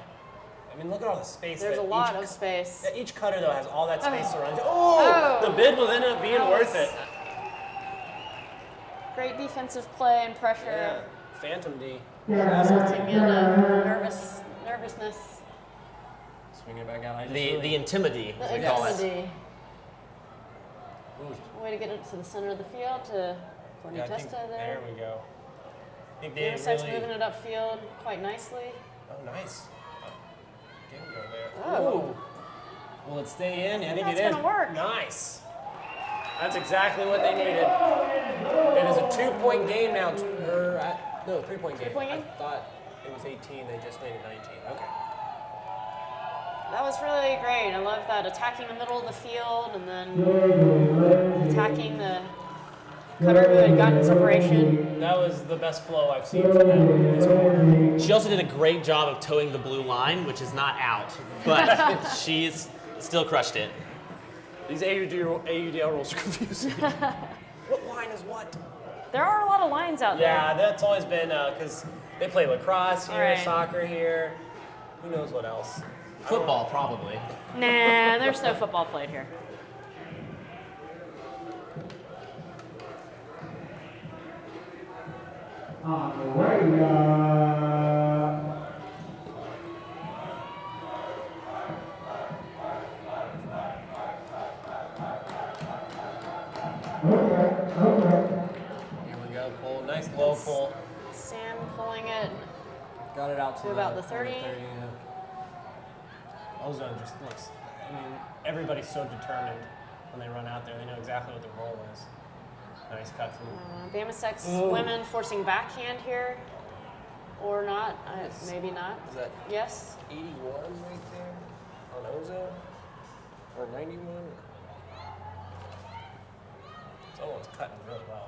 I mean, look at all the space. There's a that lot each of space. Yeah, each cutter, though, has all that space to run. Oh! The bid will end up being That worth was- it. Great defensive play and pressure, Yeah. Phantom D. resulting in nervousness. Swing it back out. I just The really- intimity, The as we call it. intensity. Ooh, Way to get it to the center of the field to for yeah, I think, Testa there there. we go. I think they Bama Sec's really. moving it upfield quite nicely. Oh, nice. Get him go there. Oh. Ooh. Will it stay in? I think That's it is. gonna work. Nice. That's exactly what they needed. It is a 2-point game now. No, 3-point game. 3-point game? I thought it was 18. They just made it 19. Okay. That was really great. I love that attacking the middle of the field and then attacking the cutter who had gotten separation. That was the best flow I've seen from them this quarter. She also did a great job of towing the blue line, which is not out, but she's still crushed it. These AUDL rules are confusing. What line is what? There are a lot of lines out Yeah, there. that's always been because they play lacrosse here, Right. soccer here. Who knows what else? Football, probably. Nah, there's no football played here. On the way, Here we go, pull. Nice low pull. Sam pulling it. Got it out to To about the 30. Yeah. Ozone just looks, I mean, everybody's so determined when they run out there. They know exactly what their role is. Nice cut from Bama Sec's women forcing backhand here. Or not. Maybe not. Is that Yes. 81 right there on Ozone? Or 91? Someone's cutting really well.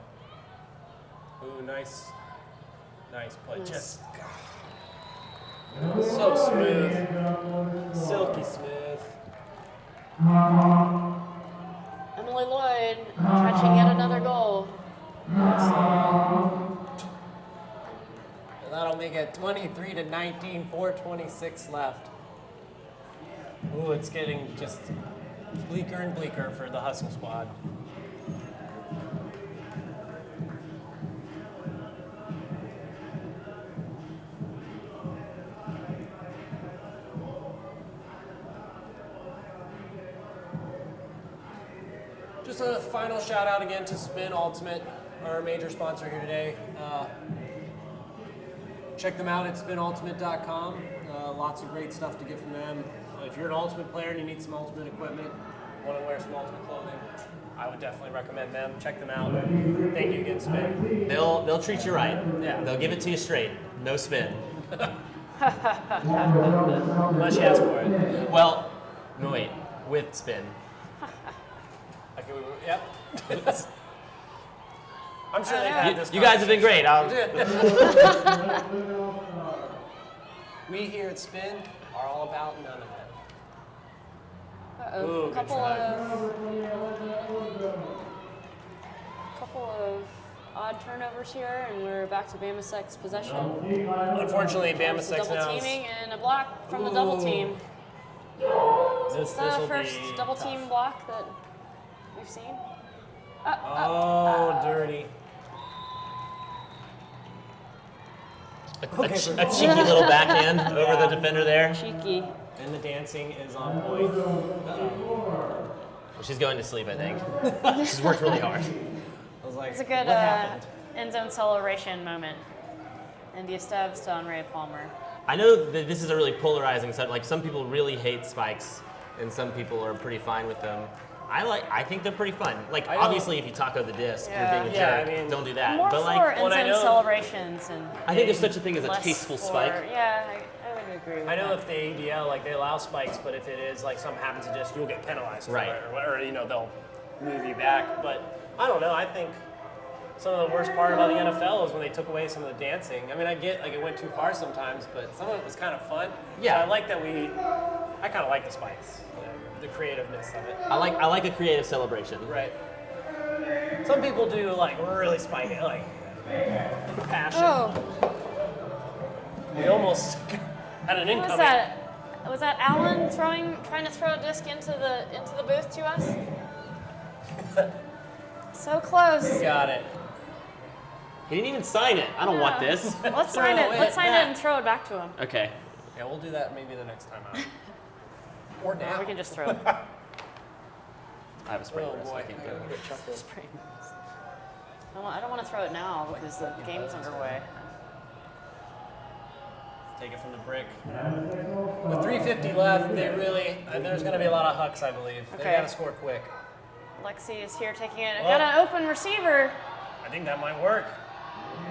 Ooh, nice play. Nice. Just so smooth. Silky smooth. Emily Lloyd catching yet another goal. And that'll make it 23-19, 4:26 left. Ooh, it's getting just bleaker and bleaker for the Hustle squad. Just a final shout out again to Spin Ultimate, our major sponsor here today. Check them out at spinultimate.com. Lots of great stuff to get from them. If you're an Ultimate player and you need some Ultimate equipment, want to wear some Ultimate clothing, I would definitely recommend them. Check them out. Thank you again, Spin. They'll treat you right. Yeah. They'll give it to you straight. No spin. Unless you ask for it. Well, No, wait. With spin. Okay, yep. I'm sure they've had this. You guys have been great. We here at Spin are all about none of it. Uh-oh. Ooh, good couple try. of odd turnovers here, and we're back to Bama Sec's possession. Unfortunately, Bama Some Sex double now. teaming and a block from the double team. This Is that will the first be double tough. team block that we've seen? Oh, dirty. A cheeky little backhand over the defender there. Cheeky. And the dancing is on point. Well, she's going to sleep, I think. She's worked really hard. I was like, It's a good what happened? end zone celebration moment. India stabs to Ray Palmer. I know that this is a really polarizing subject. Like, some people really hate spikes, and some people are pretty fine with them. I think they're pretty fun. Like, I know- obviously, if you taco the disc, Yeah. you're being a Yeah, jerk. I mean- Don't do that. More But for like, end when I zone know- celebrations and I think there's such a thing as a less tasteful for, spike. Yeah, I would agree with I know that. if the ADL, like, they allow spikes, but if it is, like, something happens to just, you'll get penalized for Right. it, or, you know, they'll move you back. But I don't know. I think some of the worst part about the NFL is when they took away some of the dancing. I mean, I get, like, it went too far sometimes, but some of it was kind of fun. Yeah. So I like that I kind of like the spikes, the creativeness of it. I like a creative celebration. Right. Some people do, like, really spike it, like, passion. Oh, We almost had an who incoming. was that? Was that Alan trying to throw a disc into the booth to us? So close. Got it. He didn't even sign it. I don't want this. Let's sign it. it Let's sign back. it and throw it back to him. Okay. Yeah, we'll do that maybe the next time out. Or Or now. we can just throw it. I have a spring Oh wrist. boy. I can't go. I don't want to throw it now because the game's underway. Take it from the brick. With 3:50 left, there's going to be a lot of hucks, I believe. They Okay. got to score quick. Lexi is here taking it. Well- Got an open receiver. I think that might work.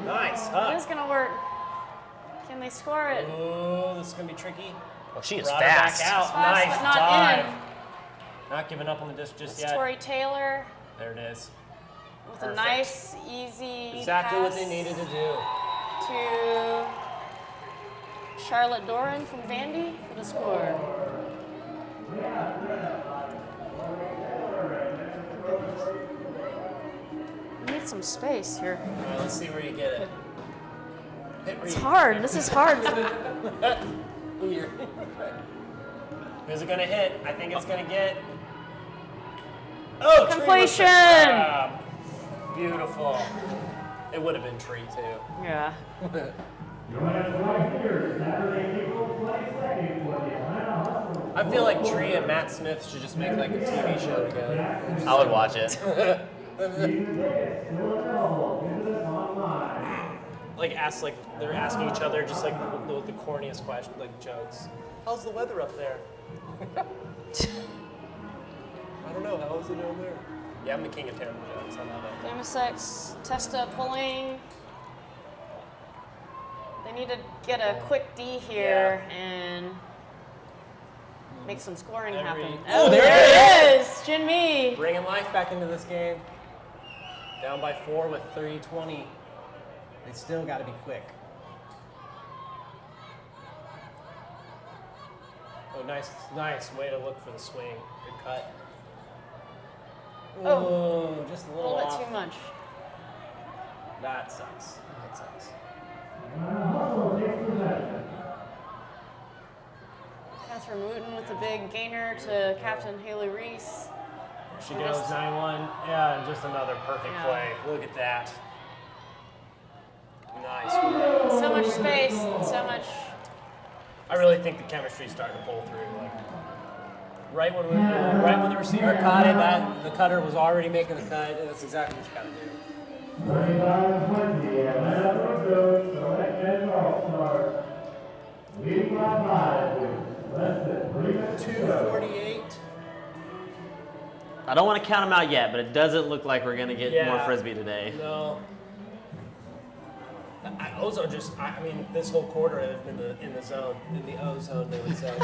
Nice It huck. is gonna work. Can they score it? Oh, this is going to be tricky. Oh, she is Brought it fast. back out. Fast, Nice but not dive. in. Not giving up on the disc just It's yet. Tori Taylor There it is. with Perfect. a nice, easy Exactly what pass they needed to do. to Charlotte Doran from Vandy for the score. We need some space here. All right, let's see where you get it. Hit It's read. hard. This is hard. Weird. Who's it gonna hit? I think it's gonna get. Oh, tree Completion! grab. Beautiful. It would have been tree too. Yeah. I feel like Tree and Matt Smith should just make like a TV show together. I would watch it. Like they're asking each other just like the corniest question, like jokes. How's the weather up there? I don't know. How is it over there? Yeah, I'm the king of terrible jokes. I love it. Damasex, Testa pulling. They need to get a quick D here and make some scoring happen. Oh, there it is! Jinmi! Bringing life back into this game. Down by 4 with 3:20. They still got to be quick. Oh, nice way to look for the swing. Good cut. Oh. Ooh, just a A little little off. bit too much. That sucks. That sucks. Catherine Wooten with the big gainer to Captain Haley Reese. There she goes, 9-1. Yeah, and just another perfect Yeah. play. Look at that. Nice. So much space and so much. I really think the chemistry's starting to pull through. Like, right when the receiver caught it, the cutter was already making the cut, and that's exactly what you got to do. 35-20, Atlanta Broncos select and all-star. Lead by 5 with less than 3 minutes to go. 2:48. I don't want to count them out yet, but it doesn't look like we're going to get Yeah. more Frisbee today. No. Ozone just, I mean, this whole quarter I've been in the zone, in the ozone, they would say.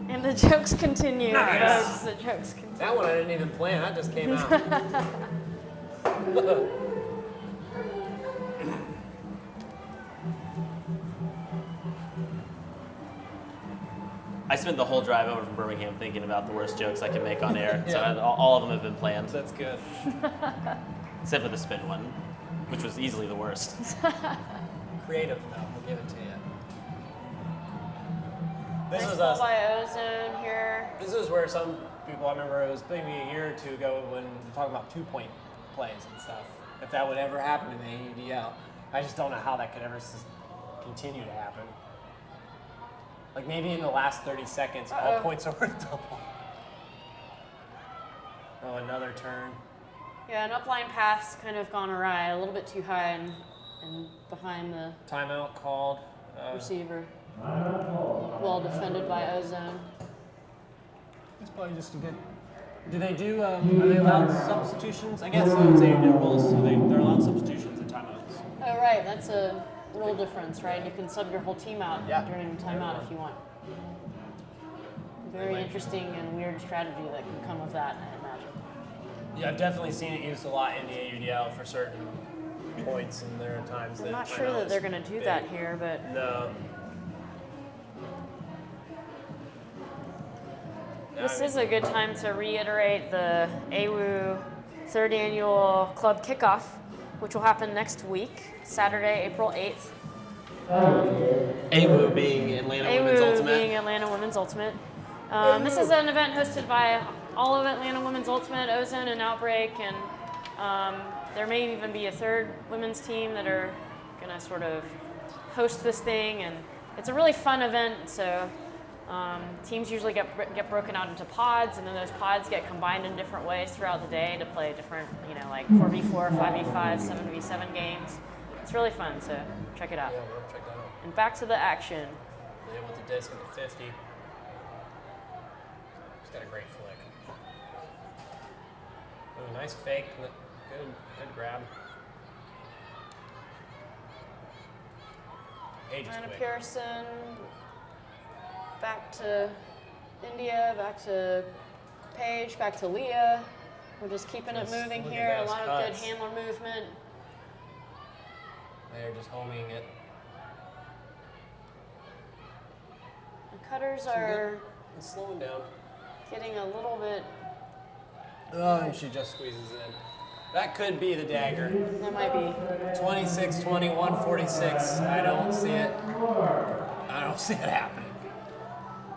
And the jokes continue, Nice. folks. The jokes continue. That one I didn't even plan, that just came out. I spent the whole drive over from Birmingham thinking about the worst jokes I could make on air. So all of them have been planned, That's good. except for the spin one, which was easily the worst. Creative though, we'll give it to you. This Nice is pull us. by Ozone here. This is where some people, I remember it was maybe a year or two ago when we were talking about 2-point plays and stuff. If that would ever happen in the AUDL. I just don't know how that could ever continue to happen. Like maybe in the last 30 seconds, all points are worth double. Oh, another turn. Yeah, an upline pass kind of gone awry, a little bit too high and behind the Timeout called. receiver. Well defended by Ozone. It's probably just a good. Do they do? Are they allowed substitutions? I guess I would say you do rules, so they're allowed substitutions in timeouts. Oh, right. That's a rule difference, right? You can sub your whole team out during timeout if you want. Very interesting and weird strategy that can come of that, I imagine. Yeah, I've definitely seen it used a lot in the AUDL for certain points, and there are times that I'm not sure that they're going to do that here, but No. this is a good time to reiterate the AWU third annual club kickoff, which will happen next week, Saturday, April 8th. AWU being Atlanta Women's AWU Ultimate. being Atlanta Women's Ultimate. This is an event hosted by all of Atlanta Women's Ultimate, Ozone, and Outbreak, and there may even be a third women's team that are going to sort of host this thing, and it's a really fun event. So teams usually get broken out into pods, and then those pods get combined in different ways throughout the day to play different, like 4v4, 5v5, 7v7 games. It's really fun, so check it out. Yeah, we'll check that out. And back to the action. Yeah, with the disc at the 50. He's got a great flick. Ooh, nice fake. Good grab. Page is Anna quick. Pearson, back to India, back to Paige, back to Leah. We're just keeping it moving look at here. A those lot of cuts. good handler movement. They're just homing it. The cutters are It's slowing down. getting a little bit. Oh, and she just squeezes in. That could be the dagger. That might be. 26, 21, 46. I don't see it. I don't see it happening.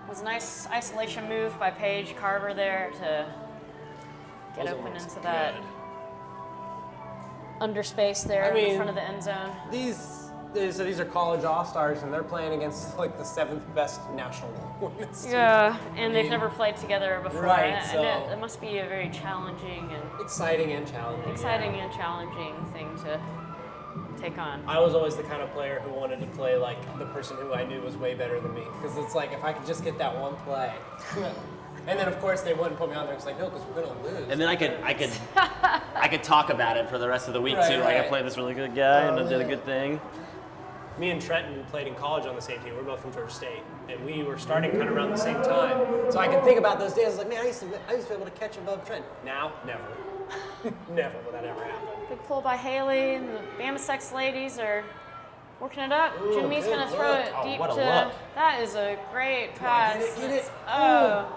It was a nice isolation move by Paige Carver there to get Ozone open looks into that good. underspace there I in mean, front of the end zone. These are college all-stars, and they're playing against like the 7th best national women's team. Yeah, and they've never played together before. Right, and so- it must be a very challenging and Exciting and challenging. and challenging thing to take on. I was always the kind of player who wanted to play like the person who I knew was way better than me, because it's like if I could just get that one play. And then of course they wouldn't put me on there. It's like no, because we're gonna lose. And then I could talk about it for the rest of the week Right, too. Like I right. played this really good guy and I did a good thing. Me and Trenton played in college on the same team. We're both from Georgia State, and we were starting kind of around the same time. So I can think about those days. I was like, man, I used to be able to catch above Trenton. Now, never, never will that ever happen. Big pull by Haley, and the Bama Sex ladies are working it up. Ooh, Jimmy's good going to throw look. it Oh, deep what a to. look. That is a great pass. Get it. Oh,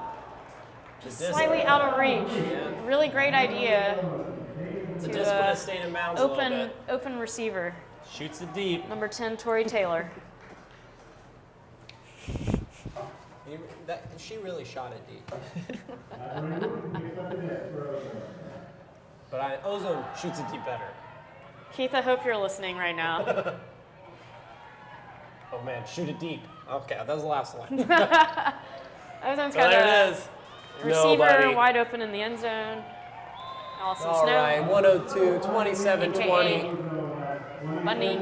The disc- slightly out of reach. Really great idea The to disc would have stayed in bounds a little bit. open receiver. Shoots it deep. Number 10, Tori Taylor. She really shot it deep. But Ozone shoots it deep better. Keith, I hope you're listening right now. Oh man, shoot it deep. Okay, that was the last one. Ozone's Oh, got there a it is. receiver Nobody. wide open in the end zone. Allison All Snow. right, 102, 27, 20. AKA Bundy.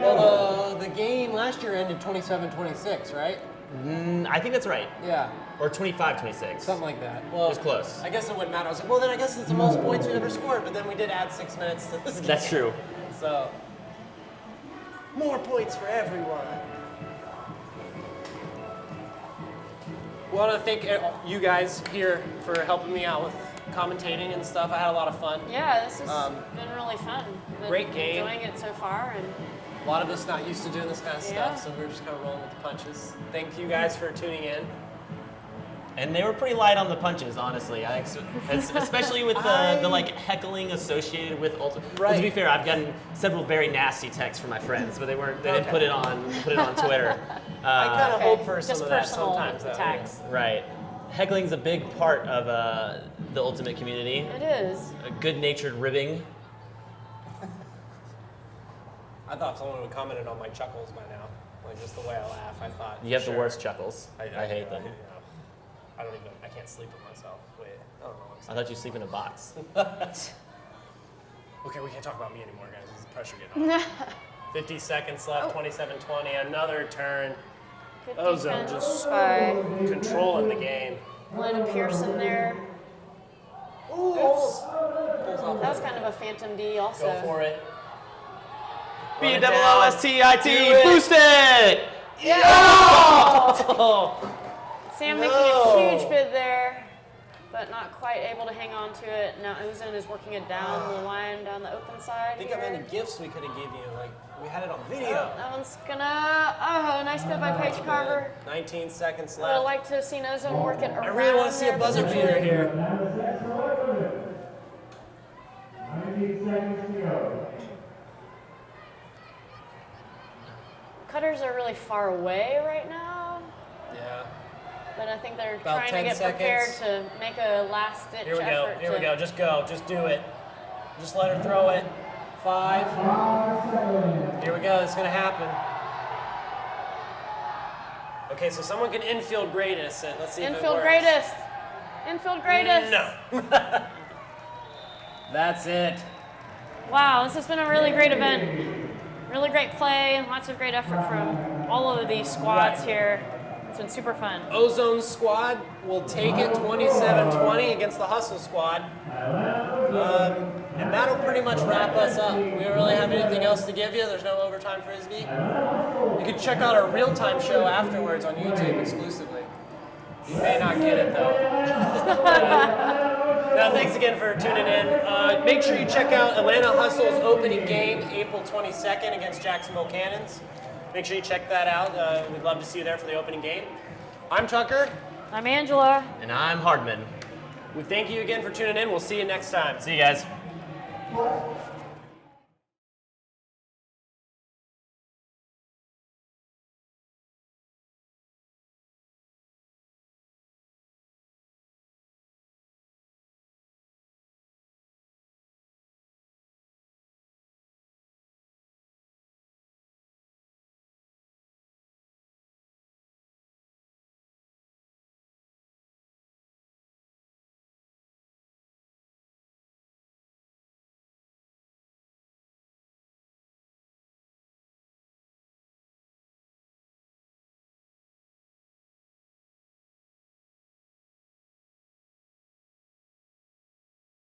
Well, the game last year ended 27-26, right? I think that's right. Yeah, Or 25-26. something like that. It Well, was close. I guess it wouldn't matter. I was like, well, then I guess it's the most points we ever scored, but then we did add 6 minutes to this game. That's true. So, more points for everyone. Want to thank you guys here for helping me out with commentating and stuff. I had a lot of fun. Yeah, this has been really fun. Been Great game. Enjoying it so far, and A lot of us not used to doing this kind of Yeah. stuff, so we're just kind of rolling with the punches. Thank you guys for tuning in. And they were pretty light on the punches, honestly. Especially with the like heckling associated with Ultimate. Well, to be Right. fair, I've gotten several very nasty texts from my friends, but they didn't put it on Twitter. I kind of Okay, hope for some just of that personal sometimes. though, attacks. Right. Heckling's a big part of the Ultimate community. It is. A good-natured ribbing. I thought someone would have commented on my chuckles by now, like just the way I laugh. I thought You have for the sure. worst chuckles. I hate them. I can't sleep with myself. Wait, I don't know what I thought you sleep in a box. I'm saying. Okay, we can't talk about me anymore, guys. This is pressure getting on. 50 seconds left, 27-20, another turn. Good Ozone defense just by controlling the game. Lena Pearson there. Ooh, pulls off. That was kind of a phantom D also. Go for it. B-double-O-S-T-I-T, Do it. boost it! Sam making No. a huge bid there, but not quite able to hang on to it. Now Ozone is working it down the line, down the open side. Think of here. any gifts we could have given you. Like, we had it on video. That one's gonna, oh, nice bid by Paige Carver. 19 seconds Would have left. liked to have seen Ozone work it around. I really want to see a there buzzer potentially. beater here. Number 6 for women. 19 seconds to go. Cutters are really far away right now, Yeah. but I think they're About trying to 10 get prepared seconds. to make a last ditch Here we go. effort. Here we to- go. Just go. Just do it. Just let her throw it. 5. Here we go. It's going to happen. Okay, so someone can infield greatest. And let's see if it Infield works. greatest. Infield greatest. No. That's it. Wow, this has been a really great event. Really great play, lots of great effort from all of these squads here. It's been super fun. Ozone squad will take it 27-20 against the Hustle squad. And that'll pretty much wrap us up. We don't really have anything else to give you. There's no overtime frisbee. You can check out our real-time show afterwards on YouTube exclusively. You may not get it though. Now, thanks again for tuning in. Make sure you check out Atlanta Hustle's opening game, April 22nd against Jacksonville Cannons. Make sure you check that out. We'd love to see you there for the opening game. I'm Tucker. I'm Angela. And I'm Hardman. We thank you again for tuning in. We'll see you next time. See you guys.